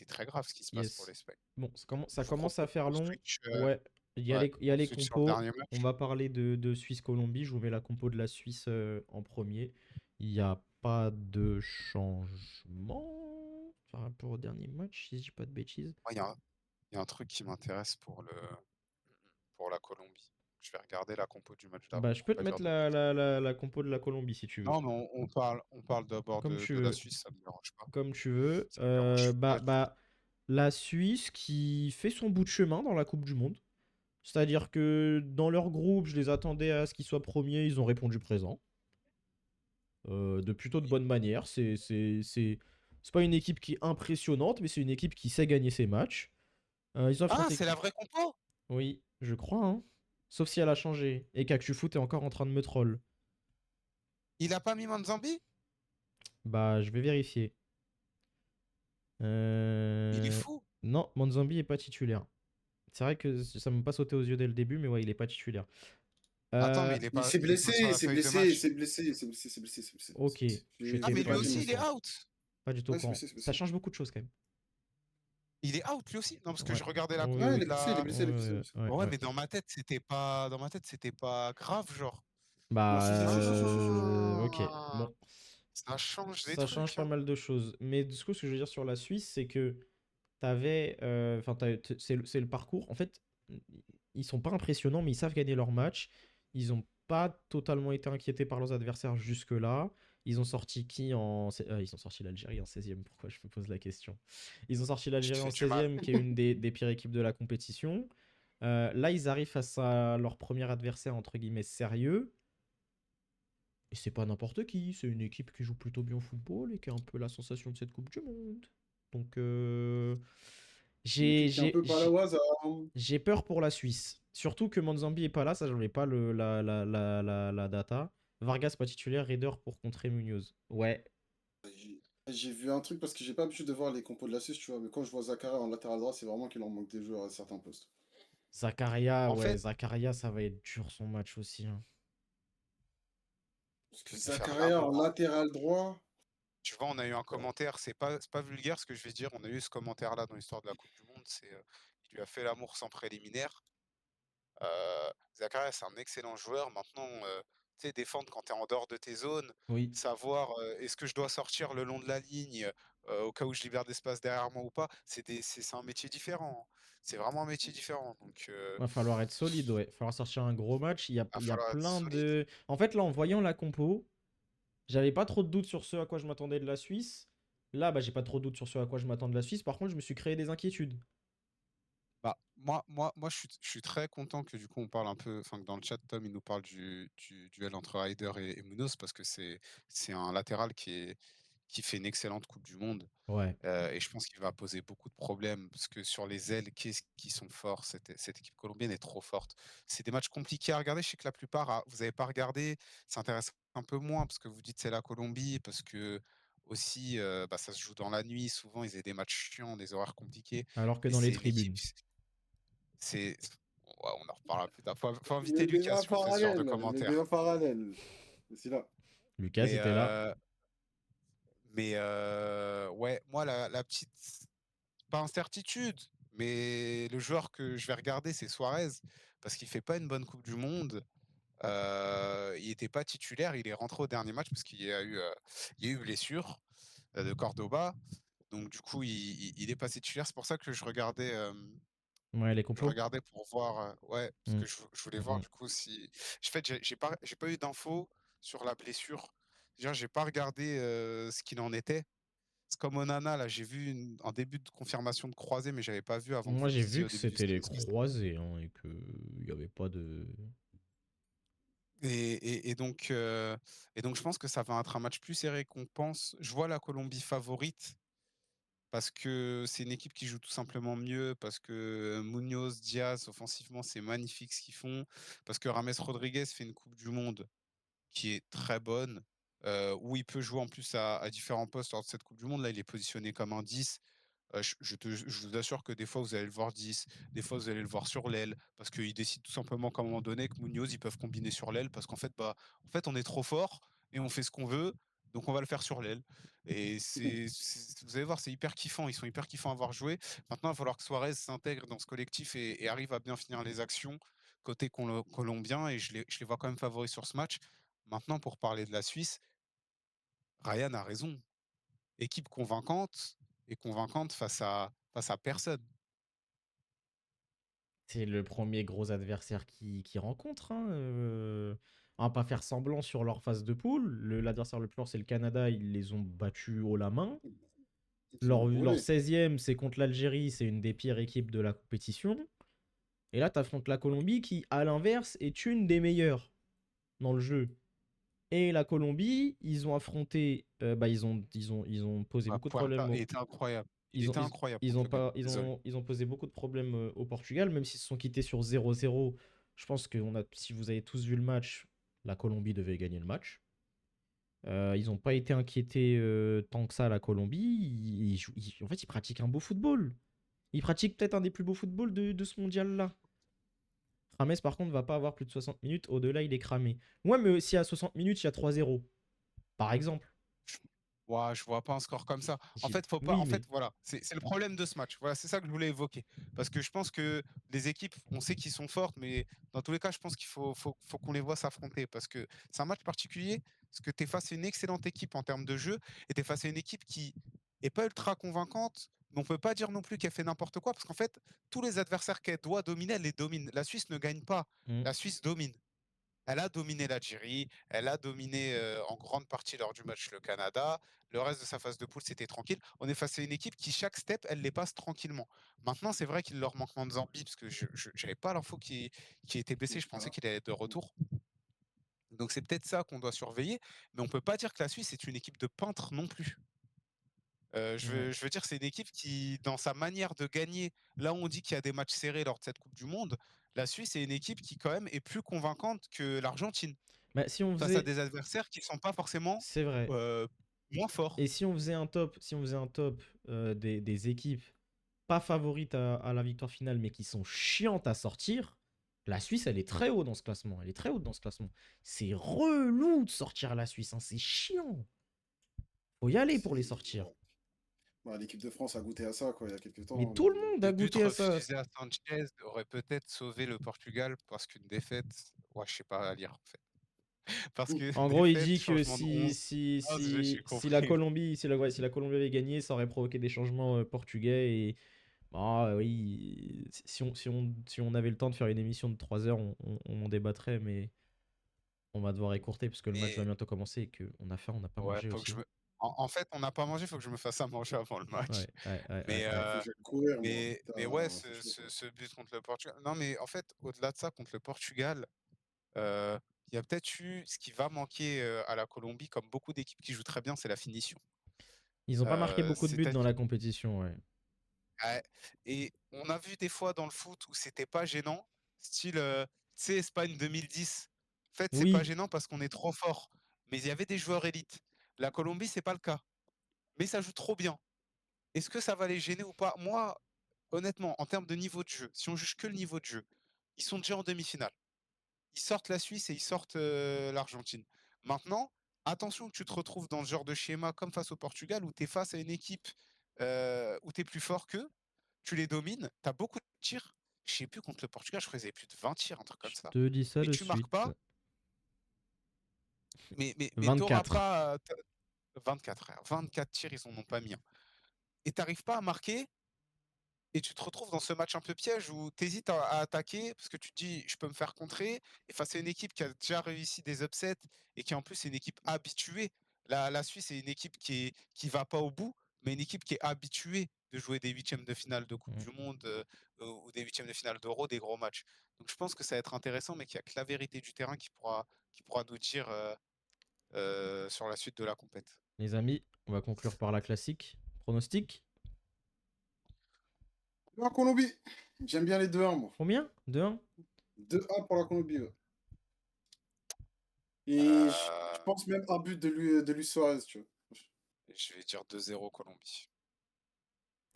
très grave ce qui se passe pour Yes. l'Espagne. Bon, ça Je commence à propose faire qu'on long. switch, Ouais, ouais, il y a on les switch sur le compos. dernier On match. va parler de Suisse-Colombie. Je vous mets la compo de la Suisse en premier. Il n'y a pas de changement par rapport au dernier match, si je dis pas de bêtises. Moi, il y a un truc qui m'intéresse pour la Colombie. Je vais regarder la compo du match d'avant Bah, je pour peux te pas dire mettre de bêtises. la compo de la Colombie si tu veux. Non, mais on parle d'abord Comme de tu la veux. Suisse, ça me dérange pas. Comme tu veux. Ça me dérange pas du tout. La Suisse qui fait son bout de chemin dans la Coupe du Monde. C'est-à-dire que dans leur groupe, je les attendais à ce qu'ils soient premiers, ils ont répondu présent. De plutôt de bonne manière. C'est pas une équipe qui est impressionnante, mais c'est une équipe qui sait gagner ses matchs. Ils ont Ah, affronté c'est la qui? vraie compo? Oui, je crois, hein. Sauf si elle a changé. Et qu'Akchufoot est encore en train de me troll. Il a pas mis Manzambi? Bah, je vais vérifier. Il est Euh, fou. Non, Manzambi est pas titulaire. C'est vrai que ça m'a pas sauté aux yeux dès le début, mais ouais, il est pas titulaire. Attends, mais Euh, Il s'est il est pas blessé, sur il la s'est feuille de blessé, il match. s'est blessé, il s'est blessé, il s'est blessé, il s'est blessé, il s'est Ok, blessé. Ah, mais J'ai lui pas fait aussi, mon il est stat. out. pas du tout au Ouais, il s'est courant. blessé, il s'est Ça blessé. change beaucoup de choses quand même. Il est out lui aussi? Non, parce que Ouais. je regardais la Oui, Ouais, compo il est oui. de blessé, il est la. blessé, il est blessé, il est Ouais, blessé. ouais, Ouais, ouais. mais dans ma tête, c'était pas grave, genre. Non, si, si, si, si, si, si. Ok. Ah, Bon, ça change des ça change trucs, pas hein. mal de choses. Mais du coup, ce que je veux dire sur la Suisse, c'est que t'avais. Enfin, c'est le parcours. En fait, ils sont pas impressionnants, mais ils savent gagner leur match. Ils ont pas totalement été inquiétés par leurs adversaires jusque-là. Ils ont sorti qui en. Ils ont sorti l'Algérie en 16e. Pourquoi je me pose la question? Ils ont sorti Je te l'Algérie en fais du mal. 16e, qui est une des pires équipes de la compétition. Là, ils arrivent face à leur premier adversaire, entre guillemets, sérieux. Et c'est pas n'importe qui, c'est une équipe qui joue plutôt bien au football et qui a un peu la sensation de cette Coupe du Monde. Donc, Une j'ai équipe qui est un j'ai- peu par la j'ai- oise. j'ai peur pour la Suisse. Surtout que Manzambi est pas là, ça j'en ai pas la data. Vargas pas titulaire, Raider pour contrer Munoz. Ouais, J'ai vu un truc parce que j'ai pas l'habitude de voir les compos de la Suisse, tu vois. Mais quand je vois Zakaria en latéral droit, c'est vraiment qu'il en manque des joueurs à certains postes. Zakaria, En ouais, fait, Zakaria, ça va être dur son match aussi, hein. Parce je que vais te faire la Zakaria en morale. latéral droit. Tu vois, on a eu un commentaire, c'est pas vulgaire ce que je vais dire, on a eu ce commentaire-là dans l'histoire de la Coupe du Monde, il lui a fait l'amour sans préliminaire. Zakaria, c'est un excellent joueur. Maintenant, tu sais, défendre quand tu es en dehors de tes zones, Oui. savoir est-ce que je dois sortir le long de la ligne au cas où je libère d'espace derrière moi ou pas, c'est un métier différent, hein. C'est vraiment un métier différent. Donc, Va falloir être solide, ouais. Falloir sortir un gros match. va Il y a falloir être plein solide. de. En fait, là, en voyant la compo, j'avais pas trop de doutes sur ce à quoi je m'attendais de la Suisse. Là, bah, j'ai pas trop de doutes sur ce à quoi je m'attends de la Suisse. Par contre, je me suis créé des inquiétudes. Bah, moi, je suis très content que du coup on parle un peu, enfin que dans le chat, Tom, il nous parle du duel entre Ryder et Munoz parce que c'est un latéral qui fait une excellente Coupe du Monde. Ouais. Et je pense qu'il va poser beaucoup de problèmes parce que sur les ailes, qu'est-ce qui sont forts? Cette équipe colombienne est trop forte. C'est des matchs compliqués à regarder. Je sais que la plupart, vous n'avez pas regardé. Ça intéresse un peu moins parce que vous dites c'est la Colombie, parce que aussi bah, ça se joue dans la nuit. Souvent, ils ont des matchs chiants, des horaires compliqués. Alors que Mais dans les c'est une équipe. tribunes. C'est. Ouais, on en reparlera plus tard. Faut inviter Le Lucas débat si on fait ce genre de parallèle, le commentaires. débat parallèle. C'est là. Lucas Mais, était là. ouais, moi, la petite pas incertitude, mais le joueur que je vais regarder, c'est Suarez, parce qu'il fait pas une bonne Coupe du Monde. Il était pas titulaire, il est rentré au dernier match parce il y a eu blessure de Cordoba. Donc du coup, il est pas titulaire. C'est pour ça que Ouais, les je compos. regardais pour voir, ouais, parce Mm, que je voulais voir mm. du coup si. En fait, j'ai pas eu d'infos sur la blessure. Déjà, j'ai pas regardé ce qu'il en était. C'est comme Onana, là, j'ai vu un début de confirmation de croisé, mais j'avais pas vu avant que Moi, vous j'ai disiez vu au que début du c'était stream. les croisés, hein, et que il y avait pas de. Et, et, et donc, euh, et donc, je pense que ça va être un match plus serré qu'on pense. Je vois la Colombie favorite parce que c'est une équipe qui joue tout simplement mieux, parce que Munoz, Diaz, offensivement, c'est magnifique ce qu'ils font, parce que Rames Rodriguez fait une Coupe du Monde qui est très bonne, où il peut jouer en plus à différents postes lors de cette Coupe du Monde. Là, il est positionné comme un 10. Je vous assure que des fois, vous allez le voir 10, des fois, vous allez le voir sur l'aile, parce qu'ils décident tout simplement qu'à un moment donné, que Munoz, ils peuvent combiner sur l'aile, parce qu'en fait, on est trop fort et on fait ce qu'on veut, donc on va le faire sur l'aile. Et vous allez voir, c'est hyper kiffant, ils sont hyper kiffants à avoir joué. Maintenant, il va falloir que Suarez s'intègre dans ce collectif et arrive à bien finir les actions côté colombien, et je les vois quand même favoris sur ce match. Maintenant, pour parler de la Suisse, Ryan a raison. Équipe convaincante et convaincante face à personne. C'est le premier gros adversaire qui rencontre, hein. On va pas faire semblant sur leur phase de poule. L'adversaire le plus fort, c'est le Canada. Ils les ont battus haut la main. Ils ont Leur roulé. 16e, c'est contre l'Algérie. C'est une des pires équipes de la compétition. Et là, tu affrontes la Colombie qui, à l'inverse, est une des meilleures dans le jeu. Et la Colombie, ils ont affronté. Ils ont posé Ah, beaucoup de Puerta, problèmes. il était incroyable. Il Ils ont, était incroyable ils contre ont le Ghana. pas, Désolé. ils ont posé beaucoup de problèmes au Portugal, même s'ils se sont quittés sur 0-0. Je pense que si vous avez tous vu le match, la Colombie devait gagner le match. Ils n'ont pas été inquiétés tant que ça, la Colombie. En fait, ils pratiquent un beau football. Ils pratiquent peut-être un des plus beaux footballs de ce mondial-là. Rames, par contre, va pas avoir plus de 60 minutes. Au-delà, il est cramé. Moi, mais si à 60 minutes, il y a 3-0, par exemple. Ouais, je vois pas un score comme ça. En J'y- fait, faut pas. Oui, En fait, mais voilà, c'est le problème de ce match. Voilà, c'est ça que je voulais évoquer. Parce que je pense que les équipes, on sait qu'ils sont fortes, mais dans tous les cas, je pense qu'il faut qu'on les voit s'affronter. Parce que c'est un match particulier, parce que tu es face à une excellente équipe en termes de jeu, et tu es face à une équipe qui est pas ultra convaincante, mais on peut pas dire non plus qu'elle fait n'importe quoi, parce qu'en fait, tous les adversaires qu'elle doit dominer, elle les domine. La Suisse ne gagne pas. hmm. La Suisse domine. Elle a dominé l'Algérie, elle a dominé en grande partie lors du match le Canada. Le reste de sa phase de poule, c'était tranquille. On est face à une équipe qui, chaque step, elle les passe tranquillement. Maintenant, c'est vrai qu'il leur manque Manzambi, parce que je n'avais pas l'info qui était blessé. Je pensais Voilà. qu'il allait être de retour. Donc c'est peut-être ça qu'on doit surveiller. Mais on peut pas dire que la Suisse est une équipe de peintres non plus. Ouais. Je veux dire, c'est une équipe qui, dans sa manière de gagner, là où on dit qu'il y a des matchs serrés lors de cette Coupe du Monde, la Suisse est une équipe qui, quand même, est plus convaincante que l'Argentine Bah, si on face à faisait. des adversaires qui sont pas forcément C'est vrai. euh, moins forts. Et si on faisait un top des équipes pas favorites à la victoire finale, mais qui sont chiantes à sortir, la Suisse, elle est très haut dans ce classement. Elle est très haute dans ce classement. C'est relou de sortir la Suisse, hein, c'est chiant. Faut y aller pour les sortir. Ouais. Bah, l'équipe de France a goûté à ça, quoi, il y a quelques Mais temps, hein, tout donc le monde a Le but goûté à ça. refusé à Sanchez aurait peut-être sauvé le Portugal parce qu'une défaite, ouais, je sais pas à lire en fait. Parce que En gros, il défaite, dit que changement de 11, j'ai compris. si la Colombie avait gagné, ça aurait provoqué des changements portugais. Et bah, oui, si on avait le temps de faire une émission de 3 heures, on en débattrait, mais on va devoir écourter parce que le match va Mais bientôt commencer et qu'on a faim, on n'a pas ouais, mangé faut que je aussi. me. En fait, on n'a pas mangé, faut que je me fasse à manger avant le match. Ouais, ouais, ouais, ouais, Mais, ouais. faut que j'aille courir, moi. mais ouais, Putain, c'est chaud, ça. ce but contre le Portugal. Non, mais en fait, au-delà de ça, contre le Portugal, euh, il y a peut-être eu ce qui va manquer à la Colombie, comme beaucoup d'équipes qui jouent très bien, c'est la finition. Ils ont pas marqué beaucoup de buts dans C'est-à-dire, la compétition, ouais. ouais, et on a vu des fois dans le foot où c'était pas gênant, style, tu sais, Espagne 2010. En fait, c'est pas Oui, gênant parce qu'on est trop fort, mais il y avait des joueurs élites. La Colombie, c'est pas le cas, mais ça joue trop bien. Est-ce que ça va les gêner ou pas? Moi, honnêtement, en termes de niveau de jeu, si on juge que le niveau de jeu, ils sont déjà en demi-finale. Ils sortent la Suisse et ils sortent l'Argentine. Maintenant, attention que tu te retrouves dans ce genre de schéma comme face au Portugal où tu es face à une équipe où tu es plus fort qu'eux. tu les domines, tu as beaucoup de tirs. Je sais plus, contre le Portugal, je crois qu'ils avaient plus de 20 tirs, un truc comme Je ça. te dis ça Mais de tu marques suite. pas, mais t'auras 24. pas 24, frère. 24 tirs, ils en ont pas mis un. Et t'arrives pas à marquer, et tu te retrouves dans ce match un peu piège où tu hésites à attaquer parce que tu te dis, je peux me faire contrer. Et face à une équipe qui a déjà réussi des upsets et qui en plus est une équipe habituée. La Suisse est une équipe qui va pas au bout, mais une équipe qui est habituée de jouer des huitièmes de finale de Coupe Mm. du Monde ou des huitièmes de finale d'Euro, des gros matchs. Donc je pense que ça va être intéressant, mais qu'il n'y a que la vérité du terrain qui pourra nous dire sur la suite de la compète. Les amis, on va conclure par la classique. Pronostic? La Colombie. J'aime bien les 2-1, moi. Combien? 2-1? 2-1 pour la Colombie, ouais. Et je Euh, pense même un but de Luis Suarez, tu vois. je vais dire 2-0 Colombie.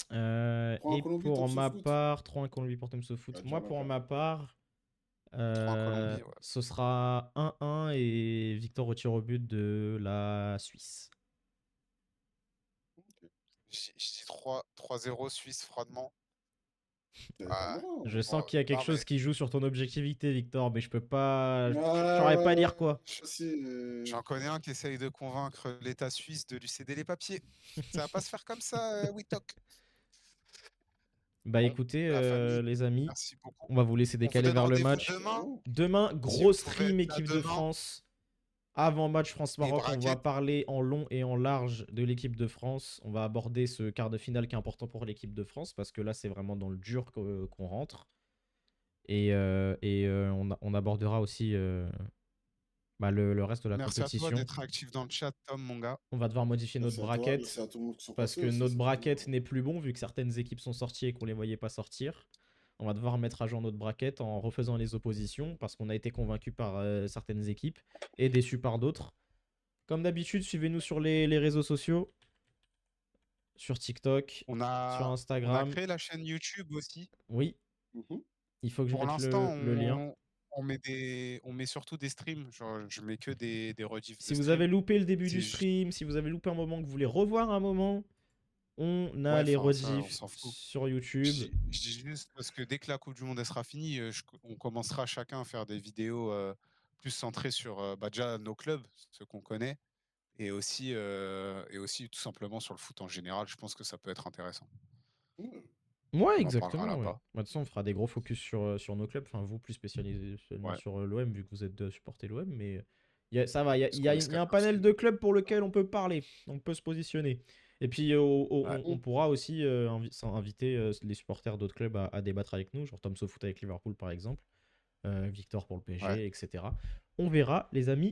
Prends la Et Colombie, pour Tom se ma fout. part, 3-1 Colombie pour Tom se Tu vas foot. dire Moi, la pour paire. ma part, 3 Colombie, ouais. ce sera 1-1 et victoire au tir au but de la Suisse. Je dis 3-0 Suisse froidement. T'avais pas le Ah, droit. Je sens qu'il y a quelque non, chose mais qui joue sur ton objectivité, Victor, mais je peux pas. Je Ouais, saurais pas ouais, dire ouais. quoi. Je sais. j'en connais un qui essaye de convaincre l'État suisse de lui céder les papiers. Ça va pas se faire comme ça, Witok. Bah Bon, écoutez, la famille, les amis, merci beaucoup. on va vous laisser On vous décaler donne vers le rendez-vous match. demain. Demain, Si gros vous pouvez stream être là équipe de demain, France. Avant match et France-Maroc, on va braquette. parler en long et en large de l'équipe de France. On va aborder ce quart de finale qui est important pour l'équipe de France parce que là, c'est vraiment dans le dur qu'on rentre. Et on abordera aussi le reste de la Merci à toi compétition. d'être actif dans le chat, Tom, mon gars. On va devoir modifier notre Merci à toi. bracket Merci à tout le monde qui sont parce passés que aussi. notre Ça fait bracket plaisir. n'est plus bon vu que certaines équipes sont sorties et qu'on les voyait pas sortir. On va devoir mettre à jour notre bracket en refaisant les oppositions parce qu'on a été convaincu par certaines équipes et déçu par d'autres. Comme d'habitude, suivez-nous sur les réseaux sociaux, sur TikTok, On sur a Instagram. créé la chaîne YouTube aussi. Oui, Mhm. il faut que je Pour mette l'instant, le lien. on met surtout des streams. Genre, je mets que des rediffs de Si vous avez streams. loupé le début du C'est juste- stream, si vous avez loupé un moment que vous voulez revoir un moment, on a Ouais, les enfin, ça, on rediffs s'en fout. sur YouTube. Je dis juste parce que dès que la Coupe du Monde elle sera finie, on commencera chacun à faire des vidéos plus centrées sur déjà nos clubs, ceux qu'on connaît, et aussi tout simplement sur le foot en général. Je pense que ça peut être intéressant. Ouais. Ouais, On en parlera exactement. Ouais. là-bas. Bah, de toute façon, on fera des gros focus sur nos clubs. Enfin, vous plus spécialisés seulement Ouais, sur l'OM, vu que vous êtes supporter l'OM. Mais ça va, parce qu'on est il y a un scalper panel aussi. de clubs pour lequel on peut parler. On peut se positionner. Et puis, Ouais. on pourra aussi inviter les supporters d'autres clubs à débattre avec nous, genre Tom Foot avec Liverpool, par exemple. Victor pour le PSG, Ouais. etc. On verra, les amis.